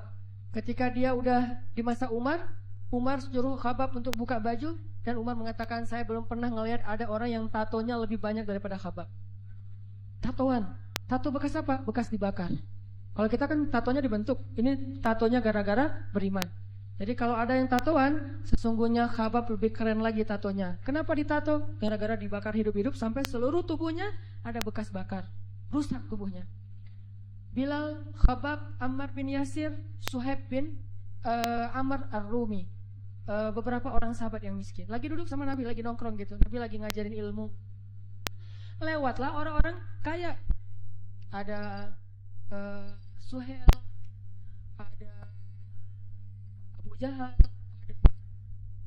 Ketika dia udah di masa Umar suruh Khabbab untuk buka baju, dan Umar mengatakan, saya belum pernah ngelihat ada orang yang tatonya lebih banyak daripada Khabbab. Tatoan. Tato bekas apa? Bekas dibakar. Kalau kita kan tatonya dibentuk, ini tatonya gara-gara beriman. Jadi kalau ada yang tatoan, sesungguhnya Khabbab lebih keren lagi tatonya. Kenapa ditato? Gara-gara dibakar hidup-hidup sampai seluruh tubuhnya ada bekas bakar. Rusak tubuhnya. Bilal, Khabbab, Ammar bin Yasir, Suhaib bin Amr Ar-Rumi, beberapa orang sahabat yang miskin lagi duduk sama Nabi, lagi nongkrong gitu. Nabi lagi ngajarin ilmu. Lewatlah orang-orang kaya. Ada Suhail, ada Abu Jahal, ada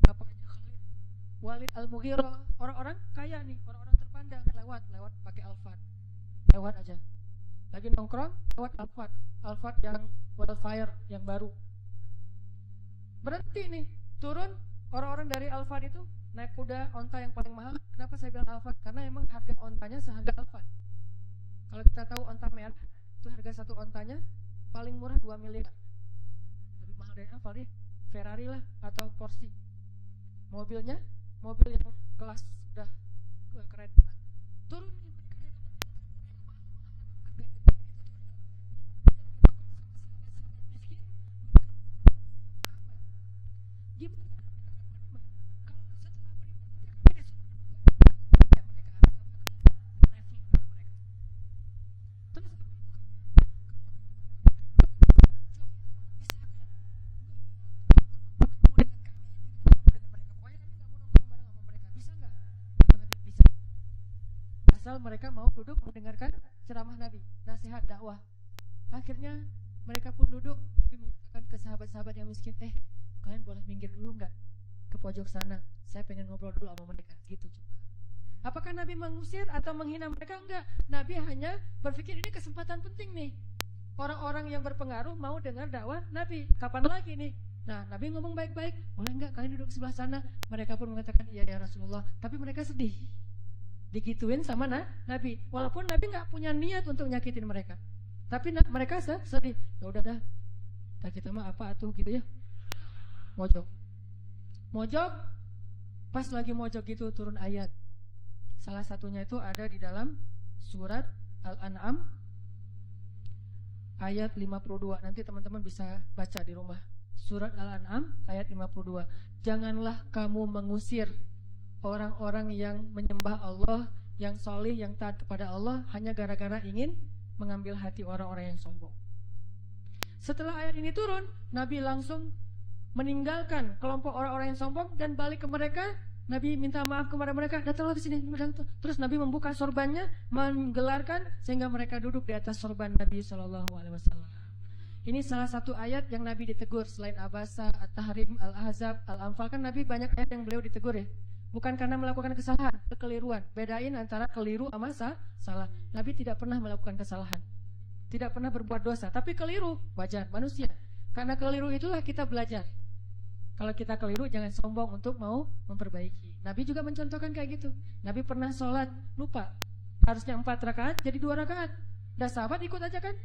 bapaknya Khalid, Walid Al-Mughirah. Orang-orang kaya nih, orang-orang terpandang. Lewat pakai Alphard. Lewat aja. Lagi nongkrong, lewat Alphard yang Wildfire yang baru. Berhenti nih, turun orang-orang dari Alphard itu, naik kuda onta yang paling mahal. Kenapa saya bilang Alphard? Karena emang harga ontanya seharga Alphard. Kalau kita tahu onta merah, itu harga satu ontanya paling murah 2 miliar. Lebih mahal dari Alphard ya, Ferrari lah atau Porsche. Mobilnya mobil yang kelas udah keren banget. Turun nih mereka dari miskin. Gimana kalau setelah beriman mereka level pada mereka. Terus asal mereka mau duduk mendengarkan ceramah Nabi, nasihat dakwah. Akhirnya mereka pun duduk. Nabi mengatakan ke sahabat-sahabat yang miskin, kalian boleh minggir dulu nggak ke pojok sana? Saya pengen ngobrol dulu sama mereka. Gitu coba. Apakah Nabi mengusir atau menghina mereka? Enggak. Nabi hanya berpikir ini kesempatan penting nih. Orang-orang yang berpengaruh mau dengar dakwah Nabi. Kapan lagi nih? Nah, Nabi ngomong baik-baik. Boleh nggak kalian duduk sebelah sana? Mereka pun mengatakan, iya ya Rasulullah. Tapi mereka sedih. Digituin sama Nabi. Walaupun Nabi nggak punya niat untuk nyakitin mereka. Tapi mereka sedih. Ya udah dah. Kita mah apa atuh gitu ya. Mojok. Pas lagi mojok gitu turun ayat. Salah satunya itu ada di dalam surat Al-An'am ayat 52. Nanti teman-teman bisa baca di rumah. Surat Al-An'am ayat 52. Janganlah kamu mengusir orang-orang yang menyembah Allah, yang solih, yang taat kepada Allah hanya gara-gara ingin mengambil hati orang-orang yang sombong. Setelah ayat ini turun, Nabi langsung meninggalkan kelompok orang-orang yang sombong dan balik ke mereka. Nabi minta maaf kepada mereka, datanglah ke sini. Terus Nabi membuka sorbannya, menggelarkan sehingga mereka duduk di atas sorban Nabi SAW. Ini salah satu ayat yang Nabi ditegur selain Abasa, At-Tahrim, Al-Ahzab, Al-Anfal. Kan Nabi banyak ayat yang beliau ditegur ya. Bukan karena melakukan kesalahan, kekeliruan. Bedain antara keliru sama salah. Nabi tidak pernah melakukan kesalahan, tidak pernah berbuat dosa. Tapi keliru, wajar, manusia. Karena keliru itulah kita belajar. Kalau kita keliru jangan sombong untuk mau memperbaiki. Nabi juga mencontohkan kayak gitu. Nabi pernah sholat lupa, harusnya 4 rakaat jadi 2 rakaat. Udah sahabat ikut aja kan.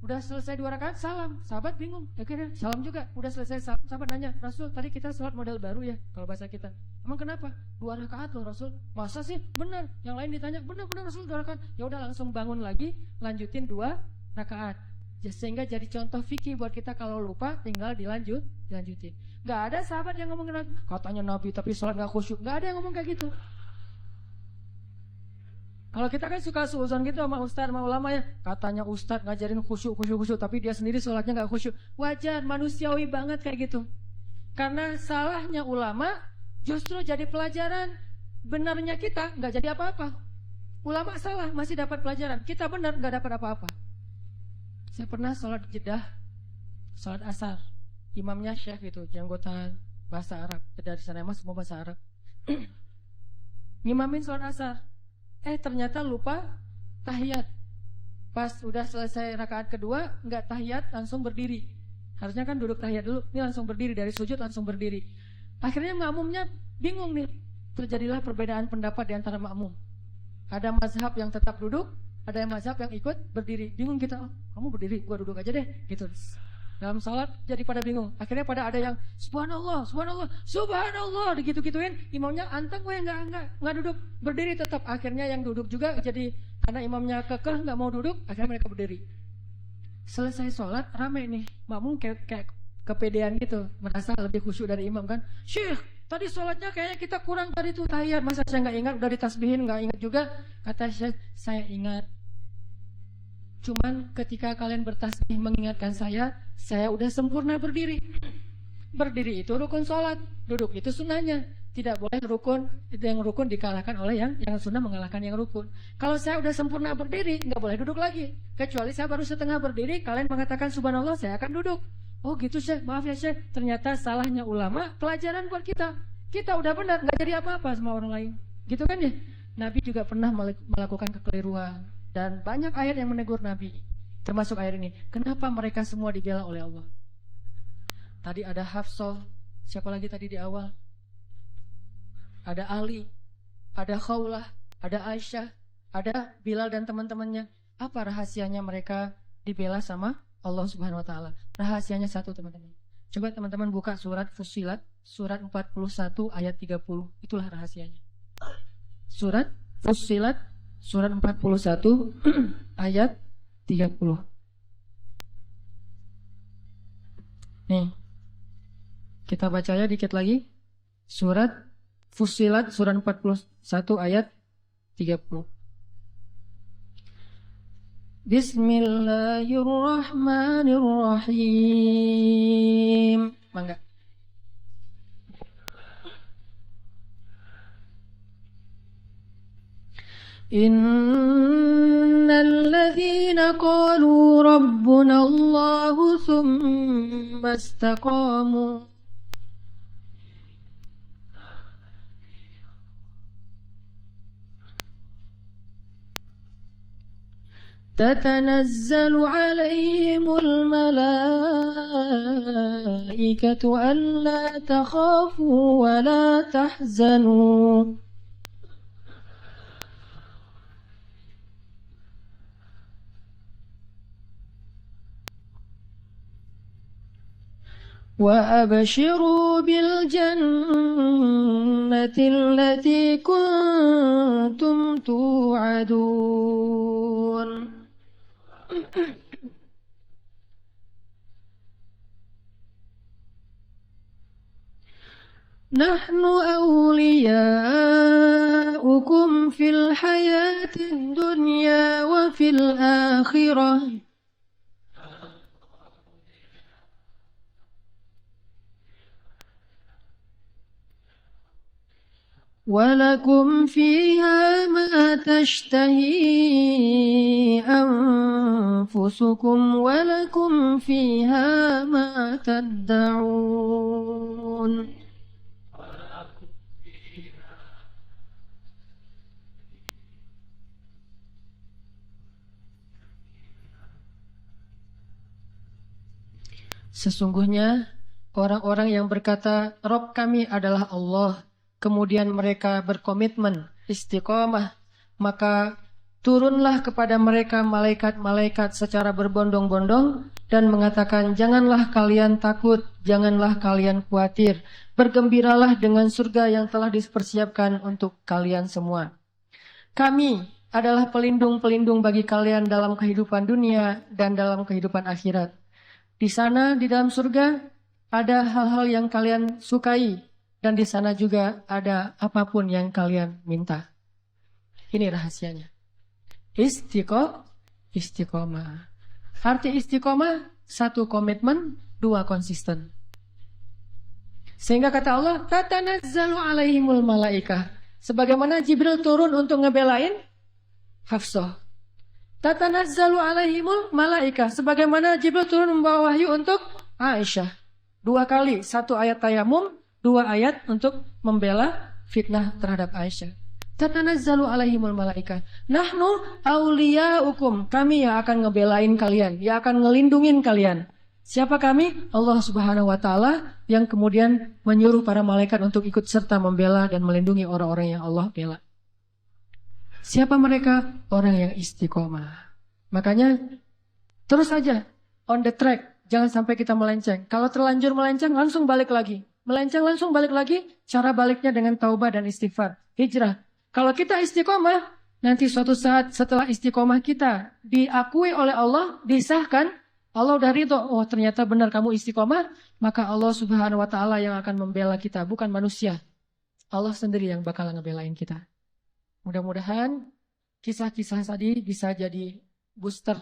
Udah selesai 2 rakaat salam. Sahabat bingung, akhirnya salam juga. Udah selesai salam, sahabat nanya, Rasul tadi kita sholat model baru ya, kalau bahasa kita. Emang kenapa? 2 rakaat loh Rasul. Masa sih? Benar. Yang lain ditanya, benar Rasul 2 rakaat. Ya udah langsung bangun lagi, lanjutin 2 rakaat. Sehingga jadi contoh fikih buat kita, kalau lupa tinggal dilanjutin. Gak ada sahabat yang ngomong katanya Nabi tapi sholat gak khusyuk. Gak ada yang ngomong kayak gitu. Kalau kita kan suka suuzon gitu sama ustaz, sama ulama ya. Katanya ustaz ngajarin khusyuk, tapi dia sendiri sholatnya gak khusyuk. Wajar, manusiawi banget kayak gitu. Karena salahnya ulama justru jadi pelajaran. Benarnya kita gak jadi apa-apa. Ulama salah masih dapat pelajaran. Kita benar gak dapat apa-apa. Saya pernah sholat Jeddah, sholat asar. Imamnya Syekh itu, janggotan bahasa Arab. Dari sana emang semua bahasa Arab. Ngimamin sholat asar. Ternyata lupa tahiyat. Pas udah selesai rakaat kedua, nggak tahiyat, langsung berdiri. Harusnya kan duduk tahiyat dulu. Ini langsung berdiri, dari sujud langsung berdiri. Akhirnya makmumnya bingung nih. Terjadilah perbedaan pendapat di antara makmum. Ada mazhab yang tetap duduk, ada yang mazhab yang ikut berdiri. Bingung kita, kamu berdiri, gua duduk aja deh. Gitu. Dalam salat jadi pada bingung. Akhirnya pada ada yang subhanallah, digitu-gituin. Imamnya anteng, nggak duduk, berdiri tetap. Akhirnya yang duduk juga jadi, karena imamnya kekeh nggak mau duduk, akhirnya mereka berdiri. Selesai sholat rame nih, makmum kayak kepedean gitu, merasa lebih khusyuk dari imam kan. Syekh, tadi sholatnya kayaknya kita kurang tadi tuh tahiyat, masa saya nggak ingat, udah ditasbihin nggak ingat juga. Kata Syekh, saya ingat. Cuman ketika kalian bertasbih mengingatkan saya udah sempurna berdiri. Berdiri itu rukun sholat, duduk itu sunnahnya. Tidak boleh rukun, itu yang rukun dikalahkan oleh yang sunnah mengalahkan yang rukun. Kalau saya udah sempurna berdiri, nggak boleh duduk lagi. Kecuali saya baru setengah berdiri, kalian mengatakan subhanallah, saya akan duduk. Oh gitu Syekh, maaf ya Syekh. Ternyata salahnya ulama, pelajaran buat kita. Kita udah benar, nggak jadi apa-apa sama orang lain. Gitu kan ya? Nabi juga pernah melakukan kekeliruan. Dan banyak ayat yang menegur Nabi, termasuk ayat ini. Kenapa mereka semua dibela oleh Allah? Tadi ada Hafsah, siapa lagi tadi di awal? Ada Ali, ada Khawlah, ada Aisyah, ada Bilal dan teman-temannya. Apa rahasianya mereka dibela sama Allah Subhanahu wa taala? Rahasianya satu teman-teman. Coba teman-teman buka surat Fussilat, surat 41 ayat 30. Itulah rahasianya. Surat Fussilat, surat 41 ayat 30. Nih, kita bacanya dikit lagi. Surat Fussilat, surat 41 ayat 30. Bismillahirrahmanirrahim. Mangga. Innal ladzina qalu rabbuna Allahu tsumma istaqamu تتنزل عليهم الملائكة ألا تخافوا ولا تحزنوا وأبشروا بالجنة التي كنتم توعدون نحن أولياؤكم في الحياة الدنيا وفي الآخرة ولكم فيها ما تشتهي أنفسكم ولكم فيها ما تدعون Sesungguhnya orang-orang yang berkata Rob kami adalah Allah, kemudian mereka berkomitmen istiqomah, maka turunlah kepada mereka malaikat-malaikat secara berbondong-bondong dan mengatakan, janganlah kalian takut, janganlah kalian khawatir, bergembiralah dengan surga yang telah dipersiapkan untuk kalian semua. Kami adalah pelindung-pelindung bagi kalian dalam kehidupan dunia dan dalam kehidupan akhirat. Di sana, di dalam surga, ada hal-hal yang kalian sukai, dan di sana juga ada apapun yang kalian minta. Ini rahasianya. Istiqomah. Arti istiqomah, 1 komitmen, 2 konsisten. Sehingga kata Allah, tatanazzalu alaihimul malaikah. Sebagaimana Jibril turun untuk ngebelain Hafsah. Tatanazzalu alaihimul malaikah. Sebagaimana Jibril turun membawa wahyu untuk Aisyah. 2 kali, 1 ayat tayamum, 2 ayat untuk membela fitnah terhadap Aisyah. Tatanazzalu alaihimul malaikah. Nahnu awliyaukum. Kami yang akan ngebelain kalian, yang akan ngelindungin kalian. Siapa kami? Allah Subhanahu wa Ta'ala yang kemudian menyuruh para malaikat untuk ikut serta membela dan melindungi orang-orang yang Allah bela. Siapa mereka? Orang yang istiqomah. Makanya terus saja on the track, jangan sampai kita melenceng. Kalau terlanjur melenceng, langsung balik lagi. Melenceng langsung balik lagi. Cara baliknya dengan taubah dan istighfar, hijrah. Kalau kita istiqomah, nanti suatu saat setelah istiqomah kita diakui oleh Allah, disahkan, Allah udah ridho, oh ternyata benar kamu istiqomah, maka Allah Subhanahu wa Ta'ala yang akan membela kita, bukan manusia. Allah sendiri yang bakal ngebelain kita. Mudah-mudahan kisah-kisah tadi bisa jadi booster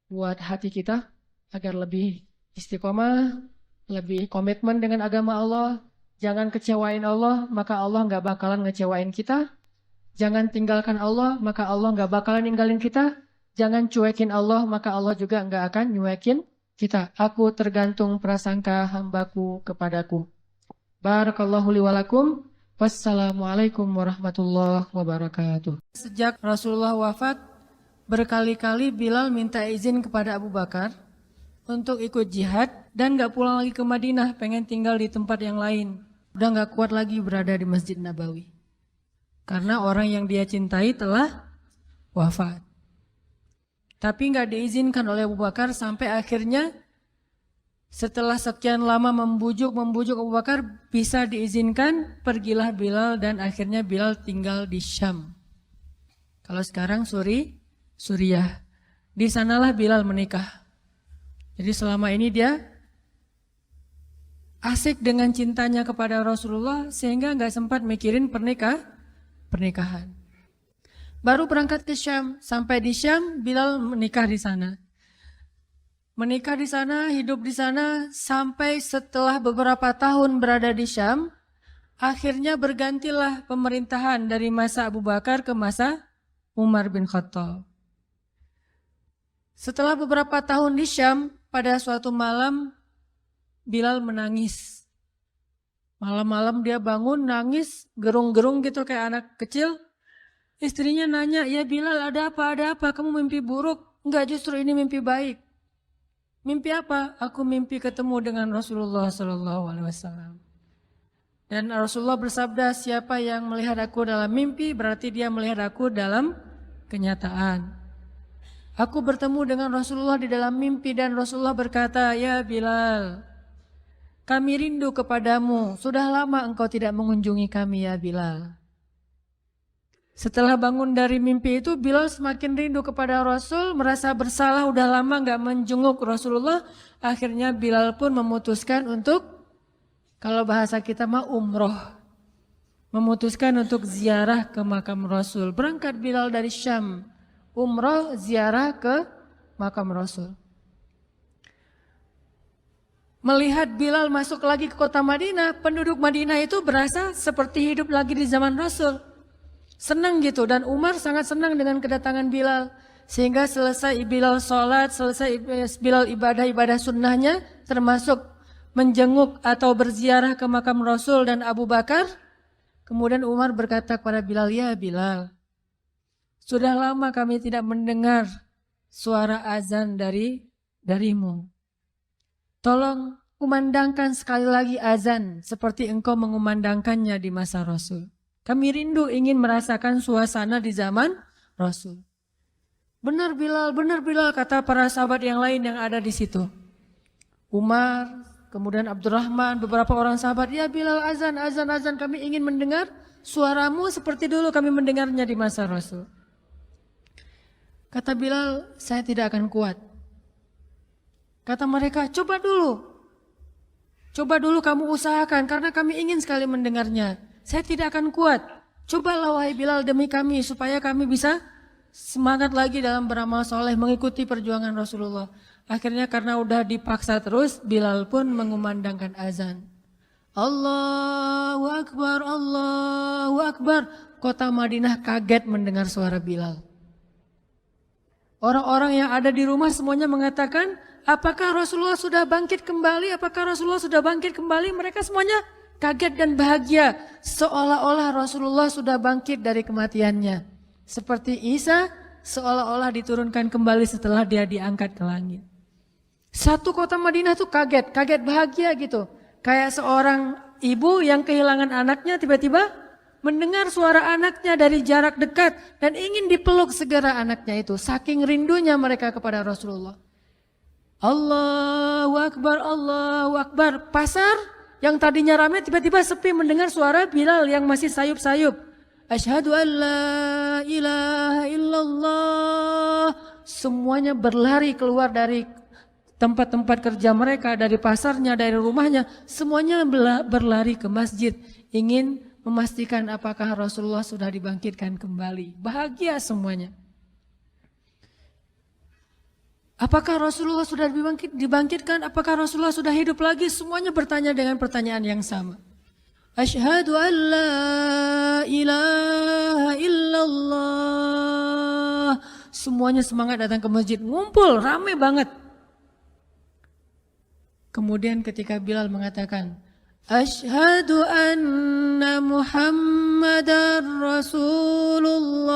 buat hati kita agar lebih istiqomah, lebih komitmen dengan agama Allah. Jangan kecewain Allah, maka Allah nggak bakalan ngecewain kita. Jangan tinggalkan Allah, maka Allah nggak bakalan ninggalin kita. Jangan cuekin Allah, maka Allah juga nggak akan nyuekin kita. Aku tergantung prasangka hambaku kepadaku. Barakallahu li walakum. Wassalamualaikum warahmatullahi wabarakatuh. Sejak Rasulullah wafat, berkali-kali Bilal minta izin kepada Abu Bakar untuk ikut jihad dan gak pulang lagi ke Madinah, pengen tinggal di tempat yang lain. Udah gak kuat lagi berada di Masjid Nabawi. Karena orang yang dia cintai telah wafat. Tapi gak diizinkan oleh Abu Bakar sampai akhirnya Setelah sekian lama membujuk Abu Bakar, bisa diizinkan, pergilah Bilal dan akhirnya Bilal tinggal di Syam. Kalau sekarang Suriah. Di sanalah Bilal menikah. Jadi selama ini dia asik dengan cintanya kepada Rasulullah sehingga nggak sempat mikirin pernikahan. Baru berangkat ke Syam, sampai di Syam Bilal menikah di sana. Menikah di sana, hidup di sana, sampai setelah beberapa tahun berada di Syam, akhirnya bergantilah pemerintahan dari masa Abu Bakar ke masa Umar bin Khattab. Setelah beberapa tahun di Syam, pada suatu malam Bilal menangis. Malam-malam dia bangun, nangis, gerung-gerung gitu kayak anak kecil. Istrinya nanya, "Ya Bilal, ada apa? Ada apa? Kamu mimpi buruk?" "Enggak, justru ini mimpi baik." "Mimpi apa?" "Aku mimpi ketemu dengan Rasulullah SAW." Dan Rasulullah bersabda, "Siapa yang melihat aku dalam mimpi, berarti dia melihat aku dalam kenyataan." Aku bertemu dengan Rasulullah di dalam mimpi dan Rasulullah berkata, "Ya Bilal, kami rindu kepadamu. Sudah lama engkau tidak mengunjungi kami ya Bilal." Setelah bangun dari mimpi itu, Bilal semakin rindu kepada Rasul, merasa bersalah udah lama gak menjenguk Rasulullah. Akhirnya Bilal pun memutuskan untuk, kalau bahasa kita mah umroh, memutuskan untuk ziarah ke makam Rasul. Berangkat Bilal dari Syam, umroh ziarah ke makam Rasul. Melihat Bilal masuk lagi ke kota Madinah, penduduk Madinah itu berasa seperti hidup lagi di zaman Rasul. Senang gitu, dan Umar sangat senang dengan kedatangan Bilal. Sehingga selesai Bilal sholat, selesai Bilal ibadah-ibadah sunnahnya, termasuk menjenguk atau berziarah ke makam Rasul dan Abu Bakar. Kemudian Umar berkata kepada Bilal, "Ya Bilal, sudah lama kami tidak mendengar suara azan darimu. Tolong kumandangkan sekali lagi azan seperti engkau mengumandangkannya di masa Rasul. Kami rindu ingin merasakan suasana di zaman Rasul." Benar Bilal, kata para sahabat yang lain yang ada di situ. Umar, kemudian Abdurrahman, beberapa orang sahabat, "Ya Bilal, azan, kami ingin mendengar suaramu seperti dulu kami mendengarnya di masa Rasul." Kata Bilal, "Saya tidak akan kuat." Kata mereka, coba dulu kamu usahakan karena kami ingin sekali mendengarnya. "Saya tidak akan kuat. Cobalah wahai Bilal demi kami supaya kami bisa semangat lagi dalam beramal soleh mengikuti perjuangan Rasulullah." Akhirnya karena udah dipaksa terus, Bilal pun mengumandangkan azan. Allahu Akbar, Allahu Akbar. Kota Madinah kaget mendengar suara Bilal. Orang-orang yang ada di rumah semuanya mengatakan, "Apakah Rasulullah sudah bangkit kembali? Apakah Rasulullah sudah bangkit kembali?" Mereka semuanya kaget dan bahagia, seolah-olah Rasulullah sudah bangkit dari kematiannya. Seperti Isa seolah-olah diturunkan kembali setelah dia diangkat ke langit. Satu kota Madinah tuh kaget bahagia gitu. Kayak seorang ibu yang kehilangan anaknya tiba-tiba mendengar suara anaknya dari jarak dekat dan ingin dipeluk segera anaknya itu. Saking rindunya mereka kepada Rasulullah. Allahu Akbar, Allahu Akbar. Pasar yang tadinya ramai tiba-tiba sepi mendengar suara Bilal yang masih sayup-sayup. Asyhadu an la ilaha illallah. Semuanya berlari keluar dari tempat-tempat kerja mereka, dari pasarnya, dari rumahnya. Semuanya berlari ke masjid. Ingin memastikan apakah Rasulullah sudah dibangkitkan kembali. Bahagia semuanya. Apakah Rasulullah sudah dibangkitkan? Apakah Rasulullah sudah hidup lagi? Semuanya bertanya dengan pertanyaan yang sama. Asyhadu an la ilaha illallah. Semuanya semangat datang ke masjid, ngumpul, ramai banget. Kemudian ketika Bilal mengatakan, Asyhadu anna Muhammadar Rasulullah.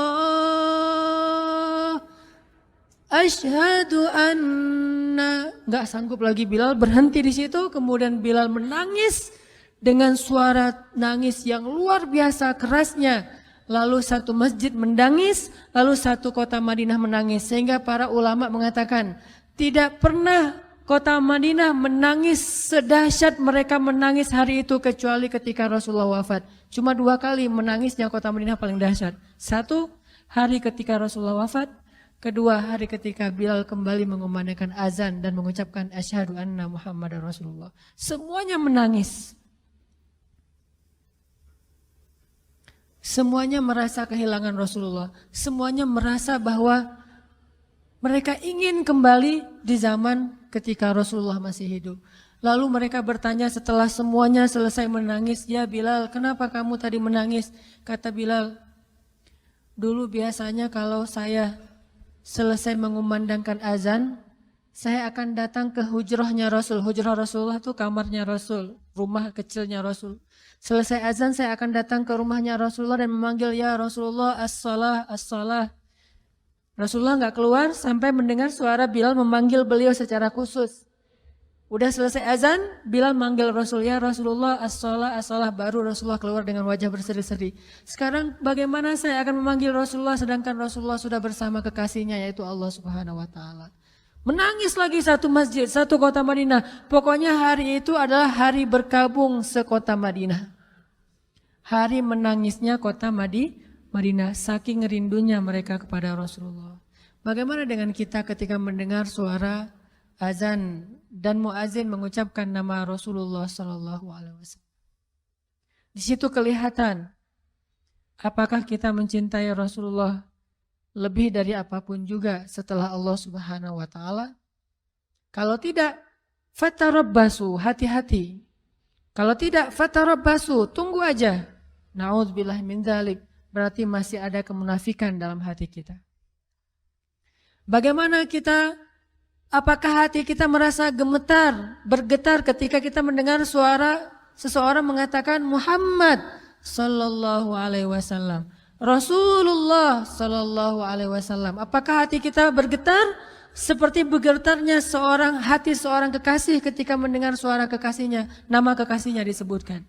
Asyhadu anna. Enggak sanggup lagi Bilal, berhenti di situ. Kemudian Bilal menangis dengan suara nangis yang luar biasa kerasnya. Lalu satu masjid menangis, lalu satu kota Madinah menangis. Sehingga para ulama mengatakan, tidak pernah kota Madinah menangis sedahsyat mereka menangis hari itu kecuali ketika Rasulullah wafat. Cuma 2 kali menangisnya kota Madinah paling dahsyat. 1 hari ketika Rasulullah wafat. 2 hari ketika Bilal kembali mengumandangkan azan dan mengucapkan asyhadu anna Muhammadar Rasulullah. Semuanya menangis. Semuanya merasa kehilangan Rasulullah. Semuanya merasa bahwa mereka ingin kembali di zaman ketika Rasulullah masih hidup. Lalu mereka bertanya setelah semuanya selesai menangis, "Ya Bilal, kenapa kamu tadi menangis?" Kata Bilal, "Dulu biasanya kalau saya selesai mengumandangkan azan, saya akan datang ke hujrahnya Rasul." Hujrah Rasulullah itu kamarnya Rasul, rumah kecilnya Rasul. Selesai azan saya akan datang ke rumahnya Rasulullah dan memanggil, "Ya Rasulullah, as-salah, as-salah." Rasulullah nggak keluar sampai mendengar suara Bilal memanggil beliau secara khusus. Udah selesai azan, Bilal manggil Rasul, "Ya Rasulullah, as-salah, as-salah." Baru Rasulullah keluar dengan wajah berseri-seri. Sekarang bagaimana saya akan memanggil Rasulullah sedangkan Rasulullah sudah bersama kekasihnya yaitu Allah Subhanahu wa taala. Menangis lagi satu masjid, satu kota Madinah. Pokoknya hari itu adalah hari berkabung sekota Madinah. Hari menangisnya kota Madinah, saking rindunya mereka kepada Rasulullah. Bagaimana dengan kita ketika mendengar suara azan dan muazin mengucapkan nama Rasulullah Sallallahu Alaihi Wasallam? Di situ kelihatan apakah kita mencintai Rasulullah lebih dari apapun juga setelah Allah Subhanahu Wa Taala. Kalau tidak, fatarabbasu, hati-hati. Kalau tidak, fatarabbasu, tunggu aja. Na'udzubillah min dzalik. Berarti masih ada kemunafikan dalam hati kita. Bagaimana kita, apakah hati kita merasa gemetar, bergetar ketika kita mendengar suara seseorang mengatakan Muhammad sallallahu alaihi wasallam, Rasulullah sallallahu alaihi wasallam. Apakah hati kita bergetar seperti bergetarnya hati seorang kekasih ketika mendengar suara kekasihnya, nama kekasihnya disebutkan?